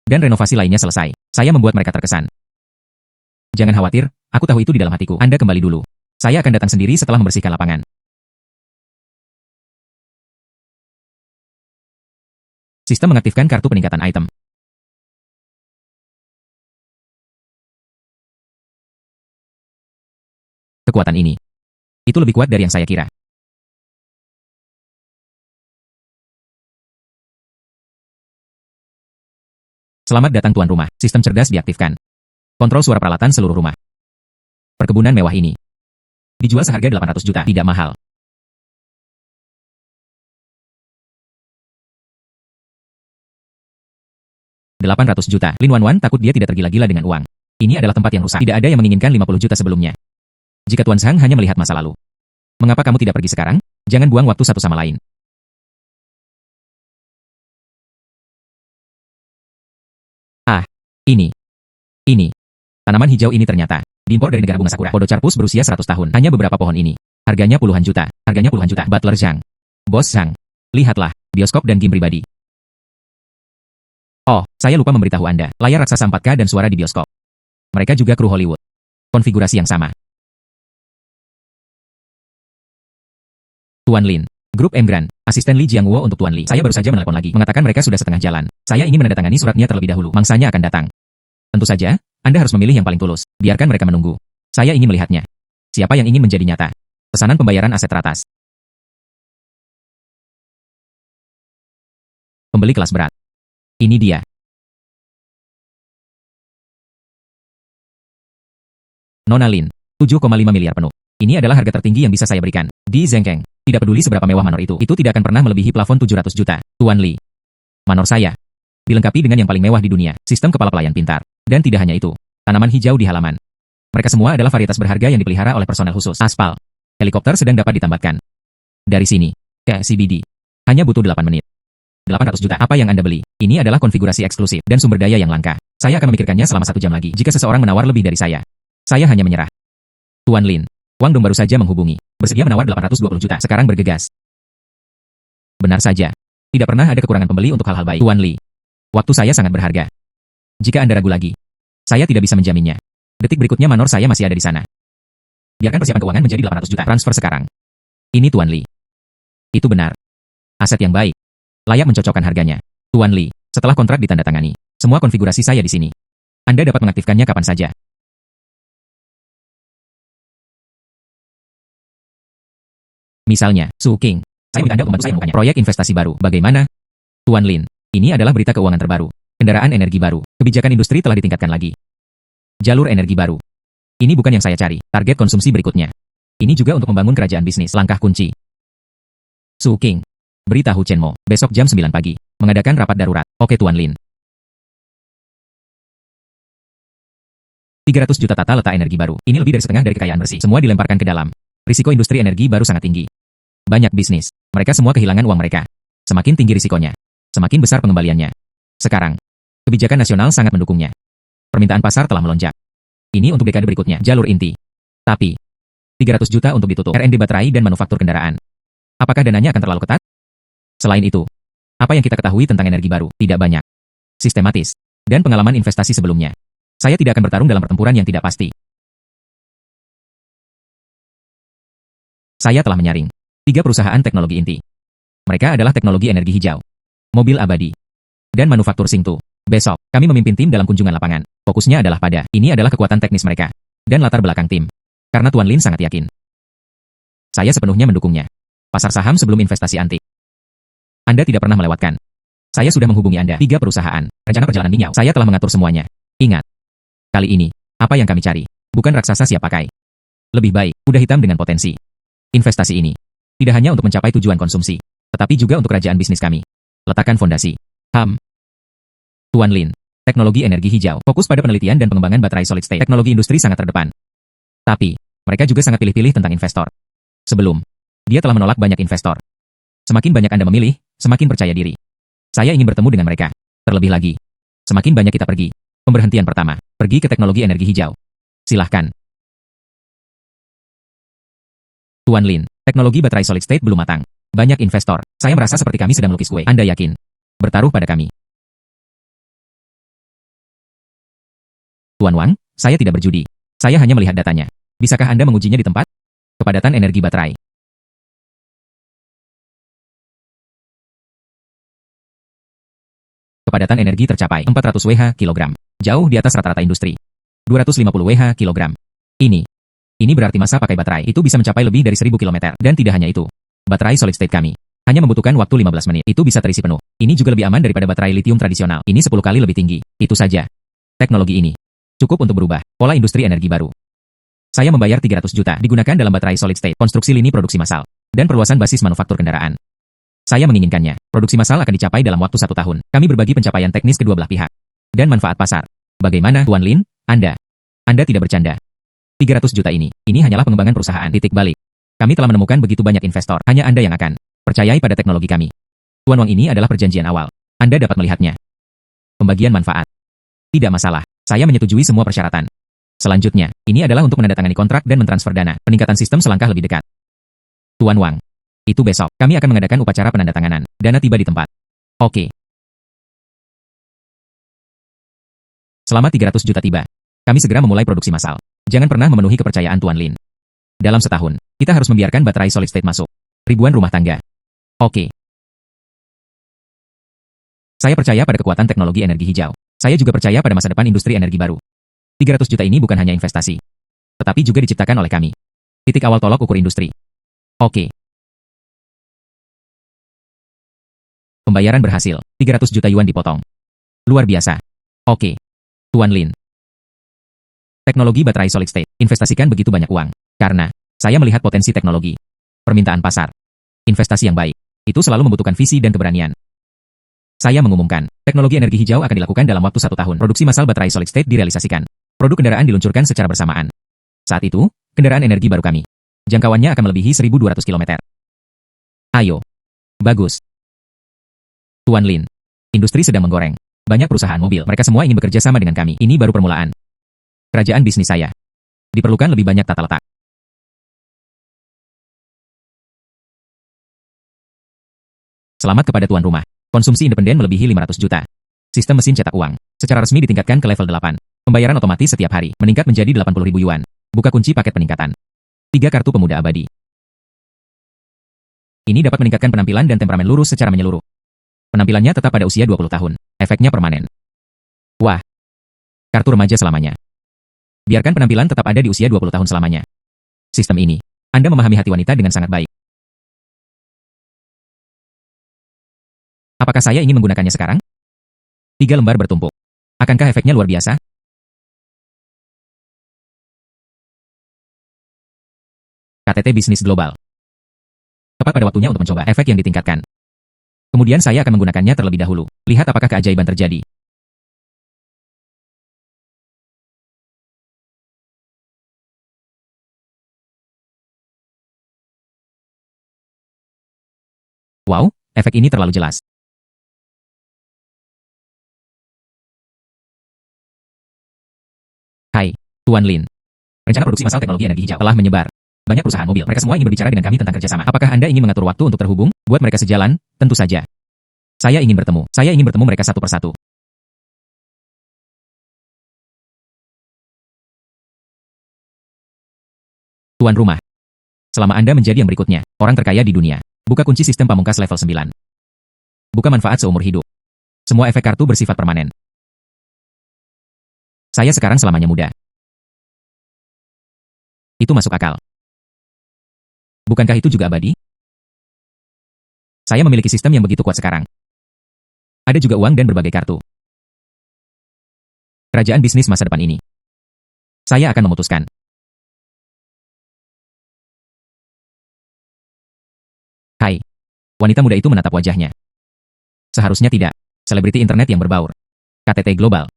Dan renovasi lainnya selesai. Saya membuat mereka terkesan. Jangan khawatir, aku tahu itu di dalam hatiku. Anda kembali dulu. Saya akan datang sendiri setelah membersihkan lapangan. Sistem mengaktifkan kartu peningkatan item. Kekuatan ini. Itu lebih kuat dari yang saya kira. Selamat datang tuan rumah. Sistem cerdas diaktifkan. Kontrol suara peralatan seluruh rumah. Perkebunan mewah ini. Dijual seharga 800 juta. Tidak mahal. $800 juta. Lin Wanwan takut dia tidak tergila-gila dengan uang. Ini adalah tempat yang rusak. Tidak ada yang menginginkan 50 juta sebelumnya. Jika Tuan Sang hanya melihat masa lalu. Mengapa kamu tidak pergi sekarang? Jangan buang waktu satu sama lain. Ini. Tanaman hijau ini ternyata diimpor dari negara bunga sakura. Podocarpus berusia 100 tahun. Hanya beberapa pohon ini. Harganya puluhan juta. Butler Zhang. Bos Zhang. Lihatlah, bioskop dan game pribadi. Oh, saya lupa memberitahu Anda. Layar raksasa 4K dan suara di bioskop. Mereka juga kru Hollywood. Konfigurasi yang sama. Tuan Lin. Grup M Grand. Asisten Li Jiangwo untuk Tuan Li. Saya baru saja menelepon lagi. Mengatakan mereka sudah setengah jalan. Saya ingin menandatangani suratnya terlebih dahulu. Mangsanya akan datang. Tentu saja, Anda harus memilih yang paling tulus. Biarkan mereka menunggu. Saya ingin melihatnya. Siapa yang ingin menjadi nyata? Pesanan pembayaran aset teratas. Pembeli kelas berat. Ini dia. Nona Lin. 7,5 miliar penuh. Ini adalah harga tertinggi yang bisa saya berikan. Di Zhengkeng. Tidak peduli seberapa mewah manor itu tidak akan pernah melebihi plafon 700 juta. Tuan Li. Manor saya. Dilengkapi dengan yang paling mewah di dunia. Sistem kepala pelayan pintar. Dan tidak hanya itu. Tanaman hijau di halaman. Mereka semua adalah varietas berharga yang dipelihara oleh personel khusus. Aspal. Helikopter sedang dapat ditambatkan. Dari sini. Ke CBD. Hanya butuh 8 menit. 800 juta. Apa yang Anda beli? Ini adalah konfigurasi eksklusif dan sumber daya yang langka. Saya akan memikirkannya selama 1 jam lagi. Jika seseorang menawar lebih dari saya hanya menyerah. Tuan Lin. Wang Dong baru saja menghubungi. Bersedia menawar 820 juta. Sekarang bergegas. Benar saja. Tidak pernah ada kekurangan pembeli untuk hal-hal baik. Tuan Li. Waktu saya sangat berharga. Jika Anda ragu lagi, saya tidak bisa menjaminnya. Detik berikutnya manor saya masih ada di sana. Biarkan persiapan keuangan menjadi 800 juta. Transfer sekarang. Ini Tuan Li. Itu benar. Aset yang baik. Layak mencocokkan harganya. Tuan Li, setelah kontrak ditandatangani, semua konfigurasi saya di sini. Anda dapat mengaktifkannya kapan saja. Misalnya, Su King. Saya minta Anda membantu saya membukannya. Proyek investasi baru. Bagaimana? Tuan Lin. Ini adalah berita keuangan terbaru. Kendaraan energi baru. Kebijakan industri telah ditingkatkan lagi. Jalur energi baru. Ini bukan yang saya cari. Target konsumsi berikutnya. Ini juga untuk membangun kerajaan bisnis. Langkah kunci. Su King. Beritahu Chen Mo. Besok jam 9 pagi. Mengadakan rapat darurat. Oke Tuan Lin. 300 juta tata letak energi baru. Ini lebih dari setengah dari kekayaan bersih. Semua dilemparkan ke dalam. Risiko industri energi baru sangat tinggi. Banyak bisnis. Mereka semua kehilangan uang mereka. Semakin tinggi risikonya, semakin besar pengembaliannya. Sekarang, kebijakan nasional sangat mendukungnya. Permintaan pasar telah melonjak. Ini untuk dekade berikutnya, jalur inti. Tapi, 300 juta untuk ditutup R&D baterai dan manufaktur kendaraan. Apakah dananya akan terlalu ketat? Selain itu, apa yang kita ketahui tentang energi baru? Tidak banyak. Sistematis. Dan pengalaman investasi sebelumnya. Saya tidak akan bertarung dalam pertempuran yang tidak pasti. Saya telah menyaring 3 perusahaan teknologi inti. Mereka adalah teknologi energi hijau, mobil abadi, dan manufaktur Singtu. Besok, kami memimpin tim dalam kunjungan lapangan. Fokusnya adalah pada, ini adalah kekuatan teknis mereka, dan latar belakang tim. Karena Tuan Lin sangat yakin. Saya sepenuhnya mendukungnya. Pasar saham sebelum investasi antik. Anda tidak pernah melewatkan. Saya sudah menghubungi Anda. 3 perusahaan. Rencana perjalanan Minyao. Saya telah mengatur semuanya. Ingat. Kali ini, apa yang kami cari? Bukan raksasa siap pakai. Lebih baik, kuda hitam dengan potensi. Investasi ini tidak hanya untuk mencapai tujuan konsumsi, tetapi juga untuk kerajaan bisnis kami. Letakkan fondasi. Tuan Lin. Teknologi energi hijau. Fokus pada penelitian dan pengembangan baterai solid state. Teknologi industri sangat terdepan. Tapi, mereka juga sangat pilih-pilih tentang investor. Sebelum, dia telah menolak banyak investor. Semakin banyak Anda memilih, semakin percaya diri. Saya ingin bertemu dengan mereka. Terlebih lagi, semakin banyak kita pergi. Pemberhentian pertama, pergi ke teknologi energi hijau. Silahkan. Tuan Lin, teknologi baterai solid state belum matang. Banyak investor. Saya merasa seperti kami sedang melukis kue. Anda yakin? Bertaruh pada kami. Tuan Wang, saya tidak berjudi. Saya hanya melihat datanya. Bisakah Anda mengujinya di tempat? Kepadatan energi baterai. Kepadatan energi tercapai 400 Wh kilogram. Jauh di atas rata-rata industri. 250 Wh kilogram. Ini berarti masa pakai baterai itu bisa mencapai lebih dari 1000 km. Dan tidak hanya itu. Baterai solid state kami hanya membutuhkan waktu 15 menit. Itu bisa terisi penuh. Ini juga lebih aman daripada baterai lithium tradisional. Ini 10 kali lebih tinggi. Itu saja. Teknologi ini cukup untuk berubah pola industri energi baru. Saya membayar 300 juta digunakan dalam baterai solid state, konstruksi lini produksi massal, dan perluasan basis manufaktur kendaraan. Saya menginginkannya. Produksi massal akan dicapai dalam waktu 1 tahun. Kami berbagi pencapaian teknis kedua belah pihak. Dan manfaat pasar. Bagaimana, Tuan Lin? Anda tidak bercanda. 300 juta ini hanyalah pengembangan perusahaan. Titik balik. Kami telah menemukan begitu banyak investor. Hanya Anda yang akan percayai pada teknologi kami. Tuan Wang, ini adalah perjanjian awal. Anda dapat melihatnya. Pembagian manfaat. Tidak masalah. Saya menyetujui semua persyaratan. Selanjutnya, ini adalah untuk menandatangani kontrak dan mentransfer dana. Peningkatan sistem selangkah lebih dekat. Tuan Wang. Itu besok. Kami akan mengadakan upacara penandatanganan. Dana tiba di tempat. Oke. Selama 300 juta tiba, kami segera memulai produksi massal. Jangan pernah memenuhi kepercayaan Tuan Lin. Dalam setahun, kita harus membiarkan baterai solid state masuk. Ribuan rumah tangga. Oke. Saya percaya pada kekuatan teknologi energi hijau. Saya juga percaya pada masa depan industri energi baru. 300 juta ini bukan hanya investasi, tetapi juga diciptakan oleh kami. Titik awal tolok ukur industri. Oke. Pembayaran berhasil. 300 juta yuan dipotong. Luar biasa. Oke. Tuan Lin. Teknologi baterai solid state. Investasikan begitu banyak uang. Karena, saya melihat potensi teknologi. Permintaan pasar. Investasi yang baik. Itu selalu membutuhkan visi dan keberanian. Saya mengumumkan, teknologi energi hijau akan dilakukan dalam waktu 1 tahun. Produksi massal baterai solid state direalisasikan. Produk kendaraan diluncurkan secara bersamaan. Saat itu, kendaraan energi baru kami. Jangkauannya akan melebihi 1200 km. Ayo. Bagus. Tuan Lin. Industri sedang menggoreng. Banyak perusahaan mobil, mereka semua ingin bekerja sama dengan kami. Ini baru permulaan. Kerajaan bisnis saya. Diperlukan lebih banyak tata letak. Selamat kepada tuan rumah. Konsumsi independen melebihi 500 juta. Sistem mesin cetak uang. Secara resmi ditingkatkan ke level 8. Pembayaran otomatis setiap hari. Meningkat menjadi 80.000 yuan. Buka kunci paket peningkatan. 3 kartu pemuda abadi. Ini dapat meningkatkan penampilan dan temperamen lurus secara menyeluruh. Penampilannya tetap pada usia 20 tahun. Efeknya permanen. Wah. Kartu remaja selamanya. Biarkan penampilan tetap ada di usia 20 tahun selamanya. Sistem ini. Anda memahami hati wanita dengan sangat baik. Apakah saya ingin menggunakannya sekarang? 3 lembar bertumpuk. Akankah efeknya luar biasa? KTT Bisnis Global. Tepat pada waktunya untuk mencoba efek yang ditingkatkan. Kemudian saya akan menggunakannya terlebih dahulu. Lihat apakah keajaiban terjadi. Wow, efek ini terlalu jelas. Tuan Lin, rencana produksi massal teknologi energi hijau telah menyebar. Banyak perusahaan mobil, mereka semua ingin berbicara dengan kami tentang kerjasama. Apakah Anda ingin mengatur waktu untuk terhubung, buat mereka sejalan? Tentu saja. Saya ingin bertemu mereka satu persatu. Tuan rumah, selama Anda menjadi yang berikutnya, orang terkaya di dunia, buka kunci sistem pamungkas level 9. Buka manfaat seumur hidup. Semua efek kartu bersifat permanen. Saya sekarang selamanya muda. Itu masuk akal. Bukankah itu juga abadi? Saya memiliki sistem yang begitu kuat sekarang. Ada juga uang dan berbagai kartu. Kerajaan bisnis masa depan ini. Saya akan memutuskan. Hai. Wanita muda itu menatap wajahnya. Seharusnya tidak. Selebriti internet yang berbaur. KTT global.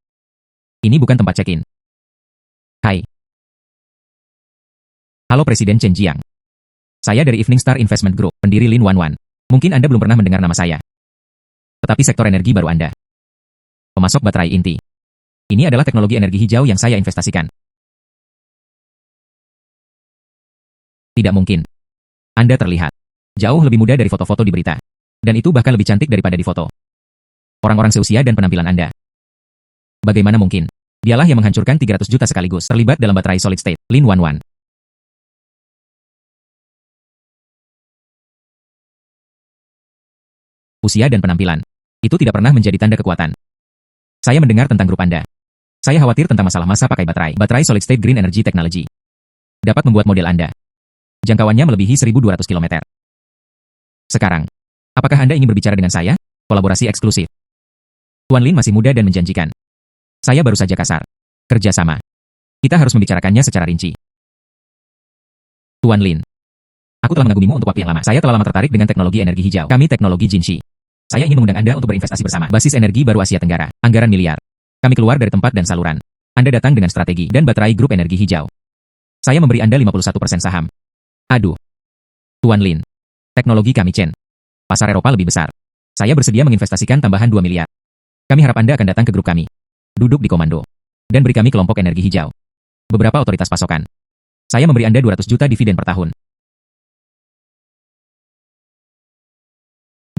Ini bukan tempat check-in. Hai. Halo Presiden Chen Jiang. Saya dari Evening Star Investment Group, pendiri Lin Wanwan. Mungkin Anda belum pernah mendengar nama saya. Tetapi sektor energi baru Anda. Pemasok baterai inti. Ini adalah teknologi energi hijau yang saya investasikan. Tidak mungkin. Anda terlihat jauh lebih muda dari foto-foto di berita. Dan itu bahkan lebih cantik daripada di foto. Orang-orang seusia dan penampilan Anda. Bagaimana mungkin? Dialah yang menghancurkan 300 juta sekaligus terlibat dalam baterai solid state, Lin Wanwan. Usia dan penampilan. Itu tidak pernah menjadi tanda kekuatan. Saya mendengar tentang grup Anda. Saya khawatir tentang masalah masa pakai baterai. Baterai solid state green energy technology. Dapat membuat model Anda. Jangkauannya melebihi 1.200 km. Sekarang, apakah Anda ingin berbicara dengan saya? Kolaborasi eksklusif. Tuan Lin masih muda dan menjanjikan. Saya baru saja kasar. Kerjasama. Kita harus membicarakannya secara rinci. Tuan Lin. Aku telah mengagumimu untuk waktu yang lama. Saya telah lama tertarik dengan teknologi energi hijau. Kami teknologi Jinshi. Saya ingin mengundang Anda untuk berinvestasi bersama. Basis energi baru Asia Tenggara. Anggaran miliar. Kami keluar dari tempat dan saluran. Anda datang dengan strategi dan baterai grup energi hijau. Saya memberi Anda 51% saham. Aduh. Tuan Lin. Teknologi kami Chen. Pasar Eropa lebih besar. Saya bersedia menginvestasikan tambahan 2 miliar. Kami harap Anda akan datang ke grup kami. Duduk di komando. Dan beri kami kelompok energi hijau. Beberapa otoritas pasokan. Saya memberi Anda 200 juta dividen per tahun.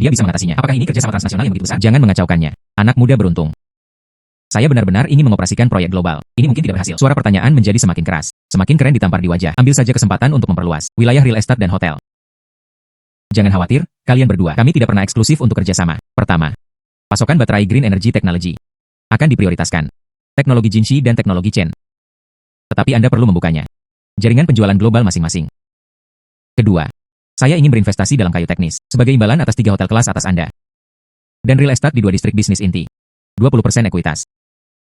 Dia bisa mengatasinya. Apakah ini kerjasama transnasional yang begitu besar? Jangan mengacaukannya. Anak muda beruntung. Saya benar-benar ingin mengoperasikan proyek global. Ini mungkin tidak berhasil. Suara pertanyaan menjadi semakin keras. Semakin keren ditampar di wajah. Ambil saja kesempatan untuk memperluas wilayah real estate dan hotel. Jangan khawatir, kalian berdua. Kami tidak pernah eksklusif untuk kerjasama. Pertama, pasokan baterai green energy technology akan diprioritaskan. Teknologi Jinshi dan teknologi Chen. Tetapi Anda perlu membukanya. Jaringan penjualan global masing-masing. Kedua, saya ingin berinvestasi dalam kayu teknis, sebagai imbalan atas 3 hotel kelas atas Anda. Dan real estate di 2 distrik bisnis inti. 20% ekuitas.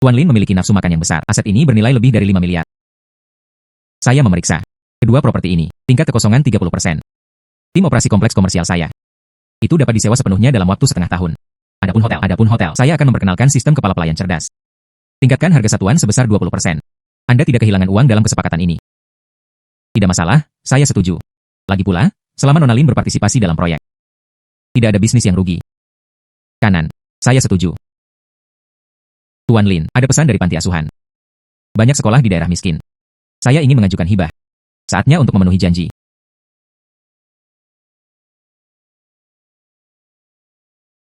Tuan Lin memiliki nafsu makan yang besar. Aset ini bernilai lebih dari 5 miliar. Saya memeriksa kedua properti ini, tingkat kekosongan 30%. Tim operasi kompleks komersial saya. Itu dapat disewa sepenuhnya dalam waktu setengah tahun. Adapun hotel, saya akan memperkenalkan sistem kepala pelayan cerdas. Tingkatkan harga satuan sebesar 20%. Anda tidak kehilangan uang dalam kesepakatan ini. Tidak masalah, saya setuju. Lagi pula, selama Nona Lin berpartisipasi dalam proyek, tidak ada bisnis yang rugi. Kanan, saya setuju. Tuan Lin, ada pesan dari panti asuhan. Banyak sekolah di daerah miskin. Saya ingin mengajukan hibah. Saatnya untuk memenuhi janji.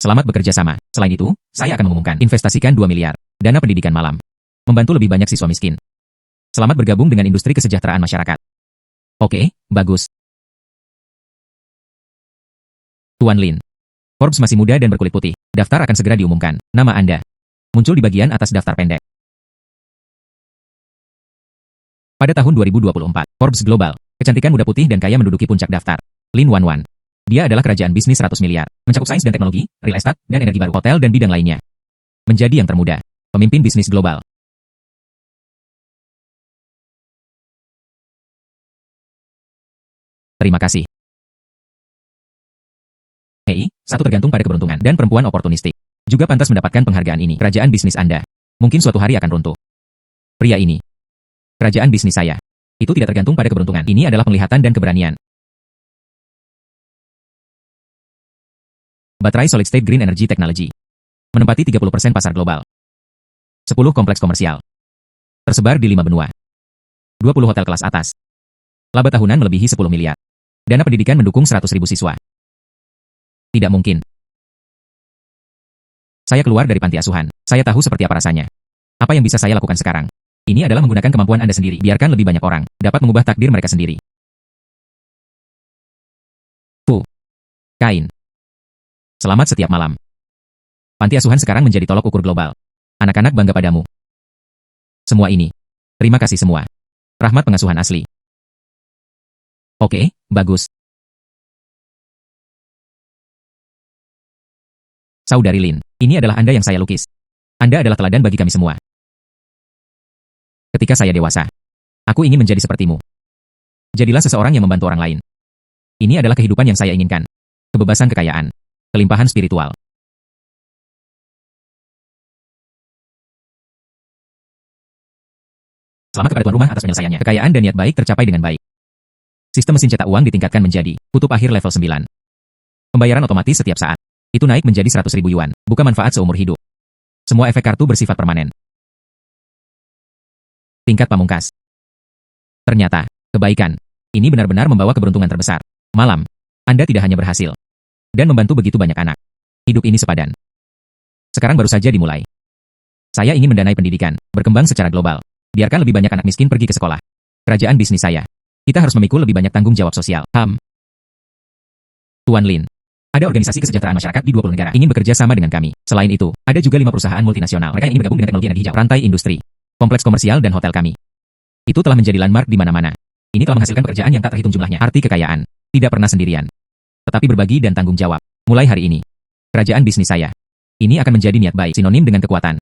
Selamat bekerja sama. Selain itu, saya akan mengumumkan investasikan 2 miliar. Dana pendidikan malam. Membantu lebih banyak siswa miskin. Selamat bergabung dengan industri kesejahteraan masyarakat. Oke, bagus. Tuan Lin. Forbes masih muda dan berkulit putih. Daftar akan segera diumumkan. Nama Anda muncul di bagian atas daftar pendek. Pada tahun 2024, Forbes Global, kecantikan muda putih dan kaya menduduki puncak daftar. Lin Wanwan. Dia adalah kerajaan bisnis 100 miliar, mencakup sains dan teknologi, real estate, dan energi baru, hotel dan bidang lainnya. Menjadi yang termuda, pemimpin bisnis global. Terima kasih. Hei, satu tergantung pada keberuntungan dan perempuan oportunistik. Juga pantas mendapatkan penghargaan ini. Kerajaan bisnis Anda mungkin suatu hari akan runtuh. Pria ini. Kerajaan bisnis saya. Itu tidak tergantung pada keberuntungan. Ini adalah penglihatan dan keberanian. Baterai solid state green energy technology. Menempati 30% pasar global. 10 kompleks komersial. Tersebar di 5 benua. 20 hotel kelas atas. Laba tahunan melebihi 10 miliar. Dana pendidikan mendukung 100.000 siswa. Tidak mungkin. Saya keluar dari panti asuhan. Saya tahu seperti apa rasanya. Apa yang bisa saya lakukan sekarang? Ini adalah menggunakan kemampuan Anda sendiri. Biarkan lebih banyak orang dapat mengubah takdir mereka sendiri. Kain. Selamat setiap malam. Panti asuhan sekarang menjadi tolok ukur global. Anak-anak bangga padamu. Semua ini. Terima kasih semua. Rahmat pengasuhan asli. Oke, bagus. Saudari Lin, ini adalah Anda yang saya lukis. Anda adalah teladan bagi kami semua. Ketika saya dewasa, aku ingin menjadi sepertimu. Jadilah seseorang yang membantu orang lain. Ini adalah kehidupan yang saya inginkan. Kebebasan kekayaan. Kelimpahan spiritual. Selamat kepada tuan rumah atas penyelesaiannya. Kekayaan dan niat baik tercapai dengan baik. Sistem mesin cetak uang ditingkatkan menjadi kutub akhir level 9. Pembayaran otomatis setiap saat. Itu naik menjadi 100.000 yuan. Buka manfaat seumur hidup. Semua efek kartu bersifat permanen. Tingkat pamungkas. Ternyata, kebaikan. Ini benar-benar membawa keberuntungan terbesar. Malam. Anda tidak hanya berhasil. Dan membantu begitu banyak anak. Hidup ini sepadan. Sekarang baru saja dimulai. Saya ingin mendanai pendidikan, berkembang secara global. Biarkan lebih banyak anak miskin pergi ke sekolah. Kerajaan bisnis saya. Kita harus memikul lebih banyak tanggung jawab sosial. Tuan Lin. Ada organisasi kesejahteraan masyarakat di 20 negara ingin bekerja sama dengan kami. Selain itu, ada juga 5 perusahaan multinasional. Mereka ingin bergabung dengan teknologi energi hijau, rantai industri, kompleks komersial dan hotel kami. Itu telah menjadi landmark di mana-mana. Ini telah menghasilkan pekerjaan yang tak terhitung jumlahnya. Arti kekayaan. Tidak pernah sendirian. Tetapi berbagi dan tanggung jawab. Mulai hari ini. Kerajaan bisnis saya. Ini akan menjadi niat baik, sinonim dengan kekuatan.